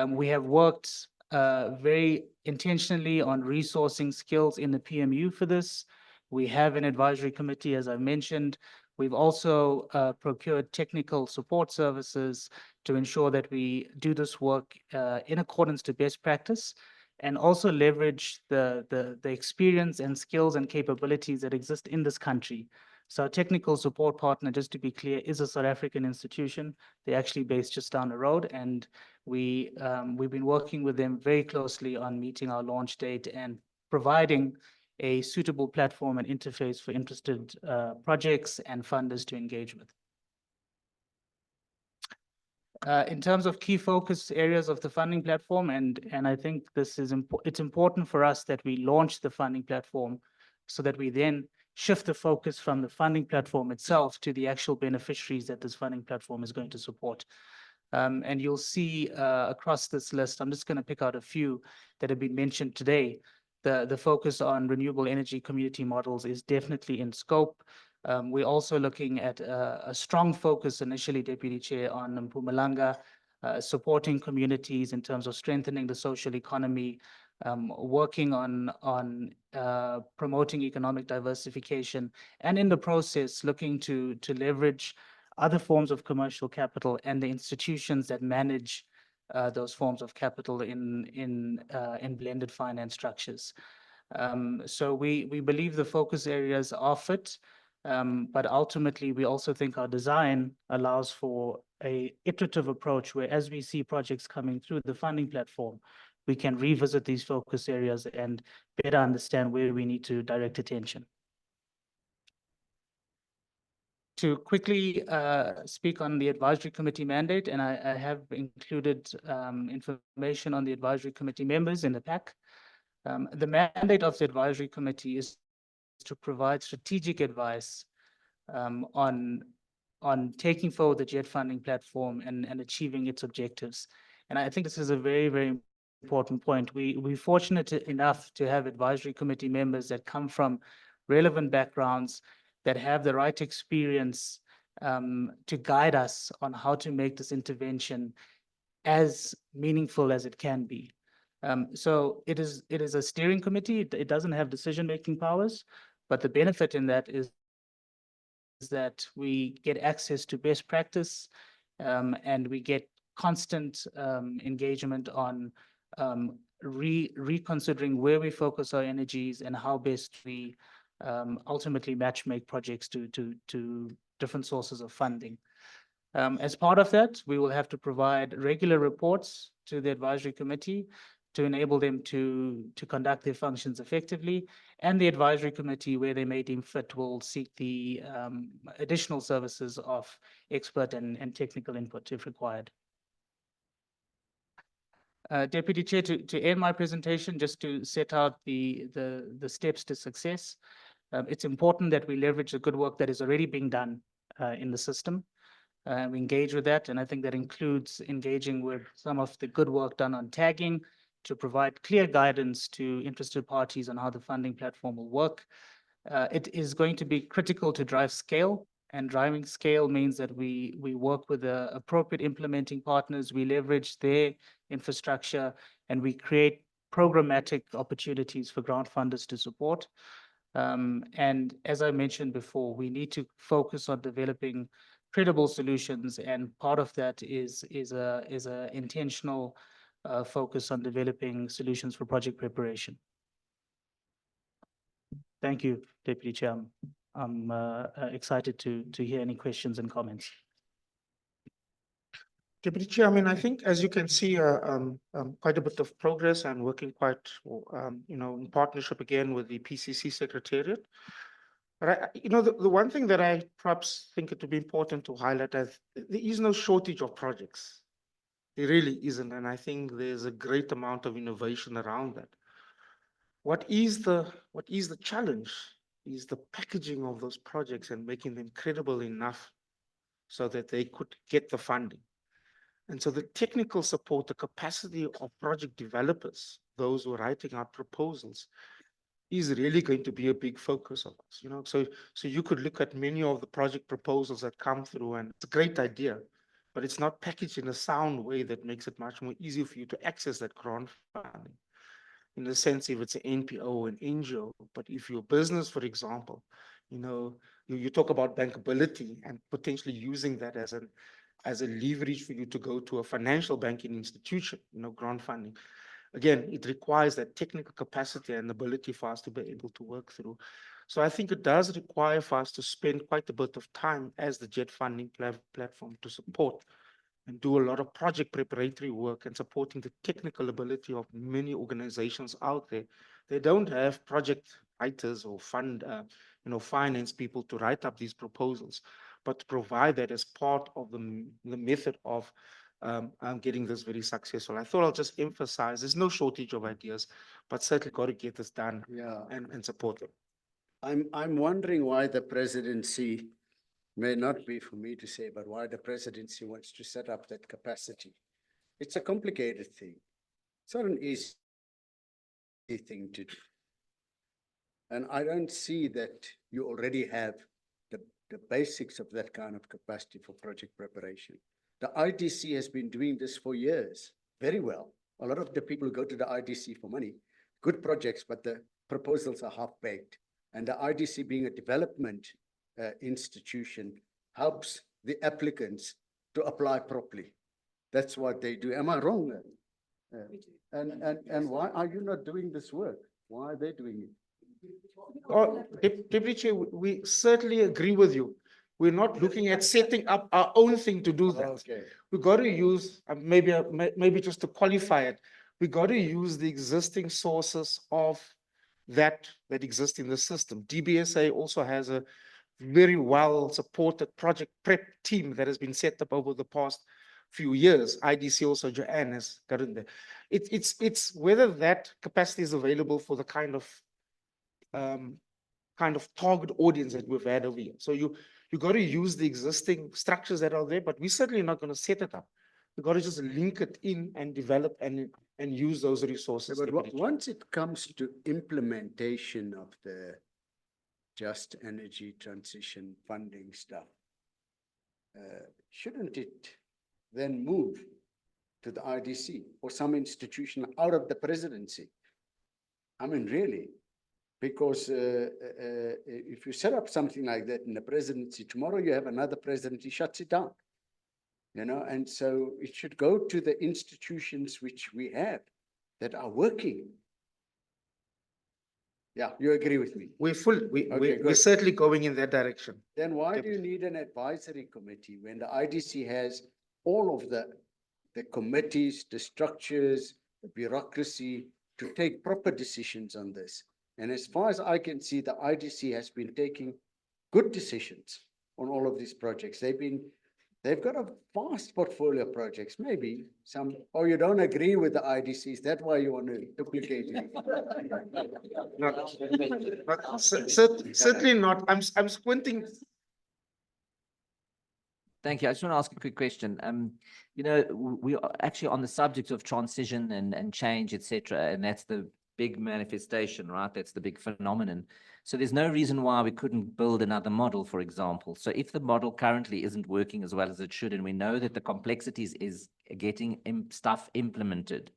We have worked very intentionally on resourcing skills in the PMU for this. We have an advisory committee, as I mentioned. We've also procured technical support services to ensure that we do this work in accordance to best practice, and also leverage the experience and skills and capabilities that exist in this country. So our technical support partner, just to be clear, is a South African institution. They're actually based just down the road, and we've been working with them very closely on meeting our launch date and providing a suitable platform and interface for interested projects and funders to engage with. In terms of key focus areas of the funding platform, and I think this is it's important for us that we launch the funding platform so that we then shift the focus from the funding platform itself to the actual beneficiaries that this funding platform is going to support. And you'll see across this list, I'm just going to pick out a few that have been mentioned today. The focus on renewable energy community models is definitely in scope. We're also looking at a strong focus initially, Deputy Chair, on Mpumalanga, supporting communities in terms of strengthening the social economy, working on promoting economic diversification, and in the process, looking to leverage other forms of commercial capital and the institutions that manage those forms of capital in blended finance structures. So we believe the focus areas are fit, but ultimately we also think our design allows for an iterative approach where, as we see projects coming through the funding platform, we can revisit these focus areas and better understand where we need to direct attention. To quickly speak on the advisory committee mandate, and I have included information on the advisory committee members in the pack. The mandate of the advisory committee is to provide strategic advice on taking forward the JET funding platform and achieving its objectives. And I think this is a very, very important point. We're fortunate enough to have advisory committee members that come from relevant backgrounds, that have the right experience to guide us on how to make this intervention as meaningful as it can be. So it is a steering committee. It doesn't have decision-making powers, but the benefit in that is that we get access to best practice, and we get constant engagement on reconsidering where we focus our energies and how best we ultimately match-make projects to different sources of funding. As part of that, we will have to provide regular reports to the advisory committee to enable them to conduct their functions effectively. And the advisory committee, where they may deem fit, will seek the additional services of expert and technical input if required. Deputy Chair, to end my presentation, just to set out the steps to success. It's important that we leverage the good work that is already being done in the system. We engage with that, and I think that includes engaging with some of the good work done on tagging to provide clear guidance to interested parties on how the funding platform will work. It is going to be critical to drive scale, and driving scale means that we work with the appropriate implementing partners, we leverage their infrastructure, and we create programmatic opportunities for grant funders to support. And as I mentioned before, we need to focus on developing credible solutions, and part of that is a intentional focus on developing solutions for project preparation. Thank you, Deputy Chair. I'm excited to hear any questions and comments. Deputy Chair, I mean, I think as you can see, quite a bit of progress and working quite, in partnership again with the PCC Secretariat. But the one thing that I perhaps think it would be important to highlight is there is no shortage of projects. There really isn't, and I think there's a great amount of innovation around that. What is the challenge is the packaging of those projects and making them credible enough so that they could get the funding. And so the technical support, the capacity of project developers, those who are writing out proposals, is really going to be a big focus of us. So you could look at many of the project proposals that come through, and it's a great idea, but it's not packaged in a sound way that makes it much more easy for you to access that grant funding. In the sense, if it's an NPO, an NGO, but if your business, for example, you talk about bankability and potentially using that as a leverage for you to go to a financial banking institution, grant funding. Again, it requires that technical capacity and ability for us to be able to work through. So I think it does require for us to spend quite a bit of time as the JET funding platform to support and do a lot of project preparatory work and supporting the technical ability of many organizations out there. They don't have project writers or finance people to write up these proposals, but to provide that as part of the method of getting this very successful. I thought I'll just emphasize there's no shortage of ideas, but certainly got to get this done and support them. I'm wondering why the presidency, may not be for me to say, but why the presidency wants to set up that capacity. It's a complicated thing. It's not an easy thing to do. And I don't see that you already have the basics of that kind of capacity for project preparation. The IDC has been doing this for years, very well. A lot of the people who go to the IDC for money, good projects, but the proposals are half-baked. And the IDC, being a development institution, helps the applicants to apply properly. That's what they do. Am I wrong? And why are you not doing this work? Why are they doing it? Deputy Chair, we certainly agree with you. We're not looking at setting up our own thing to do that. Okay. We got to use, maybe just to qualify it, we got to use the existing sources of that exist in the system. DBSA also has a very well supported project prep team that has been set up over the past few years. IDC also, Joanne has got in there. It's whether that capacity is available for the kind of target audience that we've had over here. So you got to use the existing structures that are there, but we're certainly not going to set it up. We've got to just link it in and develop and use those resources. But once it comes to implementation of the just energy transition funding stuff, shouldn't it then move to the IDC or some institution out of the presidency? I mean, really, because if you set up something like that in the presidency, tomorrow you have another president, he shuts it down. And so it should go to the institutions which we have that are working. Yeah, you agree with me? We're certainly going in that direction. Then why do you need an advisory committee when the IDC has all of the committees, the structures, the bureaucracy to take proper decisions on this. And as far as I can see, the IDC has been taking good decisions on all of these projects. They've got a vast portfolio of projects, maybe some, oh, you don't agree with the IDCs, that's why you want to duplicate it. Certainly not. I'm squinting. Thank you. I just want to ask a quick question. You know, we are actually on the subject of transition and change, etc., and that's the big manifestation, right? That's the big phenomenon. So there's no reason why we couldn't build another model, for example. So if the model currently isn't working as well as it should, and we know that the complexities is getting stuff implemented,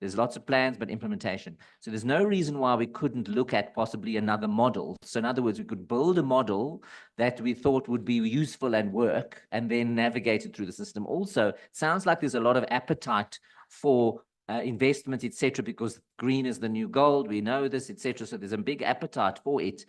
there's lots of plans, but implementation. So there's no reason why we couldn't look at possibly another model. So in other words, we could build a model that we thought would be useful and work, and then navigate it through the system. Also, it sounds like there's a lot of appetite for investment, etc., because green is the new gold. We know this, etc. So there's a big appetite for it.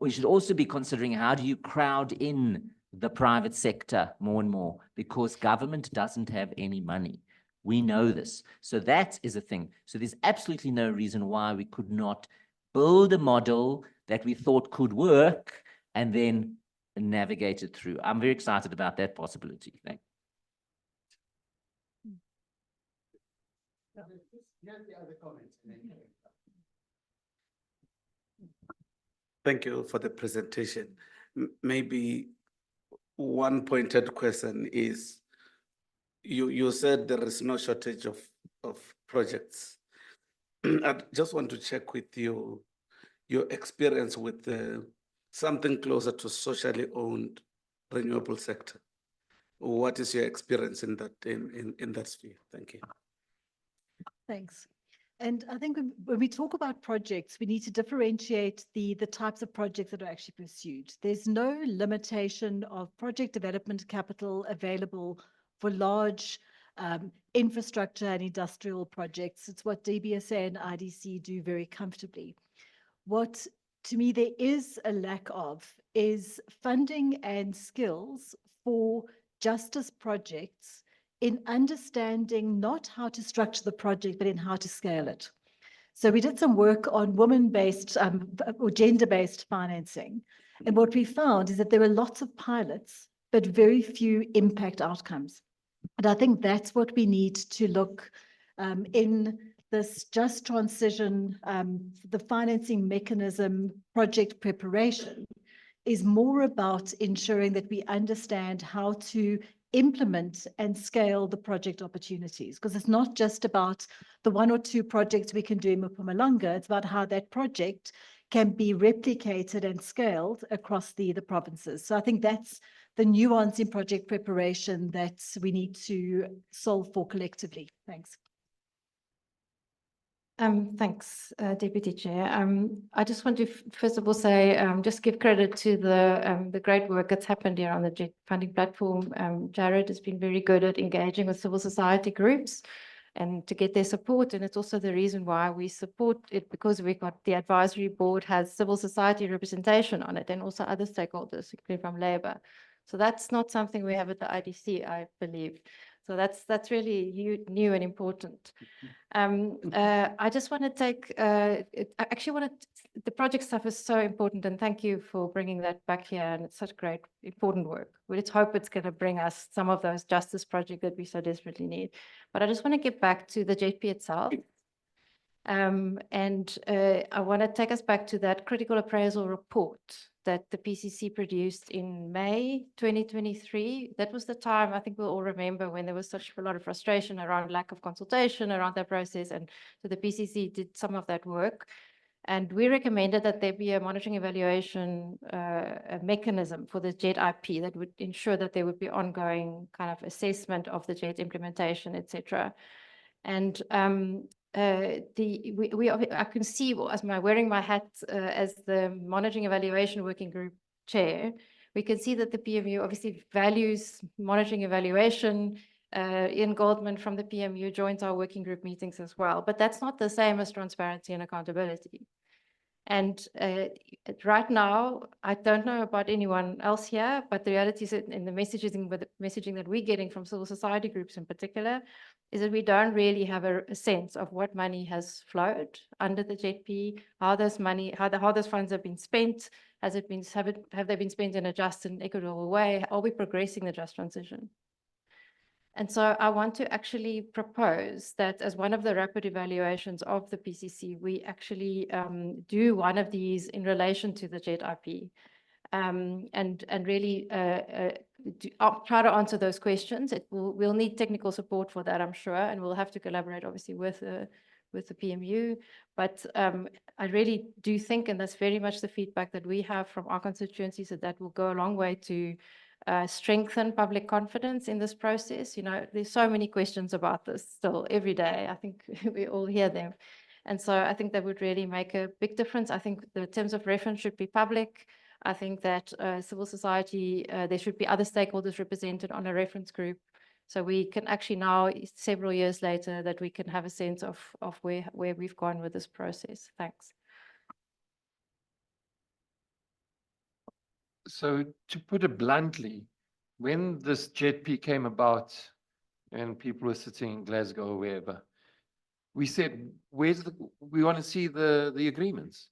We should also be considering, how do you crowd in the private sector more and more, because government doesn't have any money. We know this. So that is a thing. So there's absolutely no reason why we could not build a model that we thought could work and then navigate it through. I'm very excited about that possibility. Thank you. Thank you for the presentation. Maybe one pointed question is, you said there is no shortage of projects. I just want to check with you, your experience with something closer to socially owned renewable sector. What is your experience in that sphere? Thank you. Thanks. And I think when we talk about projects, we need to differentiate the types of projects that are actually pursued. There's no limitation of project development capital available for large infrastructure and industrial projects. It's what DBSA and IDC do very comfortably. What, to me, there is a lack of is funding and skills for justice projects in understanding not how to structure the project, but in how to scale it. So we did some work on women-based or gender-based financing. And what we found is that there were lots of pilots, but very few impact outcomes. And I think that's what we need to look in this just transition, the financing mechanism, project preparation is more about ensuring that we understand how to implement and scale the project opportunities, because it's not just about the one or two projects we can do in Mpumalanga, it's about how that project can be replicated and scaled across the provinces. So I think that's the nuance in project preparation that we need to solve for collectively. Thanks. Thanks, Deputy Chair. I just want to first of all say, just give credit to the great work that's happened here on the JET funding platform. Jared has been very good at engaging with civil society groups and to get their support. And it's also the reason why we support it, because we got the advisory board has civil society representation on it and also other stakeholders, including from Labour. So that's not something we have at the IDC, I believe. So that's really new and important. I just want to take, the project stuff is so important, and thank you for bringing that back here, and it's such great, important work. Let's hope it's going to bring us some of those justice projects that we so desperately need. But I just want to get back to the JP itself. I want to take us back to that critical appraisal report that the PCC produced in May 2023. That was the time, I think we'll all remember, when there was such a lot of frustration around lack of consultation around that process. And so the PCC did some of that work. And we recommended that there be a monitoring evaluation a mechanism for the JET IP that would ensure that there would be ongoing kind of assessment of the JET implementation, etc. And I can see, as wearing my hat as the monitoring evaluation working group chair, we can see that the PMU obviously values monitoring evaluation. Ian Goldman from the PMU joins our working group meetings as well, but that's not the same as transparency and accountability. And right now, I don't know about anyone else here, but the reality is in the messaging that we're getting from civil society groups in particular, is that we don't really have a sense of what money has flowed under the JETP, how those funds have been spent. Have they been spent in a just and equitable way? Are we progressing the just transition? And so I want to actually propose that as one of the rapid evaluations of the PCC, we actually do one of these in relation to the JETP, and really try to answer those questions. We'll need technical support for that, I'm sure, and we'll have to collaborate obviously with the PMU. But I really do think, and that's very much the feedback that we have from our constituencies, that will go a long way to strengthen public confidence in this process. You know, there's so many questions about this still every day. I think we all hear them. And so I think that would really make a big difference. I think the terms of reference should be public. I think that civil society, there should be other stakeholders represented on a reference group. So we can actually now, several years later, that we can have a sense of where we've gone with this process. Thanks. So to put it bluntly, when this JETP came about and people were sitting in Glasgow or wherever, we said, we want to see the agreements.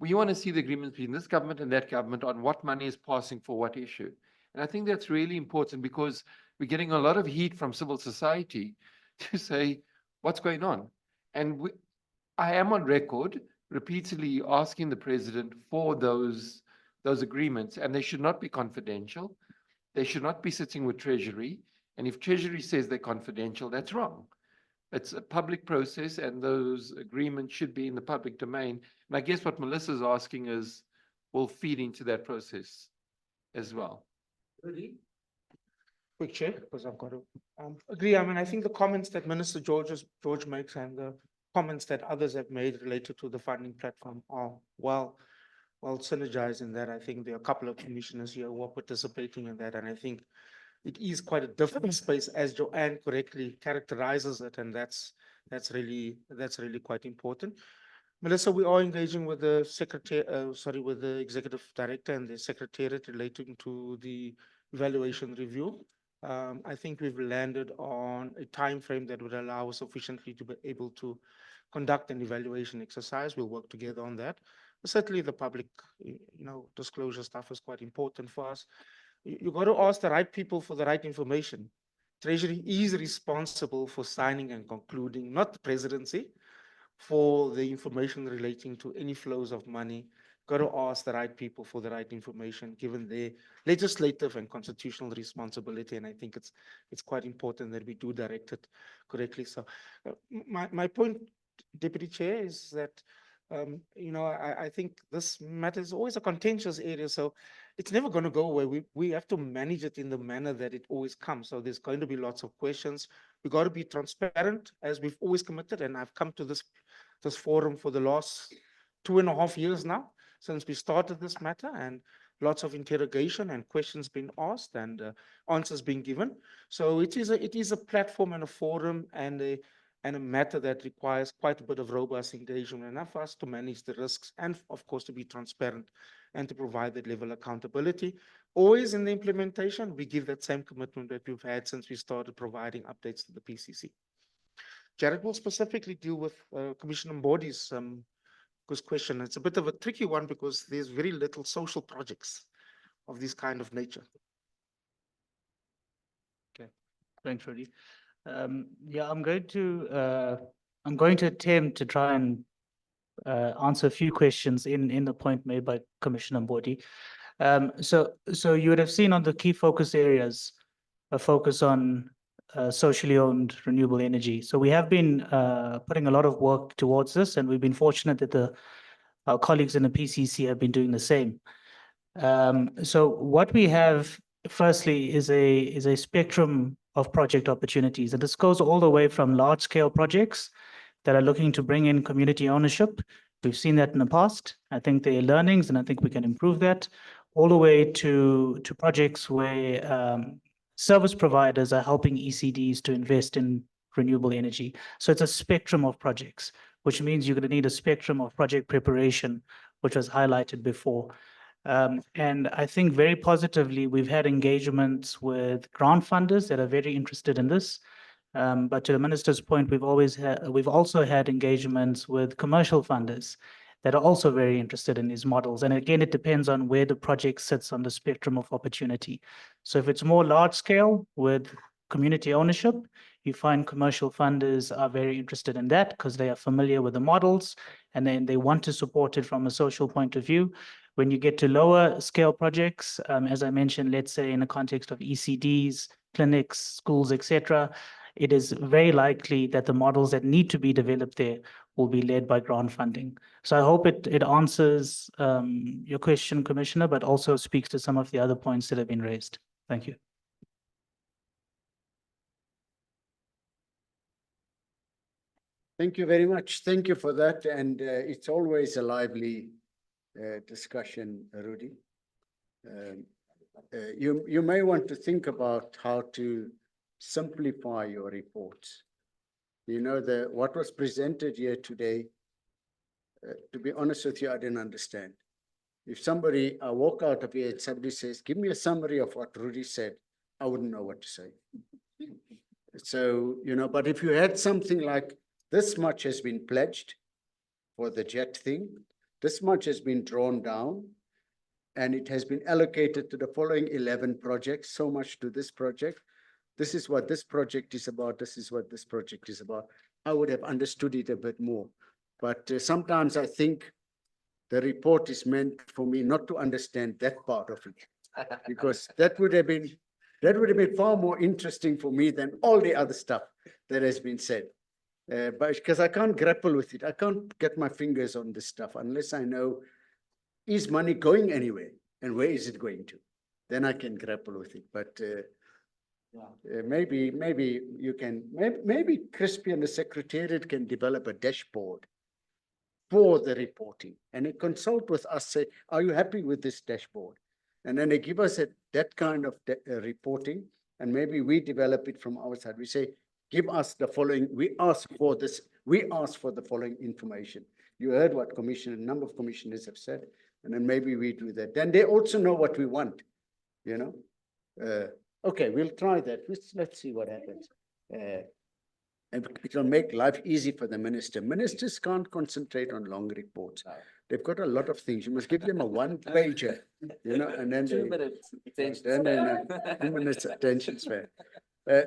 We want to see the agreements between this government and that government on what money is passing for what issue. And I think that's really important because we're getting a lot of heat from civil society to say, what's going on? And I am on record repeatedly asking the president for those agreements, and they should not be confidential. They should not be sitting with Treasury. And if Treasury says they're confidential, that's wrong. It's a public process, and those agreements should be in the public domain. And I guess what Melissa's asking is, will feed into that process as well. Really? Quick check, because I've got to agree. I mean, I think the comments that Minister George makes and the comments that others have made related to the funding platform are well synergized in that. I think there are a couple of commissioners here who are participating in that, and I think it is quite a different space, as Joanne correctly characterizes it, and that's really quite important. Melissa, we are engaging with the with the executive director and the secretariat relating to the evaluation review. I think we've landed on a time frame that would allow us sufficiently to be able to conduct an evaluation exercise. We'll work together on that. Certainly, the public, disclosure stuff is quite important for us. You got to ask the right people for the right information. Treasury is responsible for signing and concluding, not the presidency, for the information relating to any flows of money. Got to ask the right people for the right information, given their legislative and constitutional responsibility. And I think it's quite important that we do direct it correctly. So my point, Deputy Chair, is that I think this matter is always a contentious area. So it's never going to go away. We have to manage it in the manner that it always comes. So there's going to be lots of questions. We got to be transparent, as we've always committed. And I've come to this forum for the last 2.5 years now, since we started this matter, and lots of interrogation and questions being asked and answers being given. So it is a platform and a forum and a matter that requires quite a bit of robust engagement, enough for us to manage the risks and, of course, to be transparent and to provide that level of accountability. Always in the implementation, we give that same commitment that we've had since we started providing updates to the PCC. Jared will specifically deal with Commissioner Mbodi's question. It's a bit of a tricky one because there's very little social projects of this kind of nature. Okay, thanks, Rudy. Yeah, I'm going to attempt to try and answer a few questions in the point made by Commissioner Mbodi. So you would have seen on the key focus areas a focus on socially owned renewable energy. So we have been putting a lot of work towards this, and we've been fortunate that our colleagues in the PCC have been doing the same. So what we have, firstly, is a spectrum of project opportunities, and this goes all the way from large-scale projects that are looking to bring in community ownership. We've seen that in the past. I think there are learnings, and I think we can improve that, all the way to projects where service providers are helping ECDs to invest in renewable energy. So it's a spectrum of projects, which means you're going to need a spectrum of project preparation, which was highlighted before. And I think very positively, we've had engagements with grant funders that are very interested in this. But to the minister's point, we've also had engagements with commercial funders that are also very interested in these models. And again, it depends on where the project sits on the spectrum of opportunity. So if it's more large scale with community ownership, you find commercial funders are very interested in that because they are familiar with the models and then they want to support it from a social point of view. When you get to lower scale projects, as I mentioned, let's say in the context of ECDs, clinics, schools, etc., it is very likely that the models that need to be developed there will be led by grant funding. So I hope it answers your question, Commissioner, but also speaks to some of the other points that have been raised. Thank you. Thank you very much. Thank you for that. And it's always a lively discussion, Rudy. You may want to think about how to simplify your reports. You know, what was presented here today, to be honest with you, I didn't understand. If I walk out of here and somebody says, give me a summary of what Rudy said, I wouldn't know what to say. So, you know, but if you had something like this much has been pledged for the jet thing, this much has been drawn down, and it has been allocated to the following 11 projects, so much to this project. This is what this project is about. This is what this project is about. I would have understood it a bit more. But sometimes I think the report is meant for me not to understand that part of it, because that would have been far more interesting for me than all the other stuff that has been said. But because I can't grapple with it, I can't get my fingers on this stuff unless I know, is money going anywhere and where is it going to? Then I can grapple with it. But maybe you can, maybe Crispy and the Secretariat can develop a dashboard for the reporting and they consult with us, say, are you happy with this dashboard? And then they give us that kind of reporting, and maybe we develop it from our side. We say, give us the following, we ask for this, we ask for the following information. You heard what a number of commissioners have said, and then maybe we do that. Then they also know what we want, you know? Okay, we'll try that. Let's see what happens. And it will make life easy for the minister. Ministers can't concentrate on long reports. They've got a lot of things. You must give them a one-pager, you know, and then 2 minutes attention. Then 2 minutes attention span.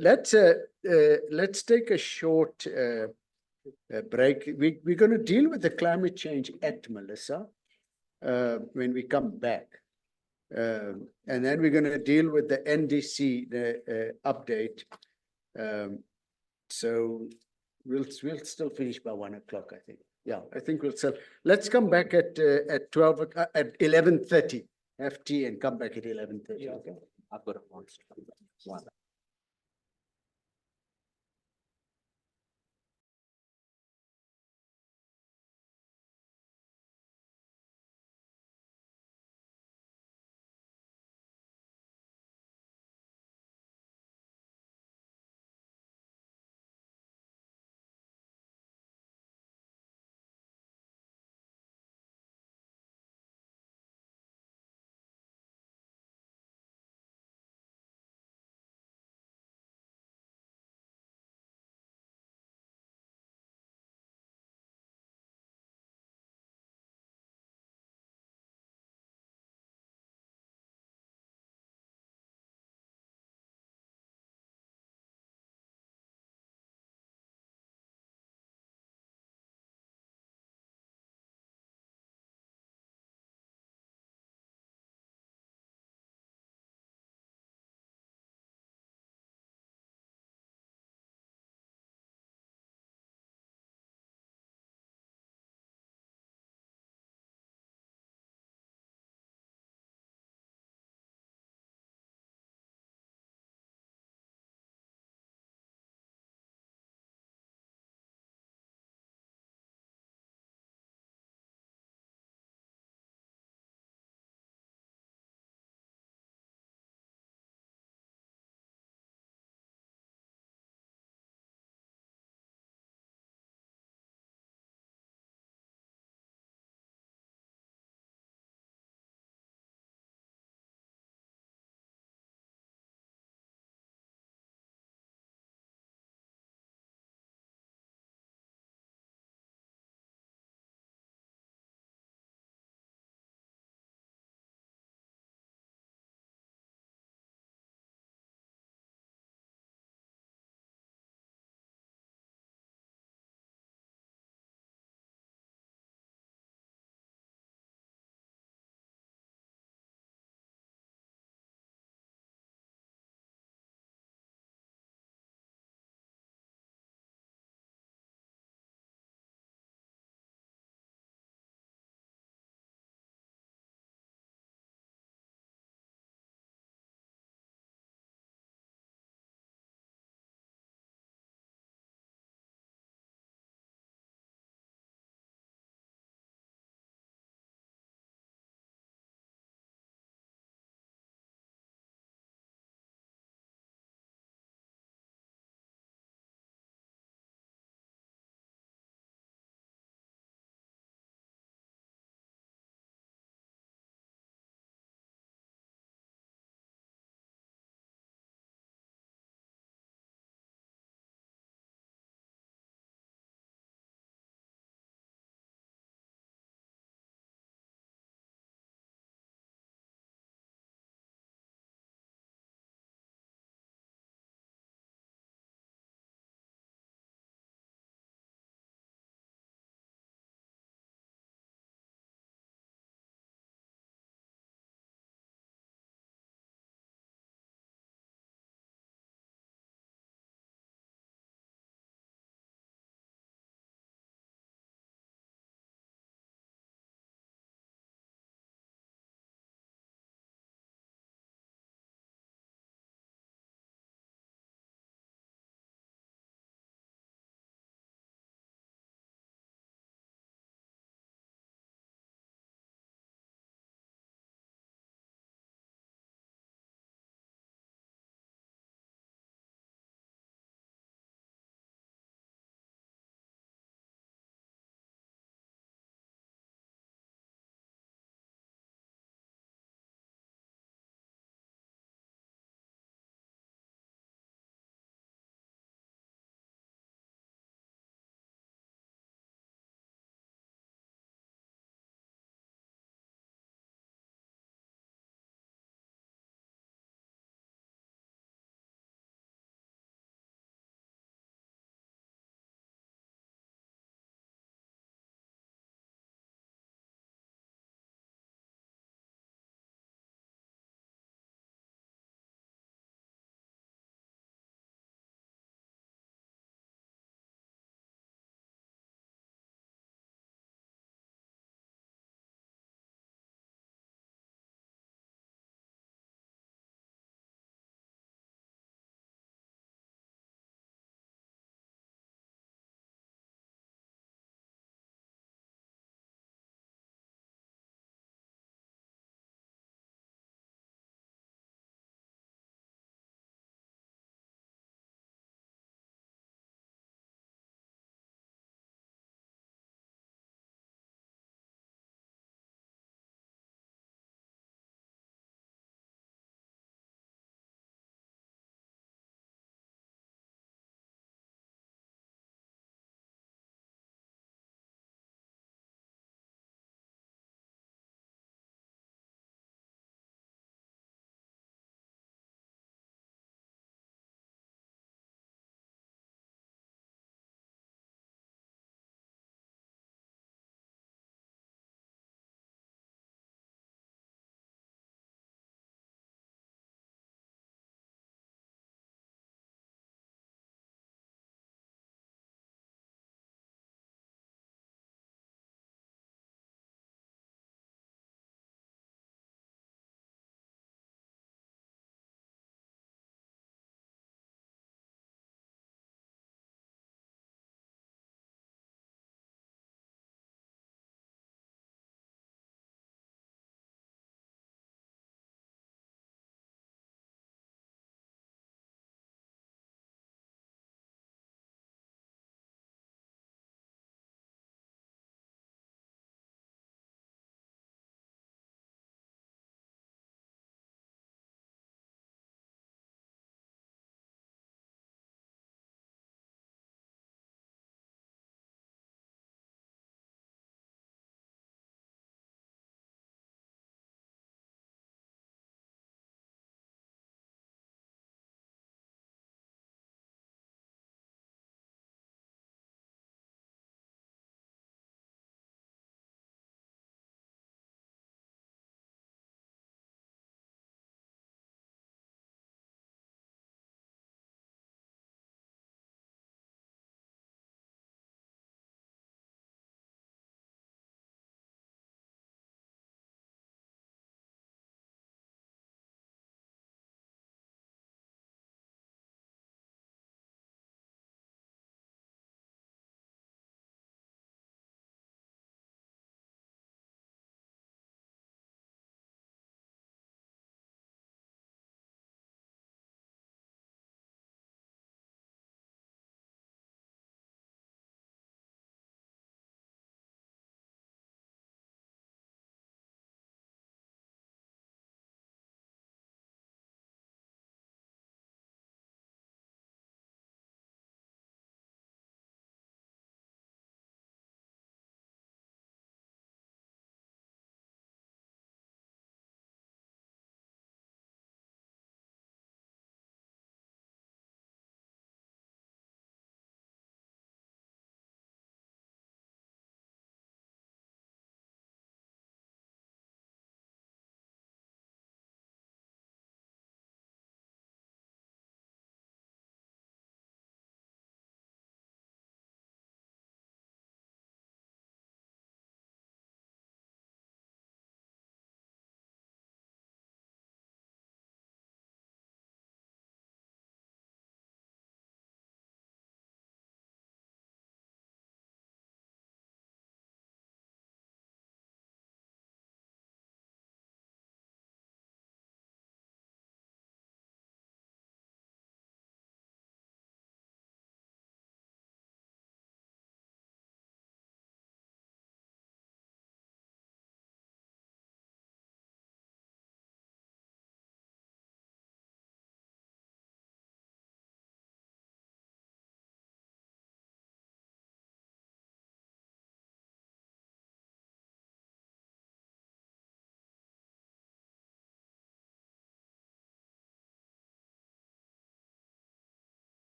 Let's take a short break. We're going to deal with the Climate Change Act, Melissa, when we come back. And then we're going to deal with the NDC, the update. So we'll still finish by 1 o'clock, I think. Yeah, I think we'll still. Let's come back at 11:30. Have tea and come back at 11:30. Yeah. Okay. I've got a monster.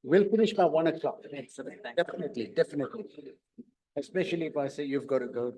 We'll finish by 1 o'clock. Definitely, definitely. Especially if I say you've got to go.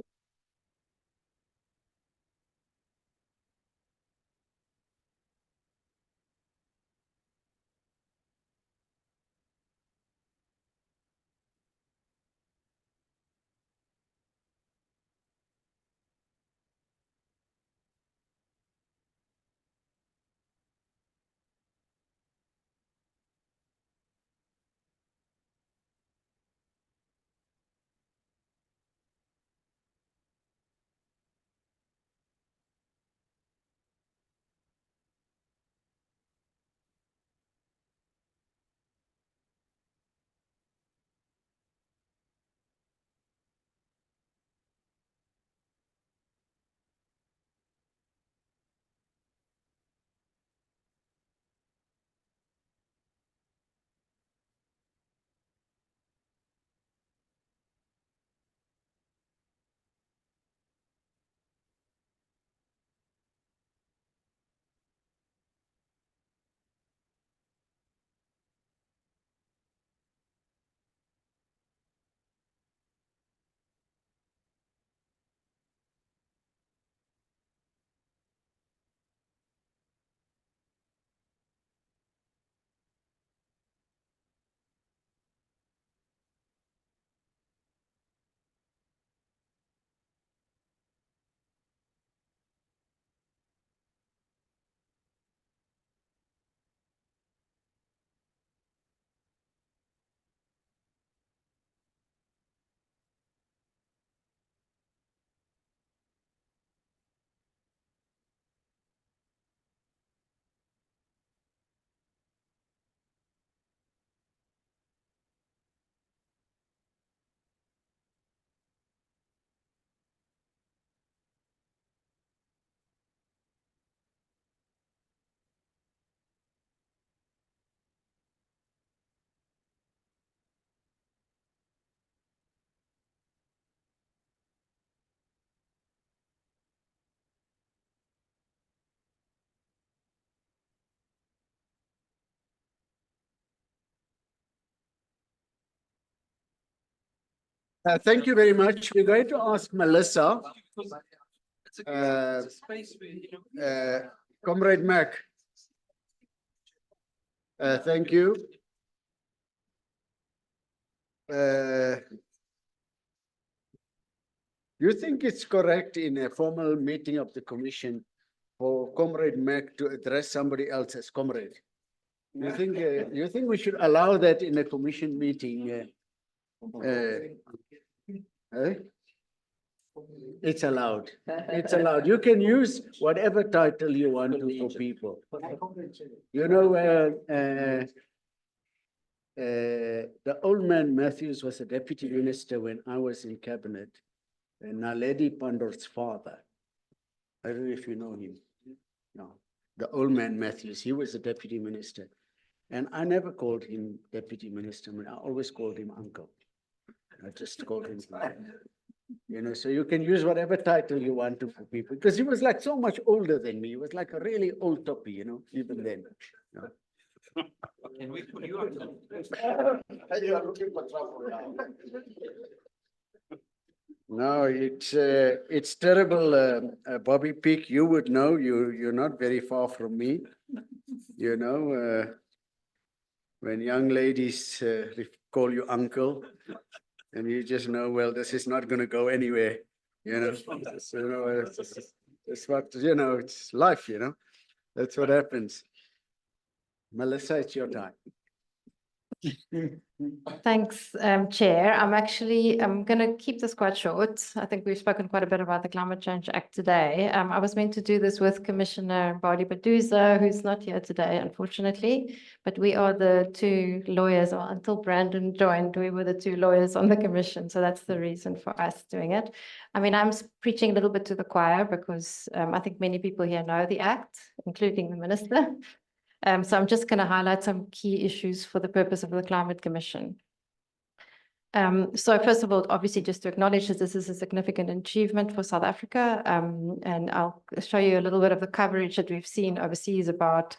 Thank you very much. We're going to ask Melissa. Comrade Mac. Thank you. You think it's correct in a formal meeting of the commission for Comrade Mac to address somebody else as comrade? You think we should allow that in a commission meeting? It's allowed. It's allowed. You can use whatever title you want to for people. You know, the old man Matthews was a deputy minister when I was in cabinet, and Naledi Pandor's father. I don't know if you know him. No, the old man Matthews, he was a deputy minister. And I never called him deputy minister. I mean, I always called him uncle. I just called him, you know, so you can use whatever title you want to for people, because he was like so much older than me. He was like a really old toppy, you know, even then. You know. Can we put you on? You are looking for trouble now. No, it's terrible, Bobby Peak. You would know. You're not very far from me. You know, when young ladies call you uncle, and you just know, well, this is not going to go anywhere. You know, so, you know, it's what, you know, it's life. You know, that's what happens. Melissa, it's your time. Thanks, Chair. I'm going to keep this quite short. I think we've spoken quite a bit about the Climate Change Act today. I was meant to do this with Commissioner Badi Baduza, who's not here today, unfortunately, but we are the two lawyers, or until Brandon joined, we were the two lawyers on the commission. So that's the reason for us doing it. I mean, I'm preaching a little bit to the choir because I think many people here know the Act, including the Minister. So I'm just going to highlight some key issues for the purpose of the Climate Commission. So first of all, obviously, just to acknowledge that this is a significant achievement for South Africa. And I'll show you a little bit of the coverage that we've seen overseas about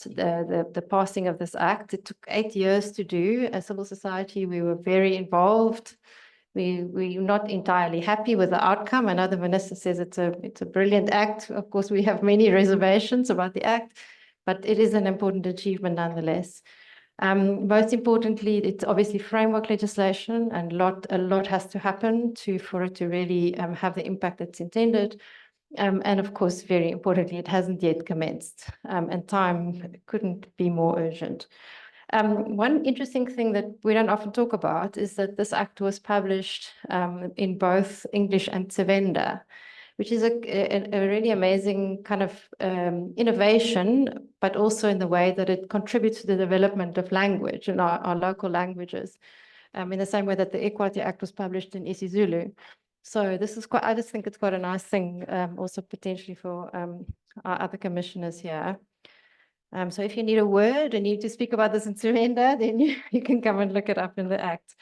the passing of this act. It took 8 years to do. As civil society, we were very involved. We're not entirely happy with the outcome. I know the minister says it's a brilliant act. Of course, we have many reservations about the act, but it is an important achievement nonetheless. Most importantly, it's obviously framework legislation, and a lot has to happen for it to really have the impact that's intended. And of course, very importantly, it hasn't yet commenced, and time couldn't be more urgent. One interesting thing that we don't often talk about is that this act was published in both English and Tsvenda, which is a really amazing kind of innovation, but also in the way that it contributes to the development of language in our local languages, in the same way that the Equality Act was published in isiZulu. So this is I just think it's quite a nice thing, also potentially for our other commissioners here. So if you need a word and you need to speak about this in Tsvenda, then you can come and look it up in the Act.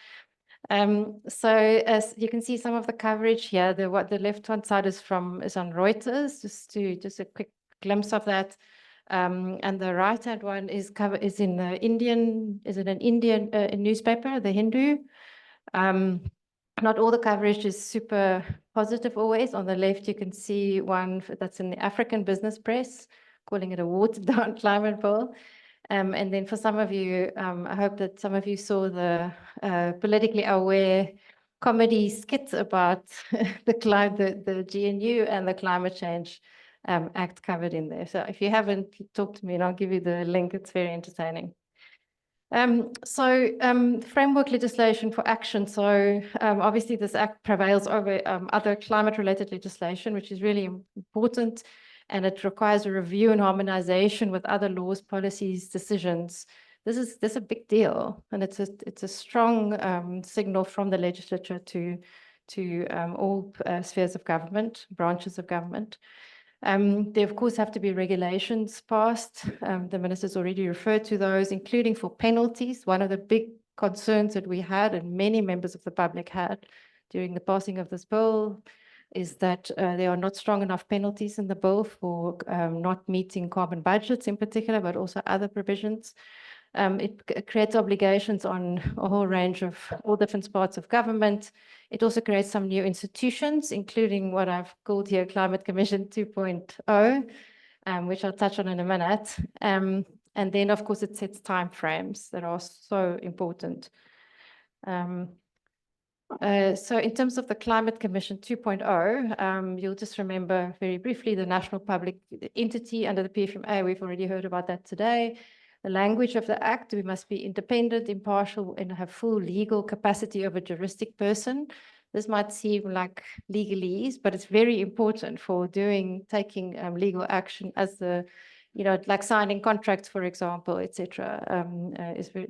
So as you can see some of the coverage here, what the left-hand side is on Reuters, just a quick glimpse of that. And the right-hand one is in the Indian newspaper, The Hindu. Not all the coverage is super positive always. On the left, you can see one that's in the African business press, calling it a watered-down climate bill. And then for some of you, I hope that some of you saw the politically aware comedy skit about the GNU and the Climate Change Act covered in there. So if you haven't, talked to me and I'll give you the link. It's very entertaining. Framework legislation for action. So obviously this act prevails over other climate-related legislation, which is really important. And it requires a review and harmonization with other laws, policies, decisions. This is a big deal, and it's a strong signal from the legislature to all spheres of government, branches of government. There, of course, have to be regulations passed. The minister's already referred to those, including for penalties. One of the big concerns that we had, and many members of the public had during the passing of this bill, is that there are not strong enough penalties in the bill for not meeting carbon budgets in particular, but also other provisions. It creates obligations on a whole range of all different parts of government. It also creates some new institutions, including what I've called here Climate Commission 2.0, which I'll touch on in a minute. And then, of course, it sets timeframes that are so important. So in terms of the Climate Commission 2.0, you'll just remember very briefly the national public entity under the PFMA. We've already heard about that today. The language of the Act, we must be independent, impartial, and have full legal capacity of a juristic person. This might seem like legalese, but it's very important for taking legal action as like signing contracts, for example, etc.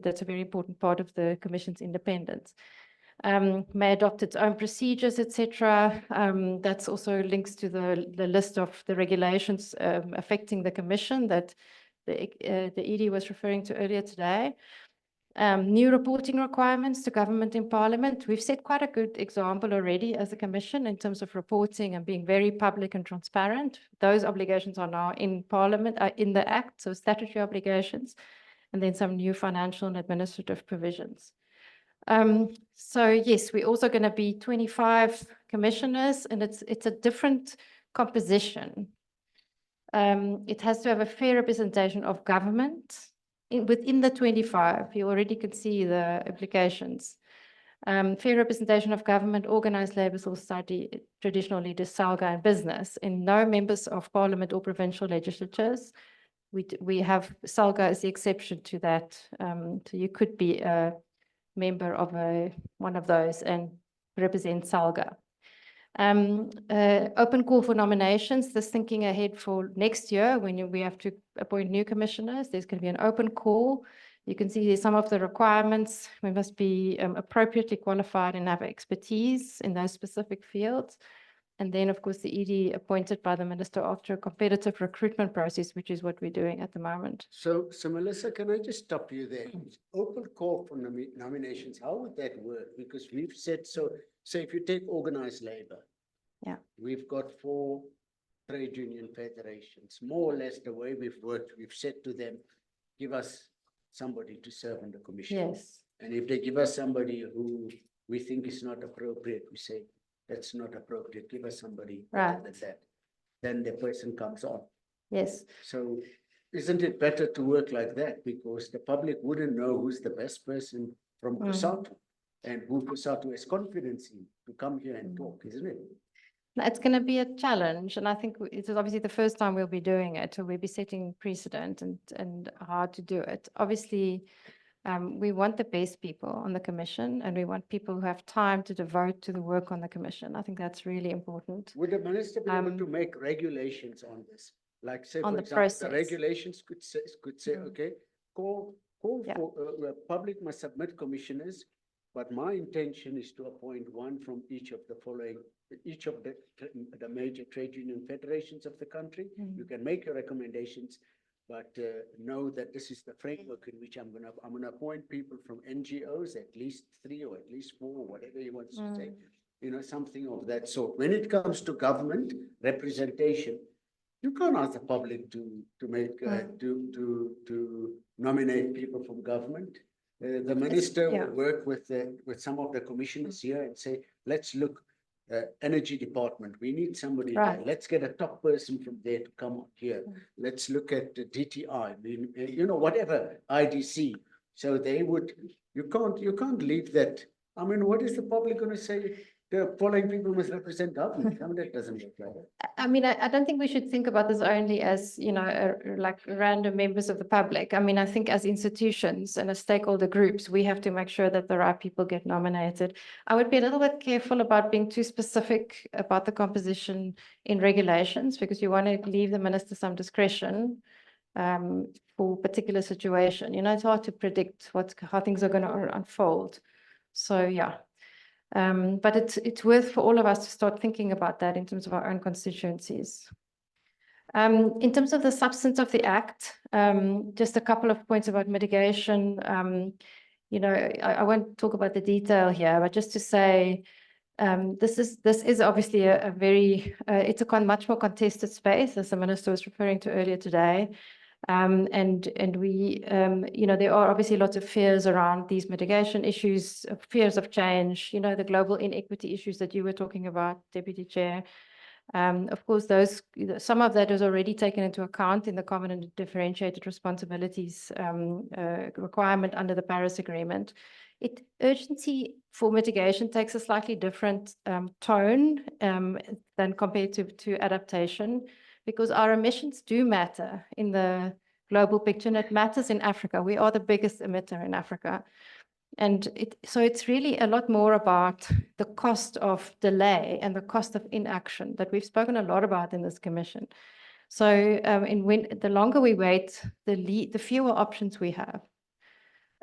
That's a very important part of the Commission's independence. May adopt its own procedures, etc. That's also links to the list of the regulations affecting the Commission that the ED was referring to earlier today. New reporting requirements to government in Parliament. We've set quite a good example already as a Commission in terms of reporting and being very public and transparent. Those obligations are now in Parliament, in the Act, so statutory obligations, and then some new financial and administrative provisions. So yes, we're also going to be 25 commissioners, and it's a different composition. It has to have a fair representation of government within the 25. You already could see the implications. Fair representation of government, organized labor, civil society, traditional leaders, SALGA, and business, and no members of Parliament or provincial legislatures. We have SALGA as the exception to that. So you could be a member of one of those and represent SALGA. Open call for nominations. This thinking ahead for next year when we have to appoint new commissioners. There's going to be an open call. You can see some of the requirements. We must be appropriately qualified and have expertise in those specific fields. And then, of course, the ED appointed by the minister after a competitive recruitment process, which is what we're doing at the moment. So Melissa, can I just stop you there? Open call for nominations, how would that work? Because we've said, so say if you take organized labor. Yeah. We've got 4 trade union federations, more or less the way we've worked, we've said to them, give us somebody to serve on the commission. Yes. And if they give us somebody who we think is not appropriate, we say, that's not appropriate, give us somebody better than that. Then the person comes on. Yes. So isn't it better to work like that? Because the public wouldn't know who's the best person from COSATU and who COSATU has confidence in to come here and talk, isn't it? Now, it's going to be a challenge, and I think it is obviously the first time we'll be doing it, so we'll be setting precedent and how to do it. Obviously, we want the best people on the commission, and we want people who have time to devote to the work on the commission. I think that's really important. Would the minister be able to make regulations on this? Like say, on for the example, process. the regulations could say, okay, call for, public must submit commissioners, but my intention is to appoint one from each of the following, each of the major trade union federations of the country. You can make your recommendations, but know that this is the framework in which I'm gonna appoint people from NGOs, at least 3 or at least 4, or whatever he wants to say, you know, something of that sort. When it comes to government representation, you can't ask the public to make to nominate people from government. The minister will work with some of the commissioners here and say, let's look. Energy department, we need somebody there. Let's get a top person from there to come here. Let's look at the DTI, you know, whatever, IDC. So they would, you can't leave that. I mean, what is the public going to say? The following people must represent government. I mean, that doesn't work like that. I mean, I don't think we should think about this only as, you know, like random members of the public. I mean, I think as institutions and as stakeholder groups, we have to make sure that the right people get nominated. I would be a little bit careful about being too specific about the composition in regulations, because you want to leave the minister some discretion for particular situation. You know, it's hard to predict how things are going to unfold. So, yeah. But it's worth for all of us to start thinking about that in terms of our own constituencies. In terms of the substance of the Act, just a couple of points about mitigation. You know, I won't talk about the detail here, but just to say, this is obviously a very, it's a much more contested space, as the minister was referring to earlier today. And we, you know, there are obviously lots of fears around these mitigation issues, fears of change, you know, the global inequity issues that you were talking about, Deputy Chair. Of course, some of that is already taken into account in the common and differentiated responsibilities requirement under the Paris Agreement. Urgency for mitigation takes a slightly different tone than compared to adaptation, because our emissions do matter in the global picture, and it matters in Africa. We are the biggest emitter in Africa. And so it's really a lot more about the cost of delay and the cost of inaction that we've spoken a lot about in this commission. So the longer we wait, the fewer options we have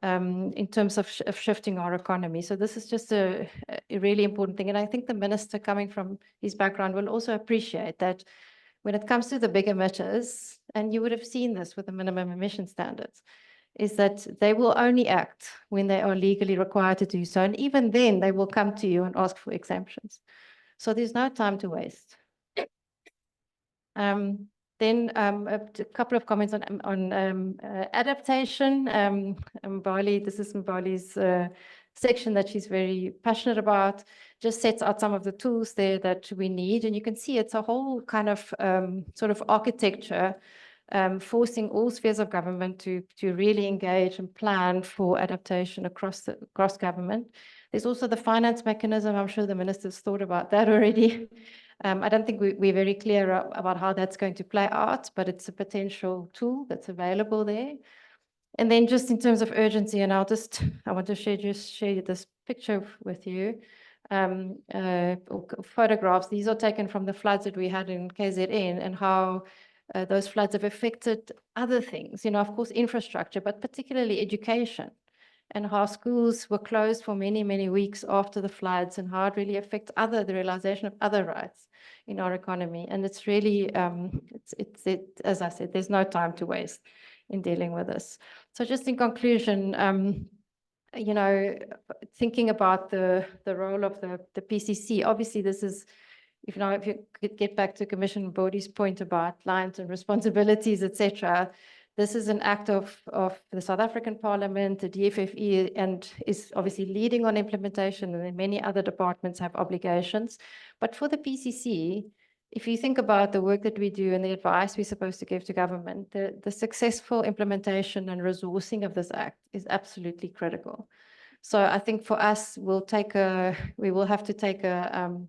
in terms of shifting our economy. So this is just a really important thing. And I think the minister, coming from his background, will also appreciate that when it comes to the big emitters, and you would have seen this with the minimum emission standards, is that they will only act when they are legally required to do so. And even then, they will come to you and ask for exemptions. So there's no time to waste. Then a couple of comments on adaptation. Mbali, this is Mbali's section that she's very passionate about, just sets out some of the tools there that we need. And you can see it's a whole kind of sort of architecture forcing all spheres of government to really engage and plan for adaptation across government. There's also the finance mechanism. I'm sure the minister's thought about that already. I don't think we're very clear about how that's going to play out, but it's a potential tool that's available there. And then just in terms of urgency, and I want to share this picture with you, photographs. These are taken from the floods that we had in KZN, and how those floods have affected other things, you know, of course, infrastructure, but particularly education. and how schools were closed for many, many weeks after the floods, and how it really affects the realization of other rights in our economy. And it's really, as I said, there's no time to waste in dealing with this. So just in conclusion, you know, thinking about the role of the PCC, obviously this is, if you could get back to Commissioner Bodie's point about lines and responsibilities, etc., this is an act of the South African Parliament, the DFFE, and is obviously leading on implementation, and then many other departments have obligations. But for the PCC, if you think about the work that we do and the advice we're supposed to give to government, the successful implementation and resourcing of this act is absolutely critical. So I think for us, we will have to take a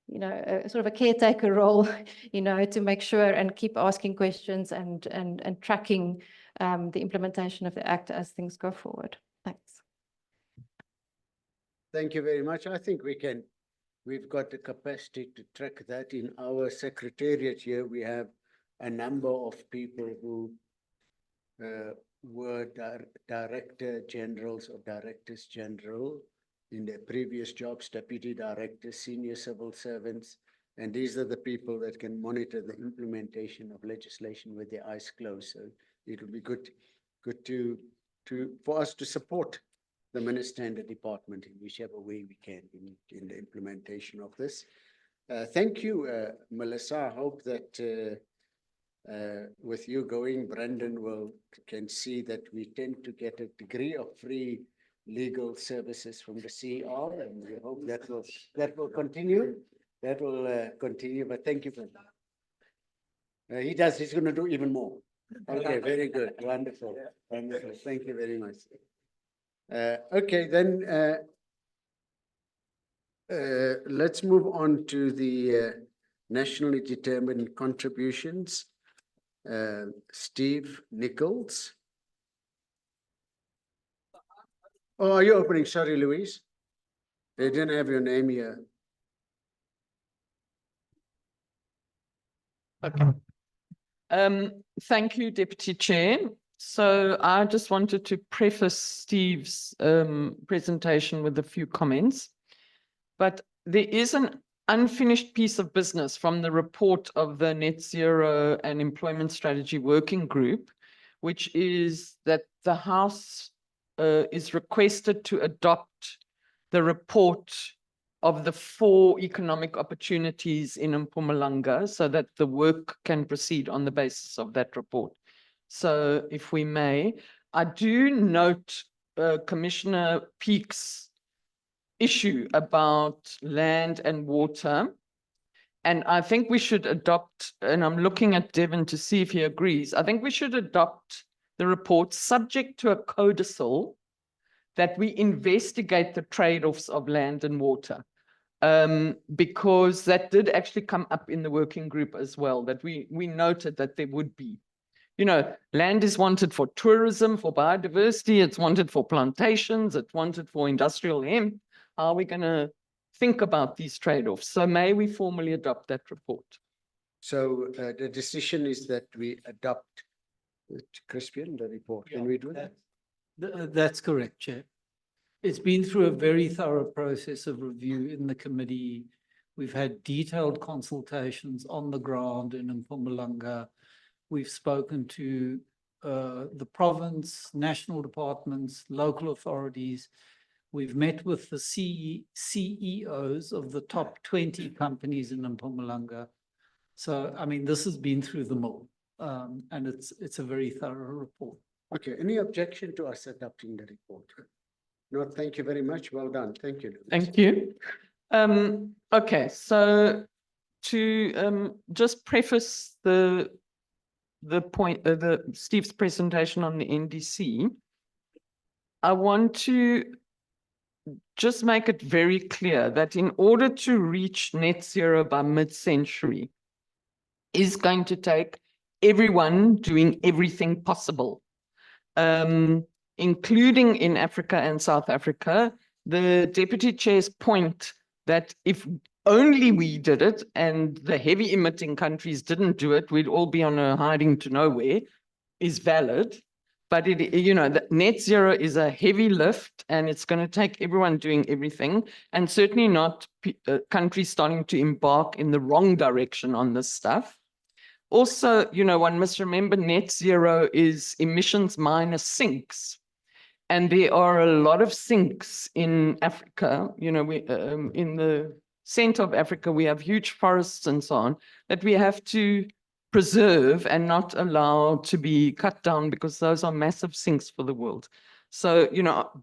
you know, a sort of a caretaker role, you know, to make sure and keep asking questions and tracking the implementation of the act as things go forward. Thanks. Thank you very much. I think we've got the capacity to track that. In our secretariat here, we have a number of people who were director generals or directors general in their previous jobs, deputy directors, senior civil servants, and these are the people that can monitor the implementation of legislation with their eyes closed. So it will be good for us to support the minister and the department in whichever way we can in the implementation of this. Thank you, Melissa. I hope that with you going, Brandon can see that we tend to get a degree of free legal services from the CR, and we hope that will continue. That will continue. But thank you for that. He's going to do even more. Okay, very good, wonderful, wonderful. Thank you very much. Okay, then let's move on to the nationally determined contributions. Steve Nichols. Oh, are you opening? Sorry, Louise. They didn't have your name here. Okay. Thank you, Deputy Chair. So I just wanted to preface Steve's presentation with a few comments. But there is an unfinished piece of business from the report of the Net Zero and Employment Strategy Working Group, which is that the House is requested to adopt the report of the 4 economic opportunities in Mpumalanga so that the work can proceed on the basis of that report. So if we may, I do note Commissioner Peake's issue about land and water. And I think we should adopt, and I'm looking at Devin to see if he agrees, I think we should adopt the report subject to a codicil that we investigate the trade-offs of land and water. Because that did actually come up in the working group as well, that we noted that there would be. You know, land is wanted for tourism, for biodiversity, it's wanted for plantations, it's wanted for industrial hemp. How are we going to think about these trade-offs? So may we formally adopt that report? So the decision is that we adopt, Crispian, the report. Can we do that? That's correct, Chair. It's been through a very thorough process of review in the committee. We've had detailed consultations on the ground in Mpumalanga. We've spoken to the province, national departments, local authorities. We've met with the CEOs of the top 20 companies in Mpumalanga. So, I mean, this has been through the mill, and it's a very thorough report. Okay, any objection to us adopting the report? No, thank you very much. Well done. Thank you. Thank you. Okay, so to just preface the point, Steve's presentation on the NDC, I want to just make it very clear that in order to reach net zero by mid-century is going to take everyone doing everything possible. Including in Africa and South Africa, the Deputy Chair's point that if only we did it and the heavy emitting countries didn't do it, we'd all be on a hiding to nowhere, is valid. But the net zero is a heavy lift and it's going to take everyone doing everything, and certainly not countries starting to embark in the wrong direction on this stuff. Also, one must remember net zero is emissions minus sinks. And there are a lot of sinks in Africa. In the center of Africa, we have huge forests and so on that we have to preserve and not allow to be cut down, because those are massive sinks for the world. So,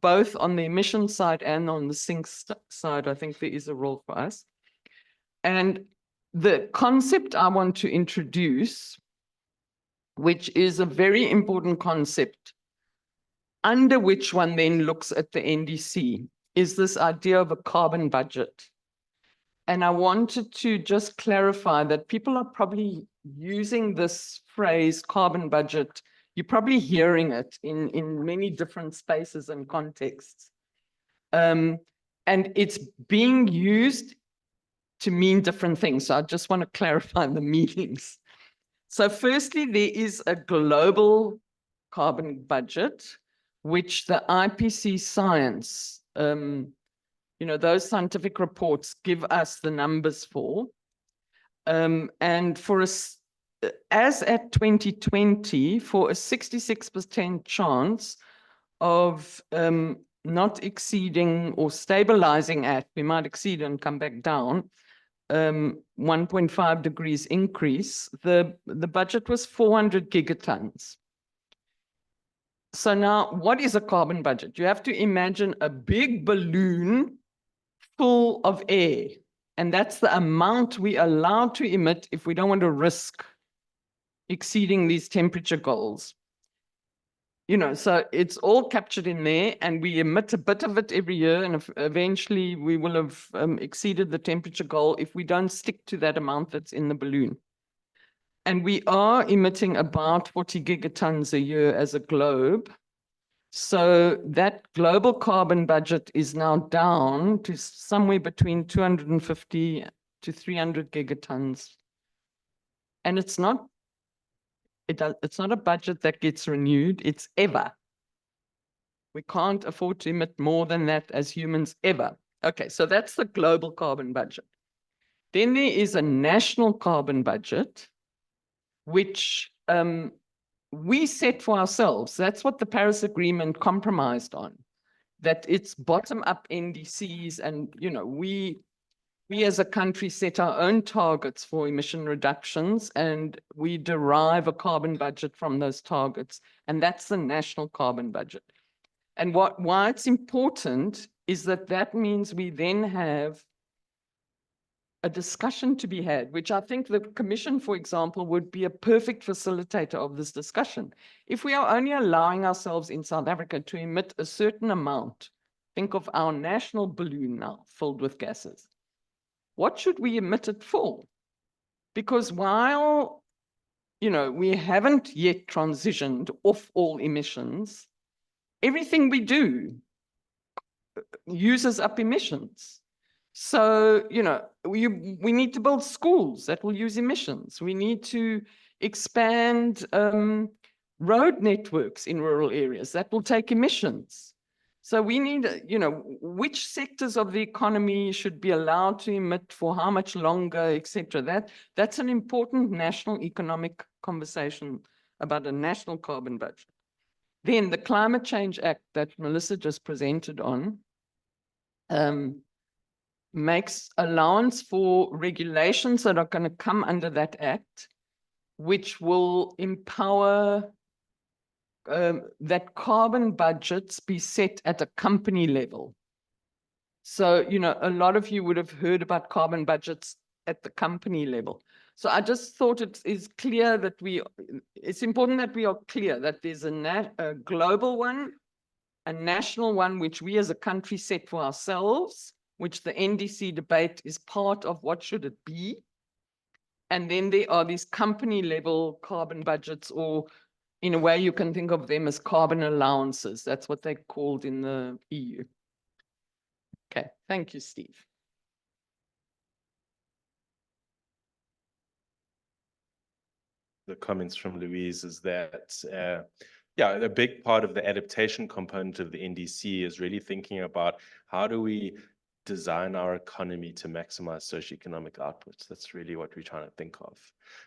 both on the emission side and on the sinks side, I think there is a role for us. And the concept I want to introduce, which is a very important concept, under which one then looks at the NDC, is this idea of a carbon budget. And I wanted to just clarify that people are probably using this phrase carbon budget. You're probably hearing it in many different spaces and contexts. And it's being used to mean different things. So I just want to clarify the meanings. So firstly, there is a global carbon budget, which the IPC science, those scientific reports give us the numbers for. And for us, as at 2020, for a 66% chance of not exceeding or stabilizing at, we might exceed and come back down, 1.5 degrees increase, the budget was 400 gigatons. So now, what is a carbon budget? You have to imagine a big balloon full of air, and that's the amount we are allowed to emit if we don't want to risk exceeding these temperature goals. So it's all captured in there, and we emit a bit of it every year, and eventually we will have exceeded the temperature goal if we don't stick to that amount that's in the balloon. And we are emitting about 40 gigatons a year as a globe. So that global carbon budget is now down to somewhere between 250 to 300 gigatons. And it's not a budget that gets renewed, it's ever. We can't afford to emit more than that as humans ever. Okay, so that's the global carbon budget. Then there is a national carbon budget, which we set for ourselves. That's what the Paris Agreement compromised on, that it's bottom-up NDCs, and we as a country set our own targets for emission reductions, and we derive a carbon budget from those targets, and that's the national carbon budget. And why it's important is that means we then have a discussion to be had, which I think the Commission, for example, would be a perfect facilitator of this discussion. If we are only allowing ourselves in South Africa to emit a certain amount, think of our national balloon now filled with gases. What should we emit it for? Because while, we haven't yet transitioned off all emissions, everything we do uses up emissions. So, we need to build schools that will use emissions. We need to expand road networks in rural areas that will take emissions. So we need, which sectors of the economy should be allowed to emit for how much longer, etc. That's an important national economic conversation about a national carbon budget. Then the Climate Change Act that Melissa just presented on makes allowance for regulations that are going to come under that act, which will empower that carbon budgets be set at a company level. So, a lot of you would have heard about carbon budgets at the company level. So I just thought it is clear that it's important that we are clear that there's a global one, a national one, which we as a country set for ourselves, which the NDC debate is part of what should it be. And then there are these company level carbon budgets, or in a way you can think of them as carbon allowances. That's what they're called in the EU. Okay, thank you, Steve. The comments from Louise is that yeah, a big part of the adaptation component of the NDC is really thinking about how do we design our economy to maximize socioeconomic outputs. That's really what we're trying to think of.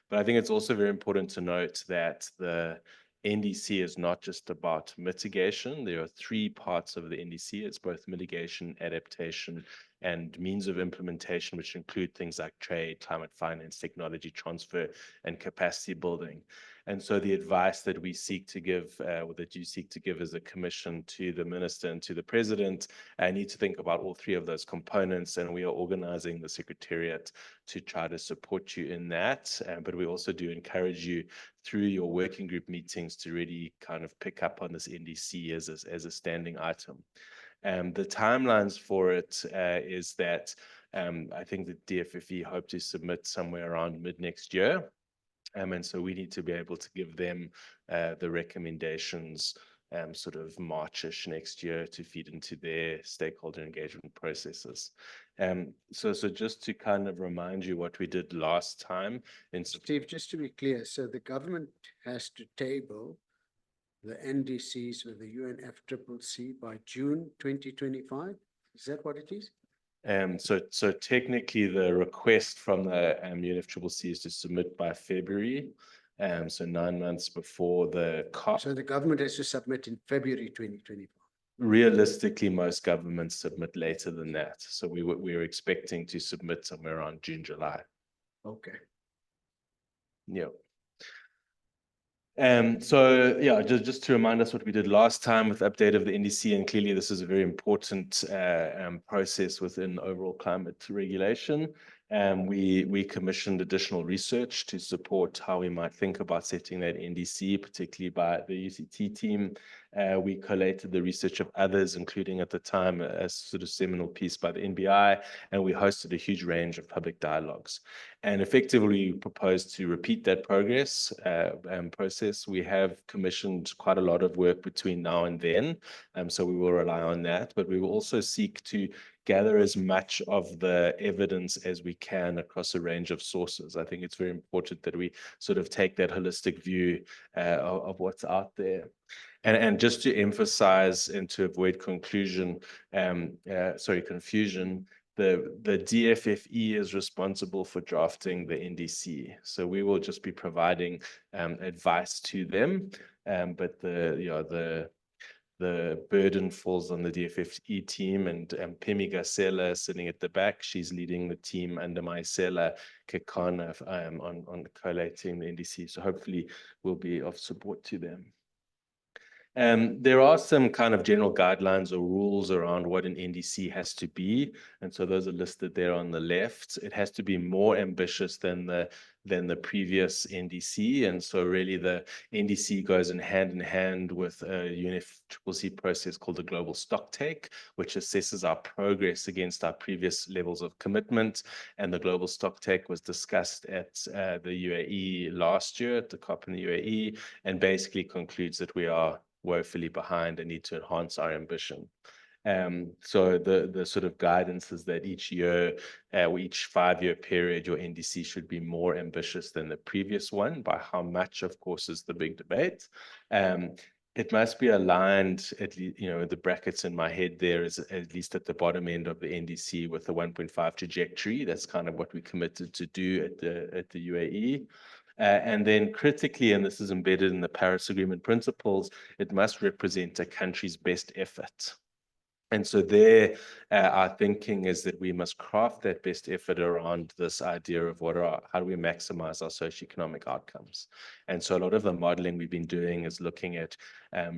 But I think it's also very important to note that the NDC is not just about mitigation. There are three parts of the NDC. It's both mitigation, adaptation, and means of implementation, which include things like trade, climate finance, technology transfer, and capacity building. And so the advice that we seek to give, or that you seek to give as a commission to the minister and to the president, need to think about all three of those components. And we are organizing the secretariat to try to support you in that. But we also do encourage you through your working group meetings to really kind of pick up on this NDC as a standing item. The timelines for it is that I think the DFFE hope to submit somewhere around mid next year. And so we need to be able to give them the recommendations sort of Marchish next year to feed into their stakeholder engagement processes. So just to kind of remind you what we did last time. Steve, just to be clear, so the government has to table the NDCs with the UNFCCC by June 2025? Is that what it is? So technically the request from the UNFCCC is to submit by February, so 9 months before the COP. So the government has to submit in February 2025. Realistically, most governments submit later than that. So we were expecting to submit somewhere around June, July. Okay. Yeah. So yeah, just to remind us what we did last time with the update of the NDC, and clearly this is a very important process within overall climate regulation. We commissioned additional research to support how we might think about setting that NDC, particularly by the UCT team. We collated the research of others, including at the time a sort of seminal piece by the NBI, and we hosted a huge range of public dialogues. And effectively, we proposed to repeat that process. We have commissioned quite a lot of work between now and then, so we will rely on that. But we will also seek to gather as much of the evidence as we can across a range of sources. I think it's very important that we sort of take that holistic view of what's out there. And just to emphasize and to avoid confusion, the DFFE is responsible for drafting the NDC. So we will just be providing advice to them, but the burden falls on the DFFE team, and Pemi Gasela sitting at the back. She's leading the team under Maisela Kekana on collating the NDC. So hopefully we'll be of support to them. There are some kind of general guidelines or rules around what an NDC has to be. And so those are listed there on the left. It has to be more ambitious than the previous NDC. And so really the NDC goes in hand with a UNFCCC process called the Global Stocktake, which assesses our progress against our previous levels of commitment. And the Global Stocktake was discussed at the UAE last year, at the COP in the UAE, and basically concludes that we are woefully behind and need to enhance our ambition. So the sort of guidance is that each year, or each 5-year period, your NDC should be more ambitious than the previous one. By how much, of course, is the big debate. It must be aligned, at least, the brackets in my head there is at least at the bottom end of the NDC with the 1.5 trajectory. That's kind of what we committed to do at the UAE. And then critically, and this is embedded in the Paris Agreement principles, it must represent a country's best effort. And so there, our thinking is that we must craft that best effort around this idea of how do we maximize our socioeconomic outcomes. And so a lot of the modeling we've been doing is looking at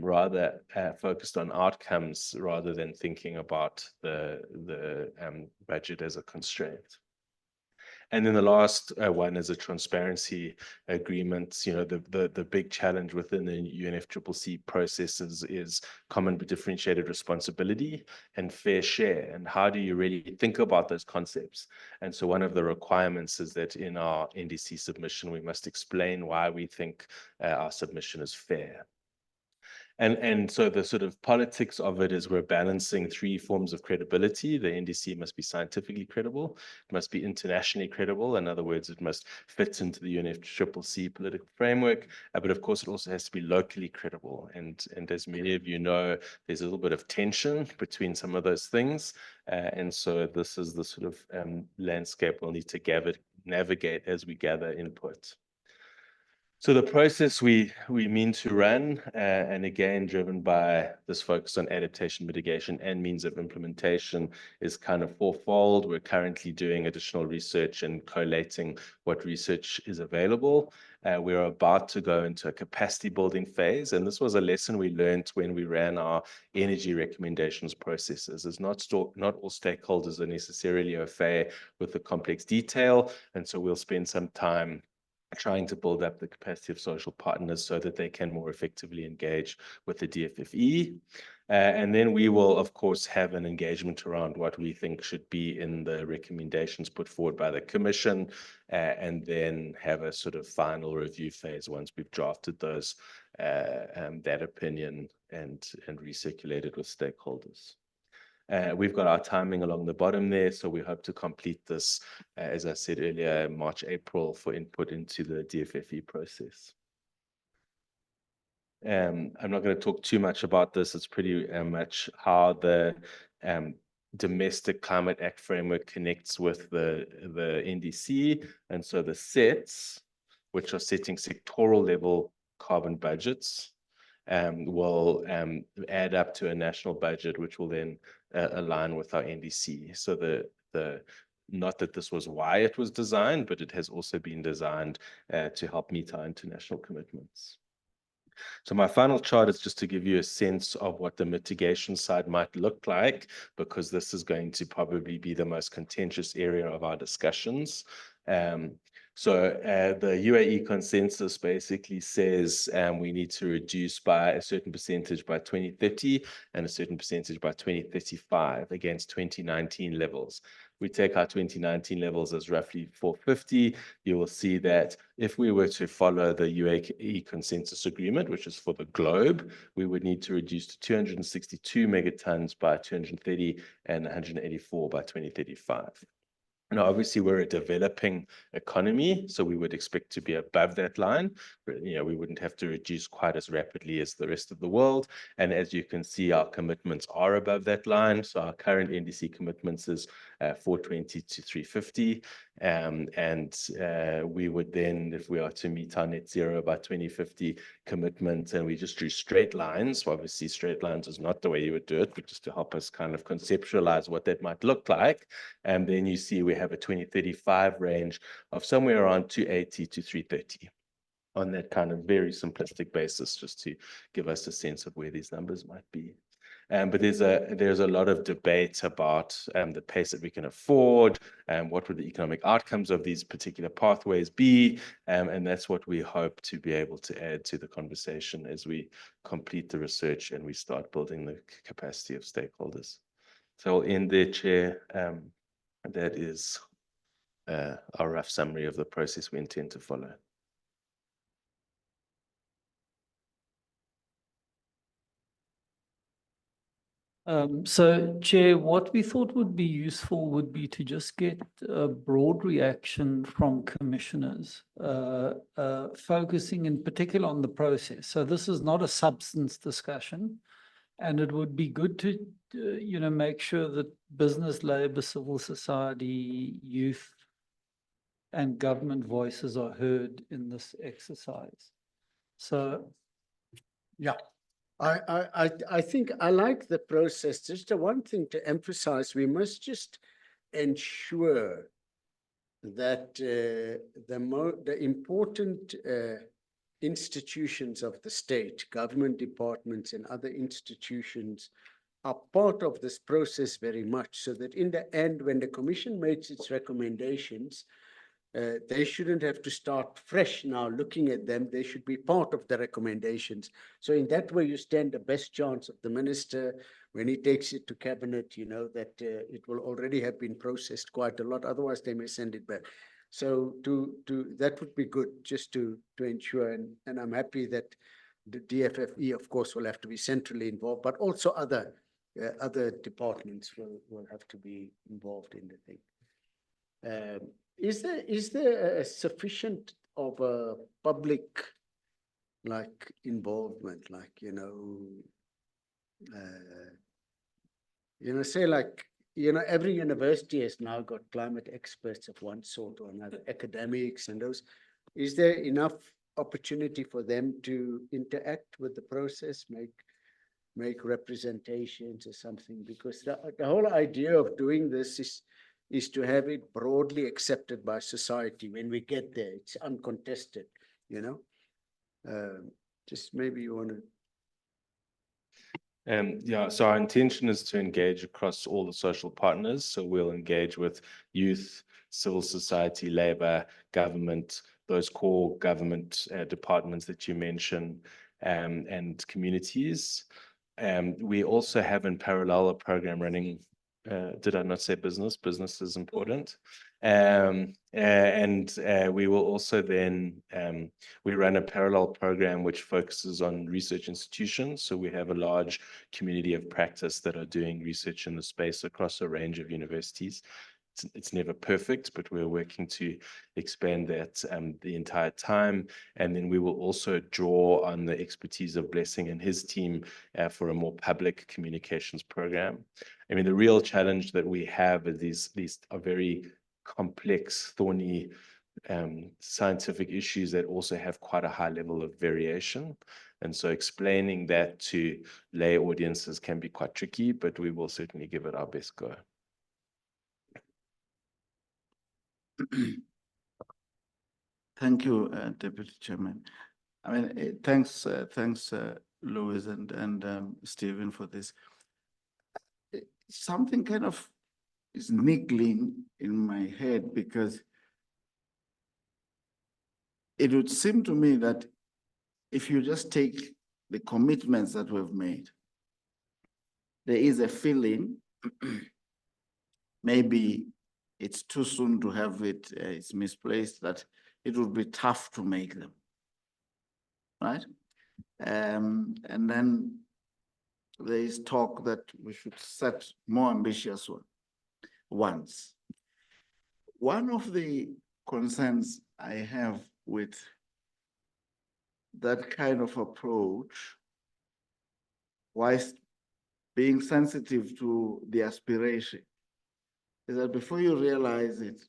rather focused on outcomes rather than thinking about the budget as a constraint. And then the last one is a transparency agreement. The big challenge within the UNFCCC processes is common but differentiated responsibility and fair share. And how do you really think about those concepts? And so one of the requirements is that in our NDC submission, we must explain why we think our submission is fair. And so the sort of politics of it is we're balancing three forms of credibility. The NDC must be scientifically credible, it must be internationally credible. In other words, it must fit into the UNFCCC political framework, but of course it also has to be locally credible. And as many of you know, there's a little bit of tension between some of those things. And so this is the sort of landscape we'll need to navigate as we gather input. So the process we mean to run, and again, driven by this focus on adaptation, mitigation, and means of implementation, is kind of fourfold. We're currently doing additional research and collating what research is available. We're about to go into a capacity building phase, and this was a lesson we learned when we ran our energy recommendations processes. It's not all stakeholders are necessarily au fait with the complex detail, and so we'll spend some time trying to build up the capacity of social partners so that they can more effectively engage with the DFFE. And then we will, of course, have an engagement around what we think should be in the recommendations put forward by the Commission, and then have a sort of final review phase once we've drafted those, that opinion and recirculated with stakeholders. We've got our timing along the bottom there, so we hope to complete this, as I said earlier, March, April, for input into the DFFE process. I'm not going to talk too much about this. It's pretty much how the Domestic Climate Act framework connects with the NDC. And so the sets, which are setting sectoral level carbon budgets, will add up to a national budget, which will then align with our NDC. So not that this was why it was designed, but it has also been designed to help meet our international commitments. So my final chart is just to give you a sense of what the mitigation side might look like, because this is going to probably be the most contentious area of our discussions. So the UAE consensus basically says we need to reduce by a certain percentage by 2030 and a certain percentage by 2035 against 2019 levels. We take our 2019 levels as roughly 450. You will see that if we were to follow the UAE consensus agreement, which is for the globe, we would need to reduce to 262 megatons by 2030 and 184 by 2035. Now, obviously, we're a developing economy, so we would expect to be above that line. But, we wouldn't have to reduce quite as rapidly as the rest of the world. And as you can see, our commitments are above that line. So our current NDC commitments is 420 to 350. We would then, if we are to meet our net zero by 2050 commitment, and we just drew straight lines, obviously straight lines is not the way you would do it, but just to help us kind of conceptualize what that might look like. And then you see we have a 2035 range of somewhere around 280 to 330 on that kind of very simplistic basis, just to give us a sense of where these numbers might be. But there's a lot of debate about the pace that we can afford, and what would the economic outcomes of these particular pathways be, and that's what we hope to be able to add to the conversation as we complete the research and we start building the capacity of stakeholders. So I'll end there, Chair. That is a rough summary of the process we intend to follow. So, Chair, what we thought would be useful would be to just get a broad reaction from commissioners, focusing in particular on the process. So this is not a substance discussion, and it would be good to, make sure that business, labor, civil society, youth, and government voices are heard in this exercise. So, yeah. I think I like the process. Just one thing to emphasize, we must just ensure that the important institutions of the state, government departments and other institutions are part of this process very much, so that in the end, when the Commission makes its recommendations, they shouldn't have to start fresh now looking at them. They should be part of the recommendations. So in that way, you stand the best chance of the minister when he takes it to cabinet, that it will already have been processed quite a lot. Otherwise, they may send it back. So that would be good just to ensure. And I'm happy that the DFFE, of course, will have to be centrally involved, but also other departments will have to be involved in the thing. Is there a sufficient of a public like involvement, like, say like, every university has now got climate experts of one sort or another, academics and those. Is there enough opportunity for them to interact with the process, make representations or something? Because the whole idea of doing this is to have it broadly accepted by society. When we get there, it's uncontested, just maybe you want to. Yeah, so our intention is to engage across all the social partners. So we'll engage with youth, civil society, labor, government, those core government departments that you mentioned, and communities. We also have in parallel a program running. Did I not say business? Business is important. We will also then, we run a parallel program which focuses on research institutions. So we have a large community of practice that are doing research in the space across a range of universities. It's never perfect, but we're working to expand that the entire time. And then we will also draw on the expertise of Blessing and his team for a more public communications program. I mean, the real challenge that we have is these are very complex, thorny scientific issues that also have quite a high level of variation. And so explaining that to lay audiences can be quite tricky, but we will certainly give it our best go. Thank you, Deputy Chairman. I mean, thanks, Louis and Stephen for this. Something kind of is niggling in my head, because it would seem to me that if you just take the commitments that we've made, there is a feeling maybe it's too soon to have it, it's misplaced, that it would be tough to make them, right? And then there is talk that we should set more ambitious ones. One of the concerns I have with that kind of approach, whilst being sensitive to the aspiration, is that before you realize it,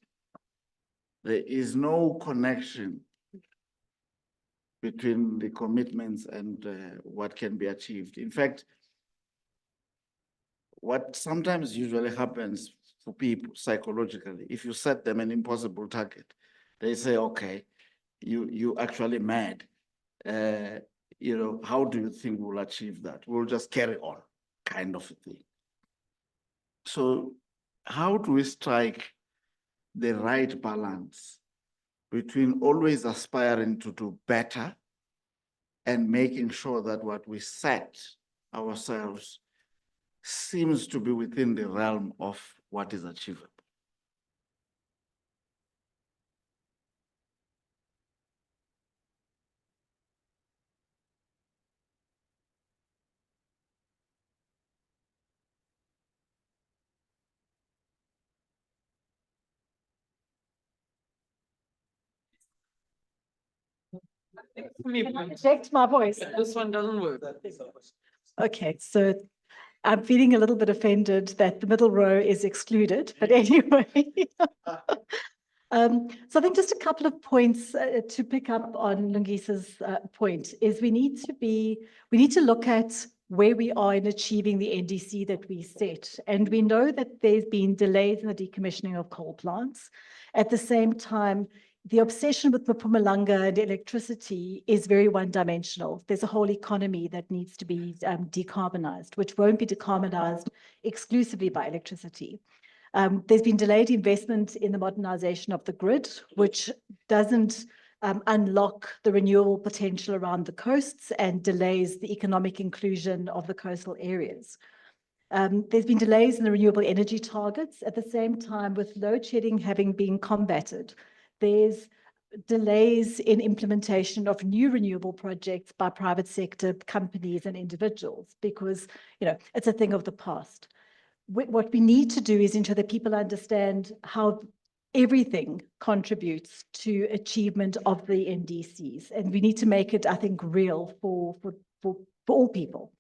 there is no connection between the commitments and what can be achieved. In fact, what sometimes usually happens for people psychologically, if you set them an impossible target, they say, okay, you actually mad. How do you think we'll achieve that? We'll just carry on, kind of a thing. So how do we strike the right balance between always aspiring to do better and making sure that what we set ourselves seems to be within the realm of what is achievable? Project my voice. This one doesn't work. Okay, so I'm feeling a little bit offended that the middle row is excluded, but anyway. So I think just a couple of points to pick up on Lungisa's point is we need to look at where we are in achieving the NDC that we set. And we know that there's been delays in the decommissioning of coal plants. At the same time, the obsession with Mpumalanga and electricity is very one-dimensional. There's a whole economy that needs to be decarbonized, which won't be decarbonized exclusively by electricity. There's been delayed investment in the modernization of the grid, which doesn't unlock the renewable potential around the coasts and delays the economic inclusion of the coastal areas. There's been delays in the renewable energy targets. At the same time, with load shedding having been combated, there's delays in implementation of new renewable projects by private sector companies and individuals, because, it's a thing of the past. What we need to do is ensure that people understand how everything contributes to achievement of the NDCs. And we need to make it, I think, real for all people.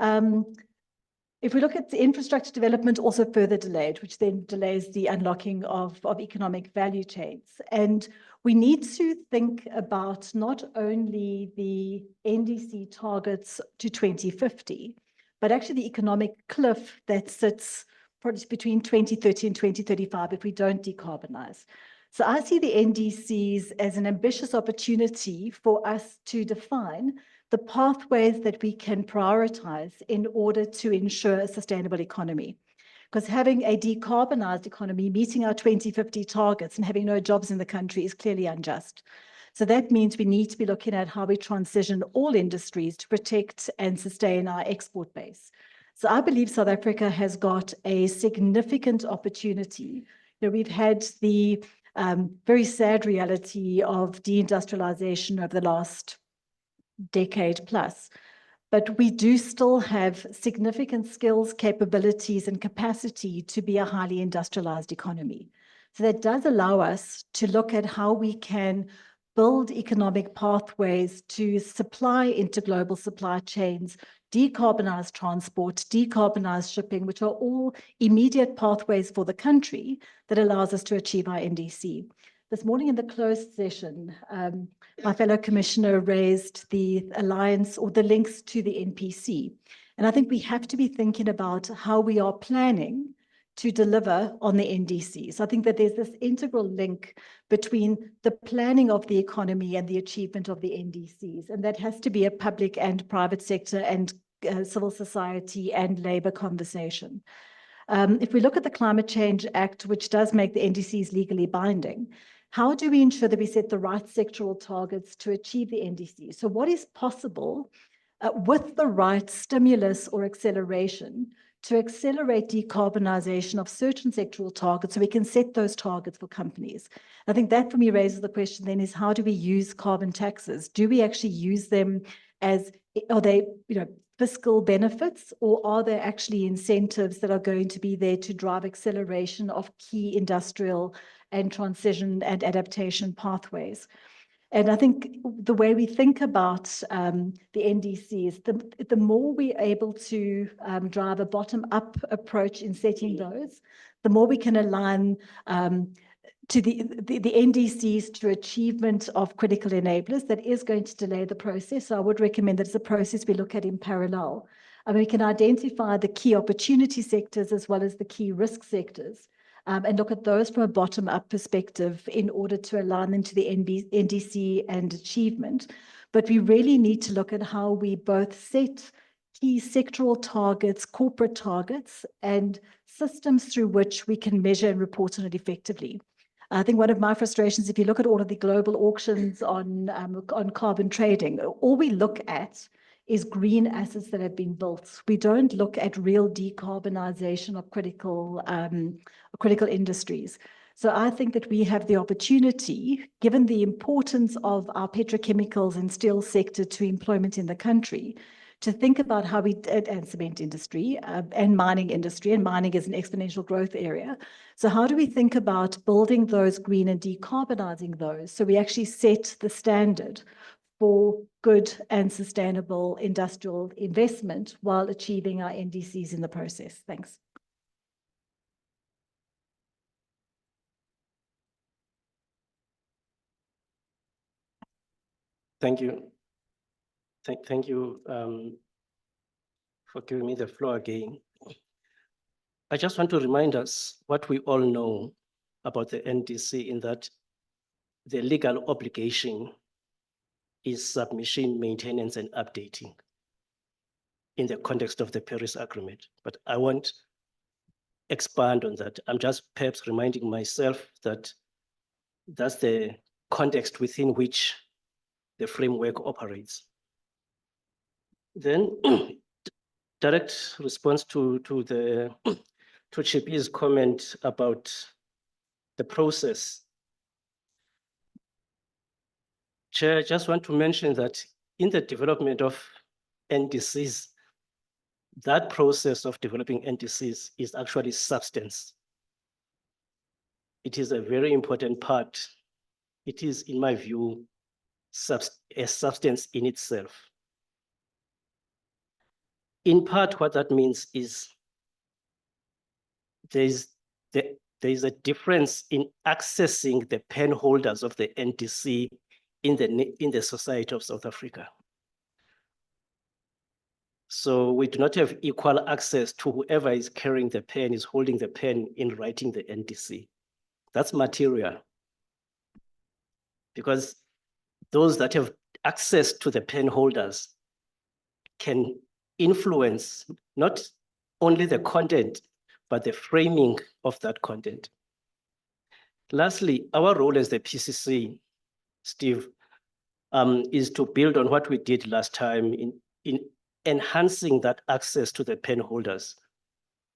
If we look at the infrastructure development, also further delayed, which then delays the unlocking of economic value chains. And we need to think about not only the NDC targets to 2050, but actually the economic cliff that sits probably between 2030 and 2035 if we don't decarbonize. So I see the NDCs as an ambitious opportunity for us to define the pathways that we can prioritize in order to ensure a sustainable economy. Because having a decarbonized economy, meeting our 2050 targets and having no jobs in the country is clearly unjust. So that means we need to be looking at how we transition all industries to protect and sustain our export base. So I believe South Africa has got a significant opportunity. We've had the very sad reality of deindustrialization over the last decade plus, but we do still have significant skills, capabilities, and capacity to be a highly industrialized economy. So that does allow us to look at how we can build economic pathways to supply into global supply chains, decarbonize transport, decarbonize shipping, which are all immediate pathways for the country that allows us to achieve our NDC. This morning in the closed session, my fellow commissioner raised the alliance or the links to the NPC. And I think we have to be thinking about how we are planning to deliver on the NDCs. I think that there's this integral link between the planning of the economy and the achievement of the NDCs. And that has to be a public and private sector and civil society and labor conversation. If we look at the Climate Change Act, which does make the NDCs legally binding, how do we ensure that we set the right sectoral targets to achieve the NDCs? So what is possible with the right stimulus or acceleration to accelerate decarbonization of certain sectoral targets so we can set those targets for companies? I think that for me raises the question then is how do we use carbon taxes? Do we actually use them as, are they, fiscal benefits, or are there actually incentives that are going to be there to drive acceleration of key industrial and transition and adaptation pathways? And I think the way we think about the NDCs, the more we're able to drive a bottom-up approach in setting those, the more we can align to the NDCs to achievement of critical enablers. That is going to delay the process. So I would recommend that it's a process we look at in parallel. And we can identify the key opportunity sectors as well as the key risk sectors. And look at those from a bottom-up perspective in order to align them to the NDC and achievement. But we really need to look at how we both set key sectoral targets, corporate targets, and systems through which we can measure and report on it effectively. I think one of my frustrations, if you look at all of the global auctions on carbon trading, all we look at is green assets that have been built. We don't look at real decarbonization of critical industries. So I think that we have the opportunity, given the importance of our petrochemicals and steel sector to employment in the country, to think about how we, and cement industry and mining industry, and mining is an exponential growth area. So how do we think about building those green and decarbonizing those so we actually set the standard for good and sustainable industrial investment while achieving our NDCs in the process? Thanks. Thank you. Thank you for giving me the floor again. I just want to remind us what we all know about the NDC, in that the legal obligation is submission, maintenance, and updating in the context of the Paris Agreement. But I won't expand on that. I'm just perhaps reminding myself that that's the context within which the framework operates. Then direct response to Chipi's comment about the process. Chair, I just want to mention that in the development of NDCs, that process of developing NDCs is actually substance. It is a very important part. It is, in my view, a substance in itself. In part, what that means is there is a difference in accessing the pen holders of the NDC in the society of South Africa. So we do not have equal access to whoever is carrying the pen, is holding the pen in writing the NDC. That's material. Because those that have access to the pen holders can influence not only the content, but the framing of that content. Lastly, our role as the PCC, Steve, is to build on what we did last time in enhancing that access to the pen holders,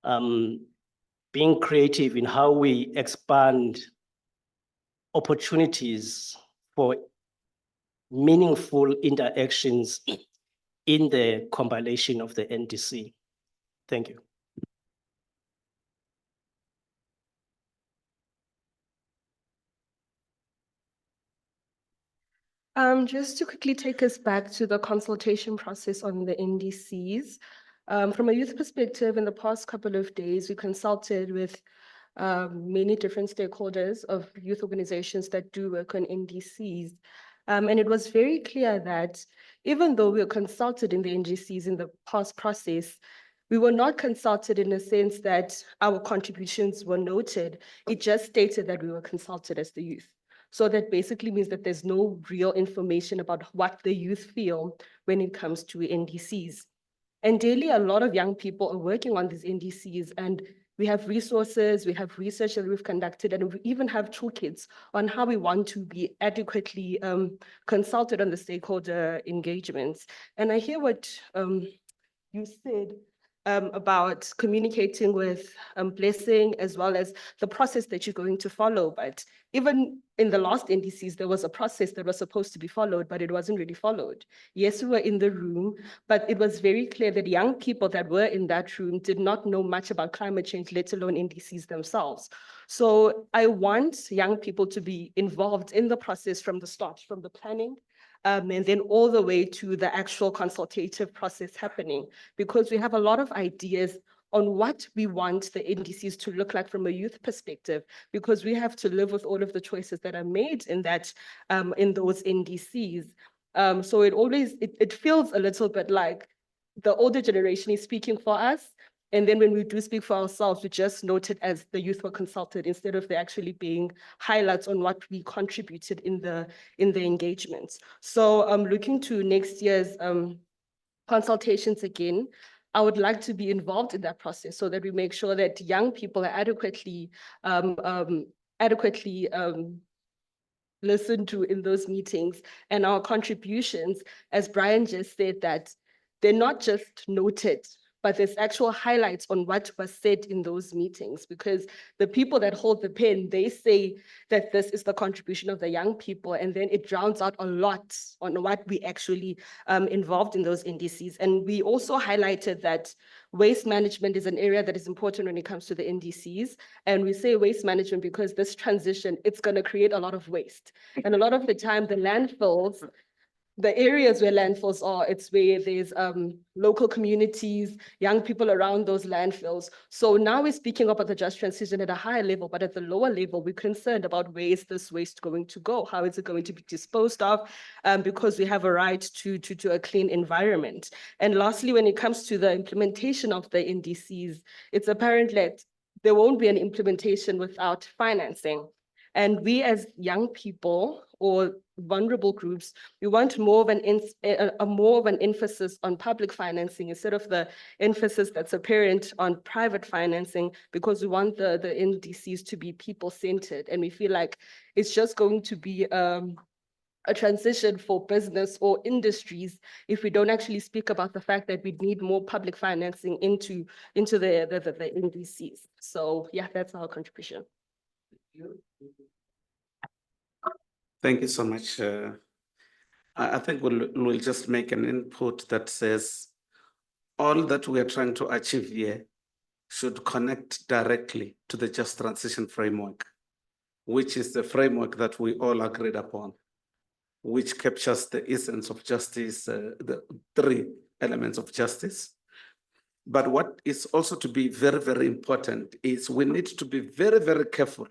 being creative in how we expand opportunities for meaningful interactions in the compilation of the NDC. Thank you. Just to quickly take us back to the consultation process on the NDCs. From a youth perspective, in the past couple of days, we consulted with many different stakeholders of youth organizations that do work on NDCs. And it was very clear that even though we were consulted in the NDCs in the past process, we were not consulted in the sense that our contributions were noted. It just stated that we were consulted as the youth. So that basically means that there's no real information about what the youth feel when it comes to NDCs. And daily, a lot of young people are working on these NDCs, and we have resources, we have research that we've conducted, and we even have toolkits on how we want to be adequately consulted on the stakeholder engagements. And I hear what you said about communicating with Blessing, as well as the process that you're going to follow. But even in the last NDCs, there was a process that was supposed to be followed, but it wasn't really followed. Yes, we were in the room, but it was very clear that young people that were in that room did not know much about climate change, let alone NDCs themselves. So I want young people to be involved in the process from the start, from the planning, and then all the way to the actual consultative process happening, because we have a lot of ideas on what we want the NDCs to look like from a youth perspective, because we have to live with all of the choices that are made in that, in those NDCs. So it feels a little bit like the older generation is speaking for us. And then when we do speak for ourselves, we just note it as the youth were consulted instead of there actually being highlights on what we contributed in the engagements. So looking to next year's consultations again, I would like to be involved in that process so that we make sure that young people are adequately listened to in those meetings, and our contributions, as Brian just said, that they're not just noted, but there's actual highlights on what was said in those meetings, because the people that hold the pen, they say that this is the contribution of the young people, and then it drowns out a lot on what we actually involved in those NDCs. And we also highlighted that waste management is an area that is important when it comes to the NDCs. And we say waste management because this transition, it's going to create a lot of waste. And a lot of the time, the landfills, the areas where landfills are, it's where there's local communities, young people around those landfills. So now we're speaking about the just transition at a higher level, but at the lower level, we're concerned about where is this waste going to go? How is it going to be disposed of? Because we have a right to a clean environment. And lastly, when it comes to the implementation of the NDCs, it's apparent that there won't be an implementation without financing. And we as young people or vulnerable groups, we want more of an emphasis on public financing instead of the emphasis that's apparent on private financing, because we want the NDCs to be people-centered. And we feel like it's just going to be a transition for business or industries if we don't actually speak about the fact that we need more public financing into the NDCs. So yeah, that's our contribution. Thank you so much, I think we'll just make an input that says all that we are trying to achieve here should connect directly to the Just Transition Framework, which is the framework that we all agreed upon, which captures the essence of justice, the 3 elements of justice. But what is also to be very, very important is we need to be very, very careful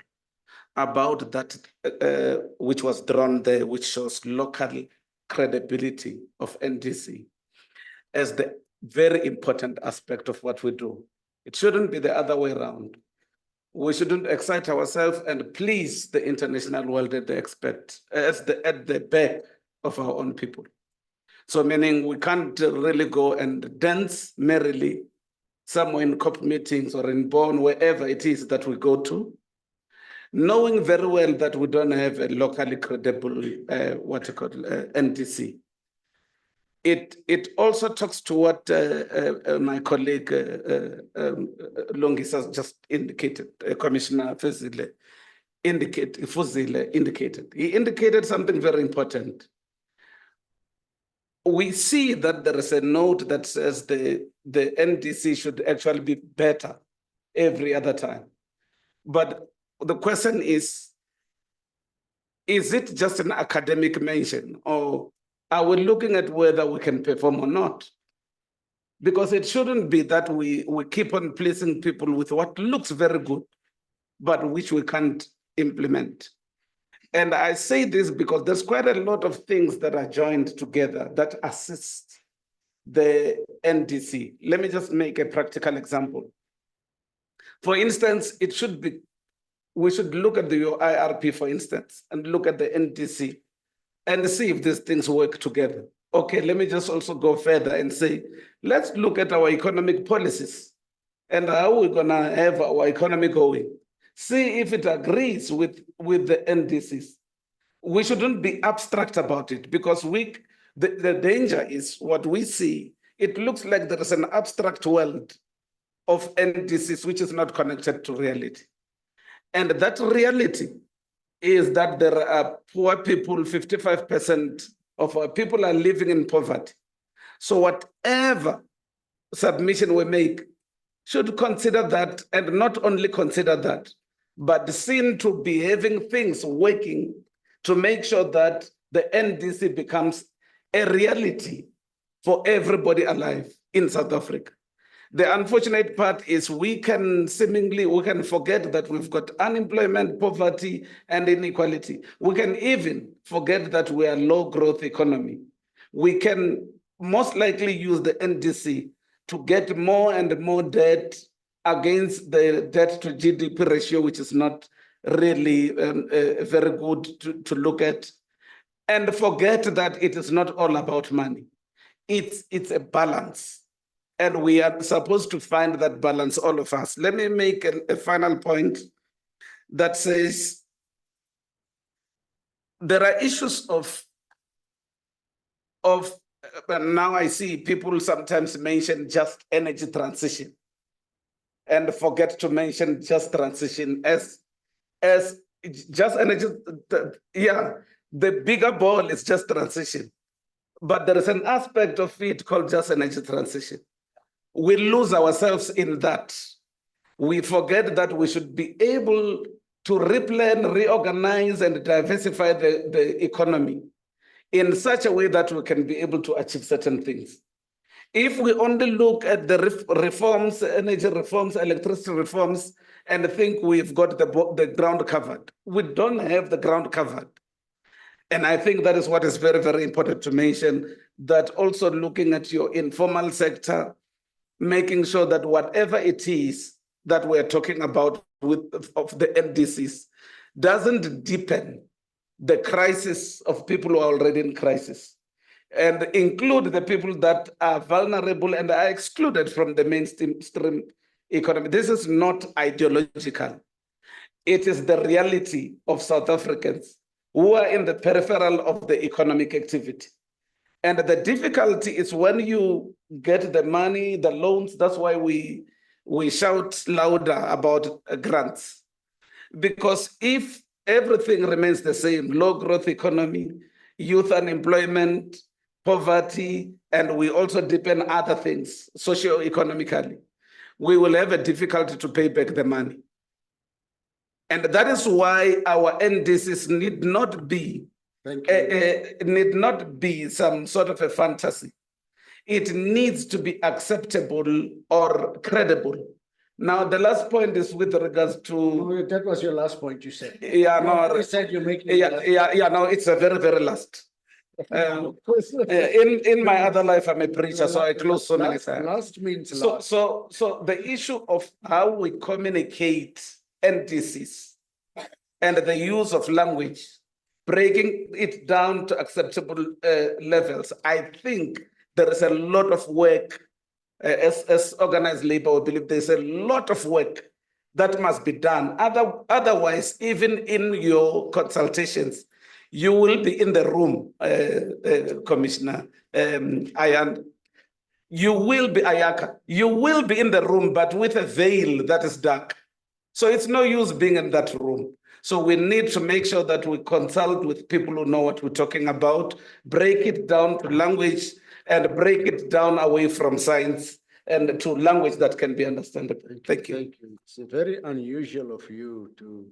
about that, which was drawn there, which shows local credibility of NDC as the very important aspect of what we do. It shouldn't be the other way around. We shouldn't excite ourselves and please the international world that they expect at the back of our own people. So meaning we can't really go and dance merrily somewhere in COP meetings or in Bonn, wherever it is that we go to, knowing very well that we don't have a locally credible, NDC. It also talks to what my colleague Longis has just indicated, Commissioner Fuzile indicated. He indicated something very important. We see that there is a note that says the NDC should actually be better every other time. But the question is it just an academic mention, or are we looking at whether we can perform or not? Because it shouldn't be that we keep on pleasing people with what looks very good, but which we can't implement. And I say this because there's quite a lot of things that are joined together that assist the NDC. Let me just make a practical example. For instance, we should look at the IRP, for instance, and look at the NDC and see if these things work together. Okay, let me just also go further and say, let's look at our economic policies and how we're gonna have our economy going. See if it agrees with the NDCs. We shouldn't be abstract about it because the danger is what we see. It looks like there is an abstract world of NDCs which is not connected to reality. And that reality is that there are poor people, 55% of our people are living in poverty. So whatever submission we make should consider that, and not only consider that, but seen to be having things working to make sure that the NDC becomes a reality for everybody alive in South Africa. The unfortunate part is we can forget that we've got unemployment, poverty, and inequality. We can even forget that we are a low growth economy. We can most likely use the NDC to get more and more debt against the debt to GDP ratio, which is not really very good to look at, and forget that it is not all about money. It's a balance. And we are supposed to find that balance, all of us. Let me make a final point that says there are issues of now I see people sometimes mention just energy transition and forget to mention just transition as just energy. Yeah, the bigger ball is just transition. But there is an aspect of it called just energy transition. We lose ourselves in that. We forget that we should be able to replan, reorganize, and diversify the economy in such a way that we can be able to achieve certain things. If we only look at the reforms, energy reforms, electricity reforms, and think we've got the ground covered, we don't have the ground covered. And I think that is what is very, very important to mention, that also looking at your informal sector, making sure that whatever it is that we're talking about of the NDCs doesn't deepen the crisis of people who are already in crisis, and include the people that are vulnerable and are excluded from the mainstream economy. This is not ideological. It is the reality of South Africans who are in the peripheral of the economic activity. And the difficulty is when you get the money, the loans, that's why we shout louder about grants. Because if everything remains the same, low growth economy, youth unemployment, poverty, and we also deepen other things socio-economically, we will have a difficulty to pay back the money. And that is why our NDCs need not be some sort of a fantasy. It needs to be acceptable or credible. Now, the last point is with regards to. Oh, that was your last point you said. Yeah, no. You said you're making. No, it's a very, very last. In my other life, I'm a preacher, so I close so many times. Last means last. So the issue of how we communicate NDCs and the use of language, breaking it down to acceptable levels, I think there is a lot of work. As organized labor, we believe there's a lot of work that must be done. Otherwise, even in your consultations, you will be in the room, Commissioner Ayan. You will be Ayaka. You will be in the room, but with a veil that is dark. So it's no use being in that room. So we need to make sure that we consult with people who know what we're talking about, break it down to language, and break it down away from science and to language that can be understandable. Thank you. Thank you. It's very unusual of you to,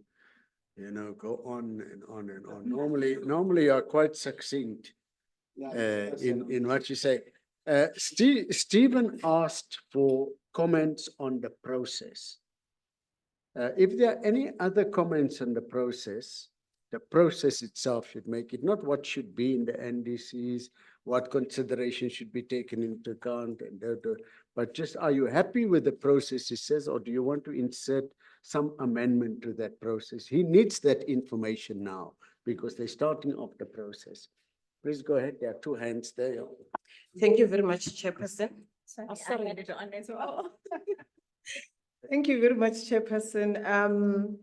go on and on and on. Normally you are quite succinct in what you say. Stephen asked for comments on the process. If there are any other comments on the process itself should make it, not what should be in the NDCs, what consideration should be taken into account, but just, are you happy with the process he says, or do you want to insert some amendment to that process? He needs that information now because they're starting off the process. Please go ahead. There are two hands there. Thank you very much, Chairperson. Sorry, sorry. I had it on as well. Thank you very much, Chairperson.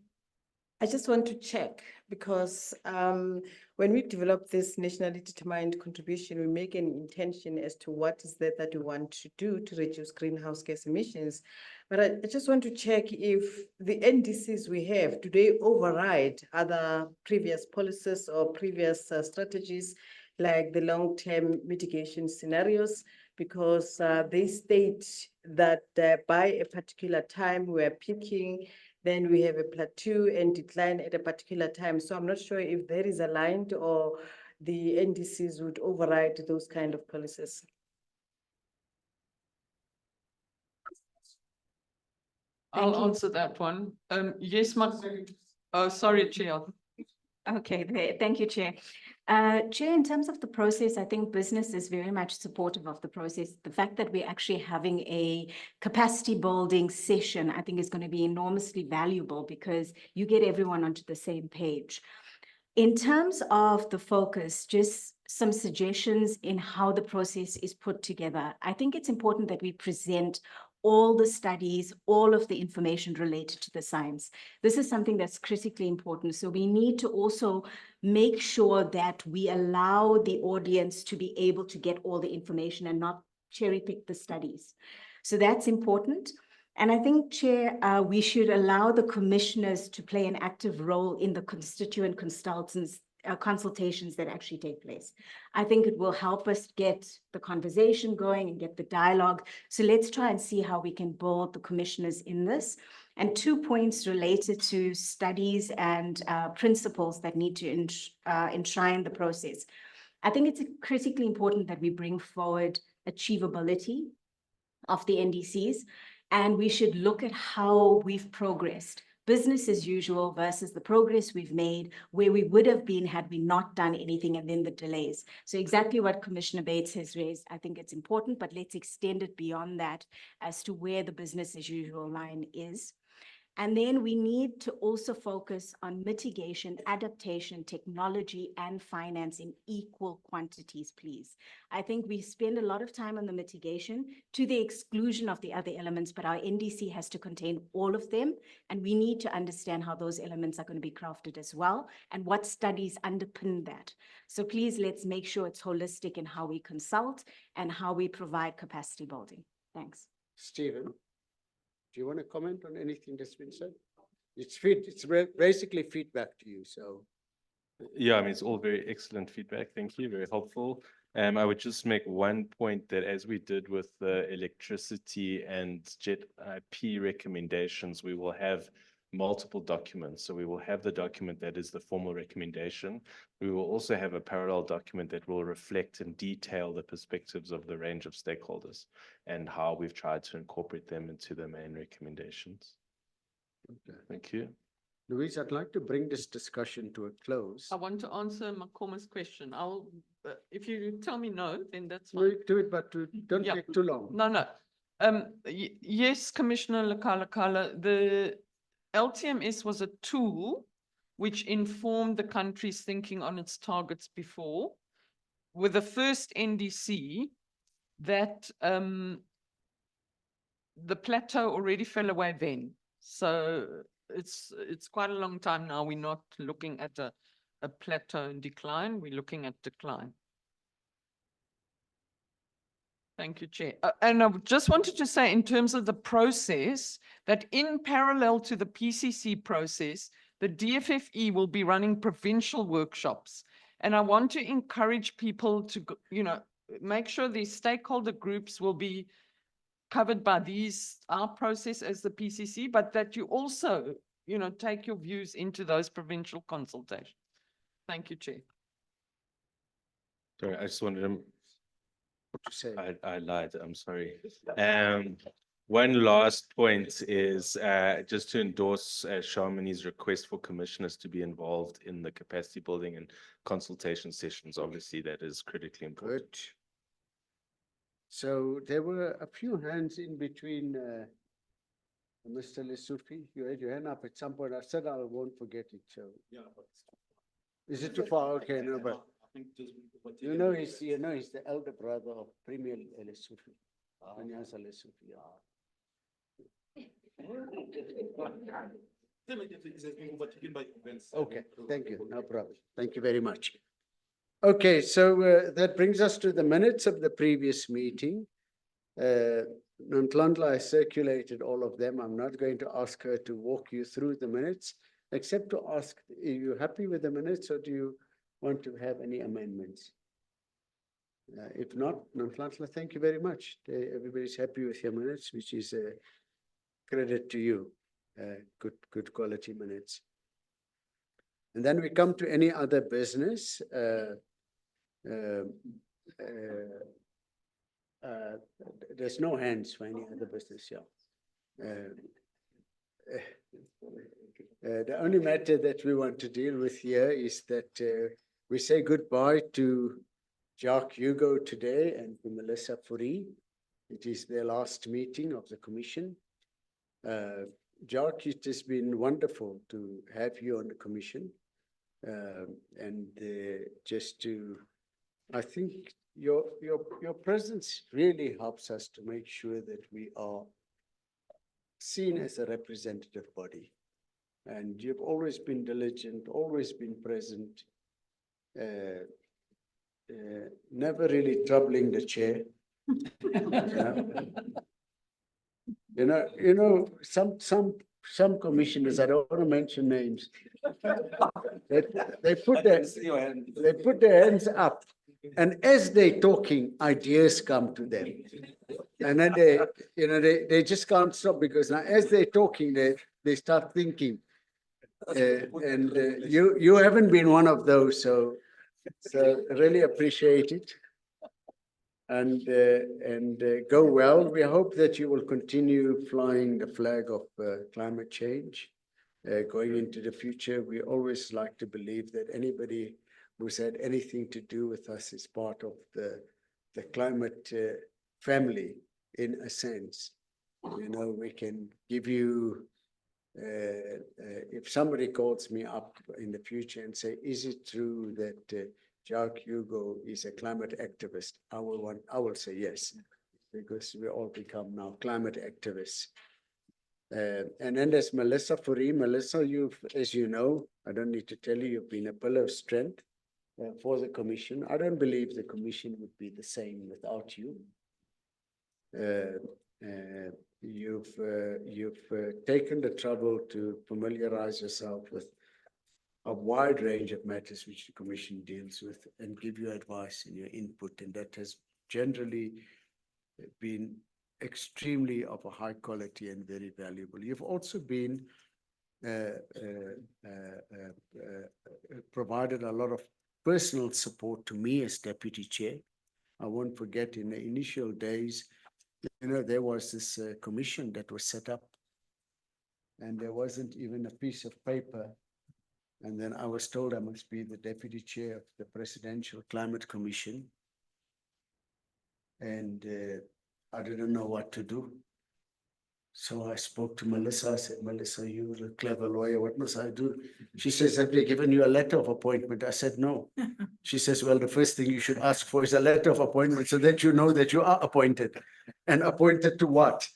I just want to check because when we develop this nationally determined contribution, we make an intention as to what is that we want to do to reduce greenhouse gas emissions. But I just want to check if the NDCs we have, do they override other previous policies or previous strategies like the long-term mitigation scenarios? Because they state that by a particular time we're peaking, then we have a plateau and decline at a particular time. So I'm not sure if that is aligned or the NDCs would override those kind of policies. I'll answer that one. Yes, sorry, Chair. Okay, thank you, Chair. Chair, in terms of the process, I think business is very much supportive of the process. The fact that we're actually having a capacity building session, I think is going to be enormously valuable because you get everyone onto the same page. In terms of the focus, just some suggestions in how the process is put together. I think it's important that we present all the studies, all of the information related to the science. This is something that's critically important. So we need to also make sure that we allow the audience to be able to get all the information and not cherry pick the studies. So that's important. And I think, Chair, we should allow the commissioners to play an active role in the constituent consultants consultations that actually take place. I think it will help us get the conversation going and get the dialogue. So let's try and see how we can build the commissioners in this. And 2 points related to studies and principles that need to enshrine the process. I think it's critically important that we bring forward achievability of the NDCs, and we should look at how we've progressed. Business as usual versus the progress we've made, where we would have been had we not done anything, and then the delays. So exactly what Commissioner Bates has raised, I think it's important, but let's extend it beyond that as to where the business as usual line is. And then we need to also focus on mitigation, adaptation, technology, and finance in equal quantities, please. I think we spend a lot of time on the mitigation to the exclusion of the other elements, but our NDC has to contain all of them. And we need to understand how those elements are going to be crafted as well and what studies underpin that. So please, let's make sure it's holistic in how we consult and how we provide capacity building. Thanks. Stephen, do you want to comment on anything that's been said? It's basically feedback to you, so Yeah, I mean, it's all very excellent feedback. Thank you, very helpful. I would just make one point that as we did with the electricity and jet IP recommendations, we will have multiple documents. So we will have the document that is the formal recommendation. We will also have a parallel document that will reflect and detail the perspectives of the range of stakeholders and how we've tried to incorporate them into the main recommendations. Okay. Thank you. Louise, I'd like to bring this discussion to a close. I want to answer Makoma's question. If you tell me no, then that's fine. We'll do it, but don't Yeah. take too long. No. Yes, Commissioner Lekala, the LTMS was a tool which informed the country's thinking on its targets before. With the first NDC, that the plateau already fell away then. So it's quite a long time now. We're not looking at a plateau and decline. We're looking at decline. Thank you, Chair. And I just wanted to say in terms of the process, that in parallel to the PCC process, the DFFE will be running provincial workshops. And I want to encourage people to, make sure these stakeholder groups will be covered by our process as the PCC, but that you also, take your views into those provincial consultations. Thank you, Chair. Sorry, I just wanted to. What to say? I lied, I'm sorry. One last point is just to endorse Sharmini's request for commissioners to be involved in the capacity building and consultation sessions. Obviously, that is critically important. Good. So there were a few hands in between. Mr. Lesufi, you had your hand up at some point. I said I won't forget it. So Yeah, but is it too far? Okay, no, but he's the elder brother of Premier Lesufi. Manyasa Lesufi. Okay, thank you. No problem. Thank you very much. Okay, so that brings us to the minutes of the previous meeting. Nontlantla has circulated all of them. I'm not going to ask her to walk you through the minutes, except to ask, are you happy with the minutes or do you want to have any amendments? If not, Nontlantla, thank you very much. Everybody's happy with your minutes, which is a credit to you. Good quality minutes. And then we come to any other business. There's no hands for any other business, yeah. The only matter that we want to deal with here is that we say goodbye to Jacques Hugo today and to Melissa Fourie. It is their last meeting of the commission. Jacques, it has been wonderful to have you on the commission. And just to, I think your presence really helps us to make sure that we are seen as a representative body. And you've always been diligent, always been present, never really troubling the chair. Some commissioners, I don't want to mention names, they put their hands up, and as they're talking, ideas come to them, and then they just can't stop, because now as they're talking, they start thinking, and you haven't been one of those, so really appreciate it. And go well. We hope that you will continue flying the flag of climate change going into the future. We always like to believe that anybody who's had anything to do with us is part of the climate family, in a sense. We can give you, if somebody calls me up in the future and say, is it true that Jacques Hugo is a climate activist? I will say yes, because we all become now climate activists. And then there's Melissa Fourie. Melissa, as you know, I don't need to tell you, you've been a pillar of strength for the commission. I don't believe the commission would be the same without you. You've taken the trouble to familiarize yourself with a wide range of matters which the Commission deals with and give you advice and your input, and that has generally been extremely of a high quality and very valuable. You've also been provided a lot of personal support to me as Deputy Chair. I won't forget in the initial days, there was this commission that was set up, and there wasn't even a piece of paper. And then I was told I must be the Deputy Chair of the Presidential Climate Commission. And I didn't know what to do. So I spoke to Melissa. I said, Melissa, you're a clever lawyer. What must I do? She says, have they given you a letter of appointment? I said, no. She says, well, the first thing you should ask for is a letter of appointment so that you know that you are appointed. And appointed to what?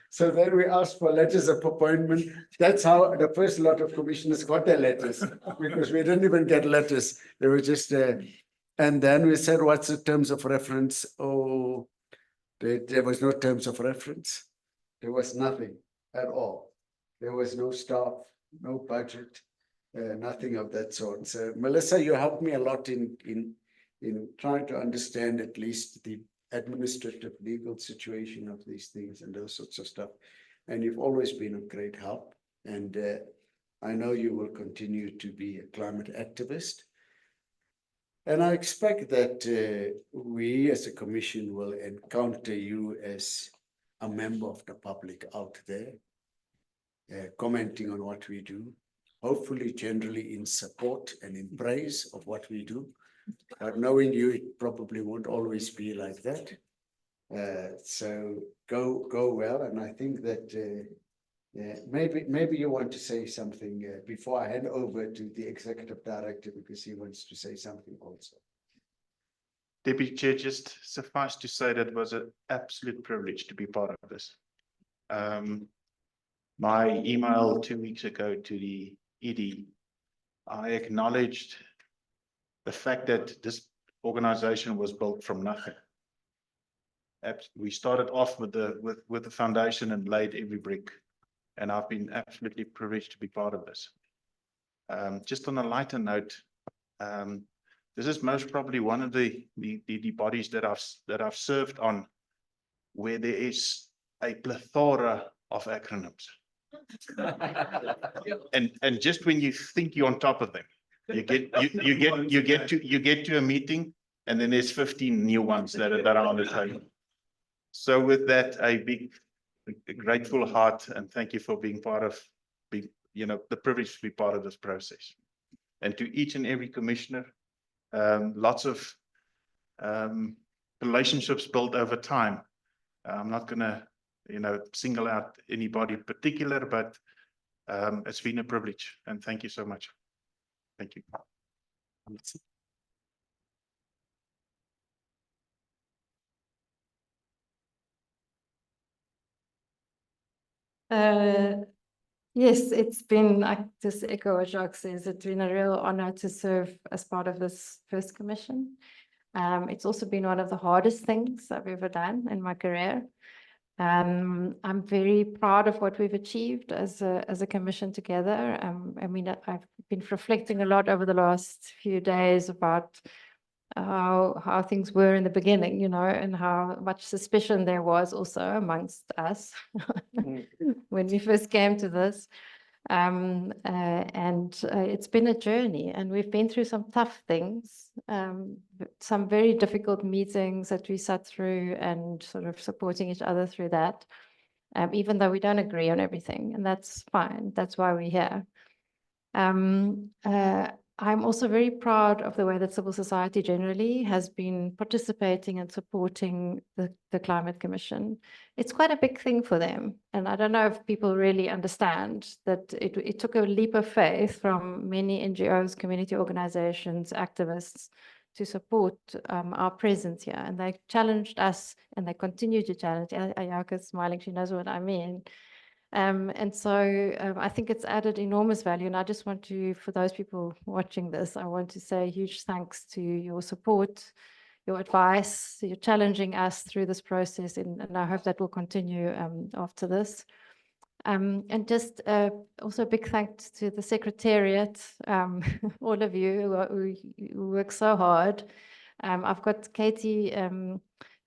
So then we asked for letters of appointment. That's how the first lot of commissioners got their letters, because we didn't even get letters. They were just, and then we said, what's the terms of reference? Oh, there was no terms of reference. There was nothing at all. There was no staff, no budget, nothing of that sort. So Melissa, you helped me a lot in trying to understand at least the administrative legal situation of these things and those sorts of stuff. And you've always been of great help. And I know you will continue to be a climate activist. And I expect that we as a commission will encounter you as a member of the public out there, commenting on what we do, hopefully generally in support and in praise of what we do. Knowing you, it probably won't always be like that. So go well. And I think that maybe you want to say something before I hand over to the Executive Director, because he wants to say something also. Deputy Chair, just suffice to say that it was an absolute privilege to be part of this. My email 2 weeks ago to the ED, I acknowledged the fact that this organization was built from nothing. We started off with the foundation and laid every brick, and I've been absolutely privileged to be part of this. Just on a lighter note, this is most probably one of the bodies that I've served on where there is a plethora of acronyms, and just when you think you're on top of them, you get to a meeting, and then there's 15 new ones that are on the table. So with that, a grateful heart, and thank you for being part of the privilege to be part of this process. And to each and every commissioner, lots of relationships built over time. I'm not gonna single out anybody in particular, but it's been a privilege, and thank you so much. Thank you. Yes, it's been, I just echo what Jacques says, it's been a real honor to serve as part of this first commission. It's also been one of the hardest things I've ever done in my career. I'm very proud of what we've achieved as a commission together. I mean, I've been reflecting a lot over the last few days about how things were in the beginning, and how much suspicion there was also amongst us when we first came to this. It's been a journey, and we've been through some tough things, some very difficult meetings that we sat through and sort of supporting each other through that, even though we don't agree on everything, and that's fine. That's why we're here. I'm also very proud of the way that civil society generally has been participating and supporting the Climate Commission. It's quite a big thing for them. And I don't know if people really understand that it took a leap of faith from many NGOs, community organizations, activists to support our presence here. And they challenged us, and they continue to challenge. Ayaka's smiling, she knows what I mean. I think it's added enormous value. And I just want to, for those people watching this, I want to say huge thanks to your support, your advice, you're challenging us through this process. And I hope that will continue after this. And just also a big thanks to the Secretariat, all of you who work so hard. I've got Katie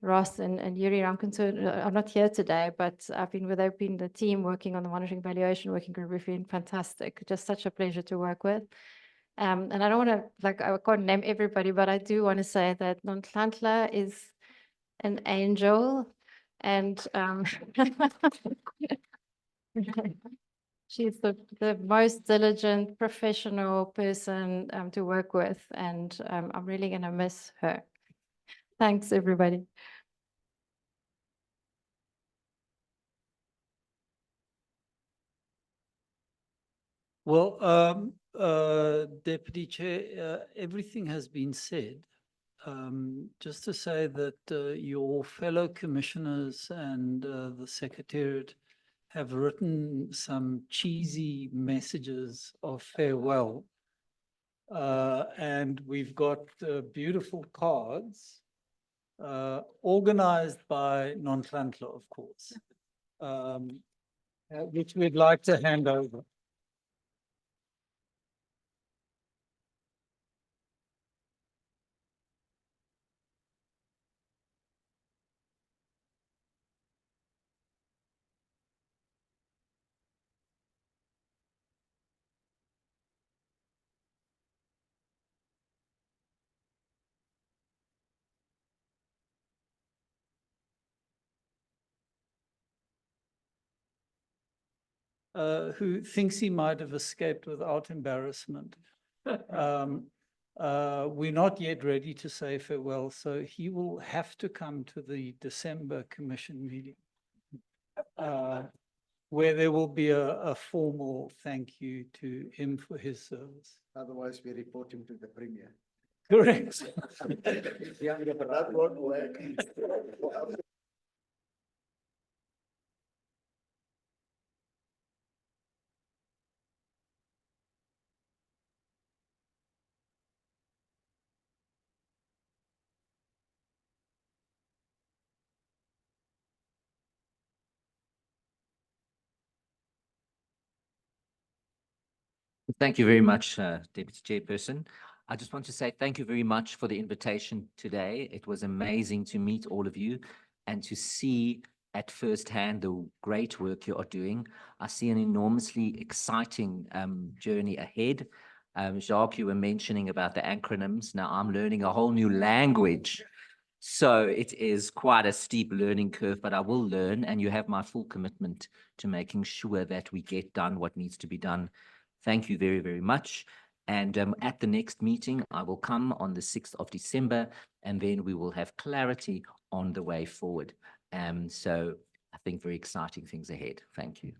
Ross and Yuri Ramkuntu are not here today, but they've been the team working on the monitoring valuation working group. We've been fantastic. Just such a pleasure to work with. And I don't want to, I can't name everybody, but I do want to say that Nonhlanhla is an angel, and she's the most diligent professional person to work with, and I'm really going to miss her. Thanks, everybody. Well, Deputy Chair, everything has been said. Just to say that your fellow commissioners and the Secretariat have written some cheesy messages of farewell. And we've got beautiful cards organized by Nonhlanhla, of course, which we'd like to hand over. Who thinks he might have escaped without embarrassment. We're not yet ready to say farewell, so he will have to come to the December Commission meeting, where there will be a formal thank you to him for his service. Otherwise, we report him to the Premier. Correct. That won't work. Thank you very much, Deputy Chairperson. I just want to say thank you very much for the invitation today. It was amazing to meet all of you and to see at first hand the great work you are doing. I see an enormously exciting journey ahead. Jacques, you were mentioning about the acronyms. Now I'm learning a whole new language. So it is quite a steep learning curve, but I will learn, and you have my full commitment to making sure that we get done what needs to be done. Thank you very, very much. And at the next meeting, I will come on the 6th of December, and then we will have clarity on the way forward. So I think very exciting things ahead. Thank you.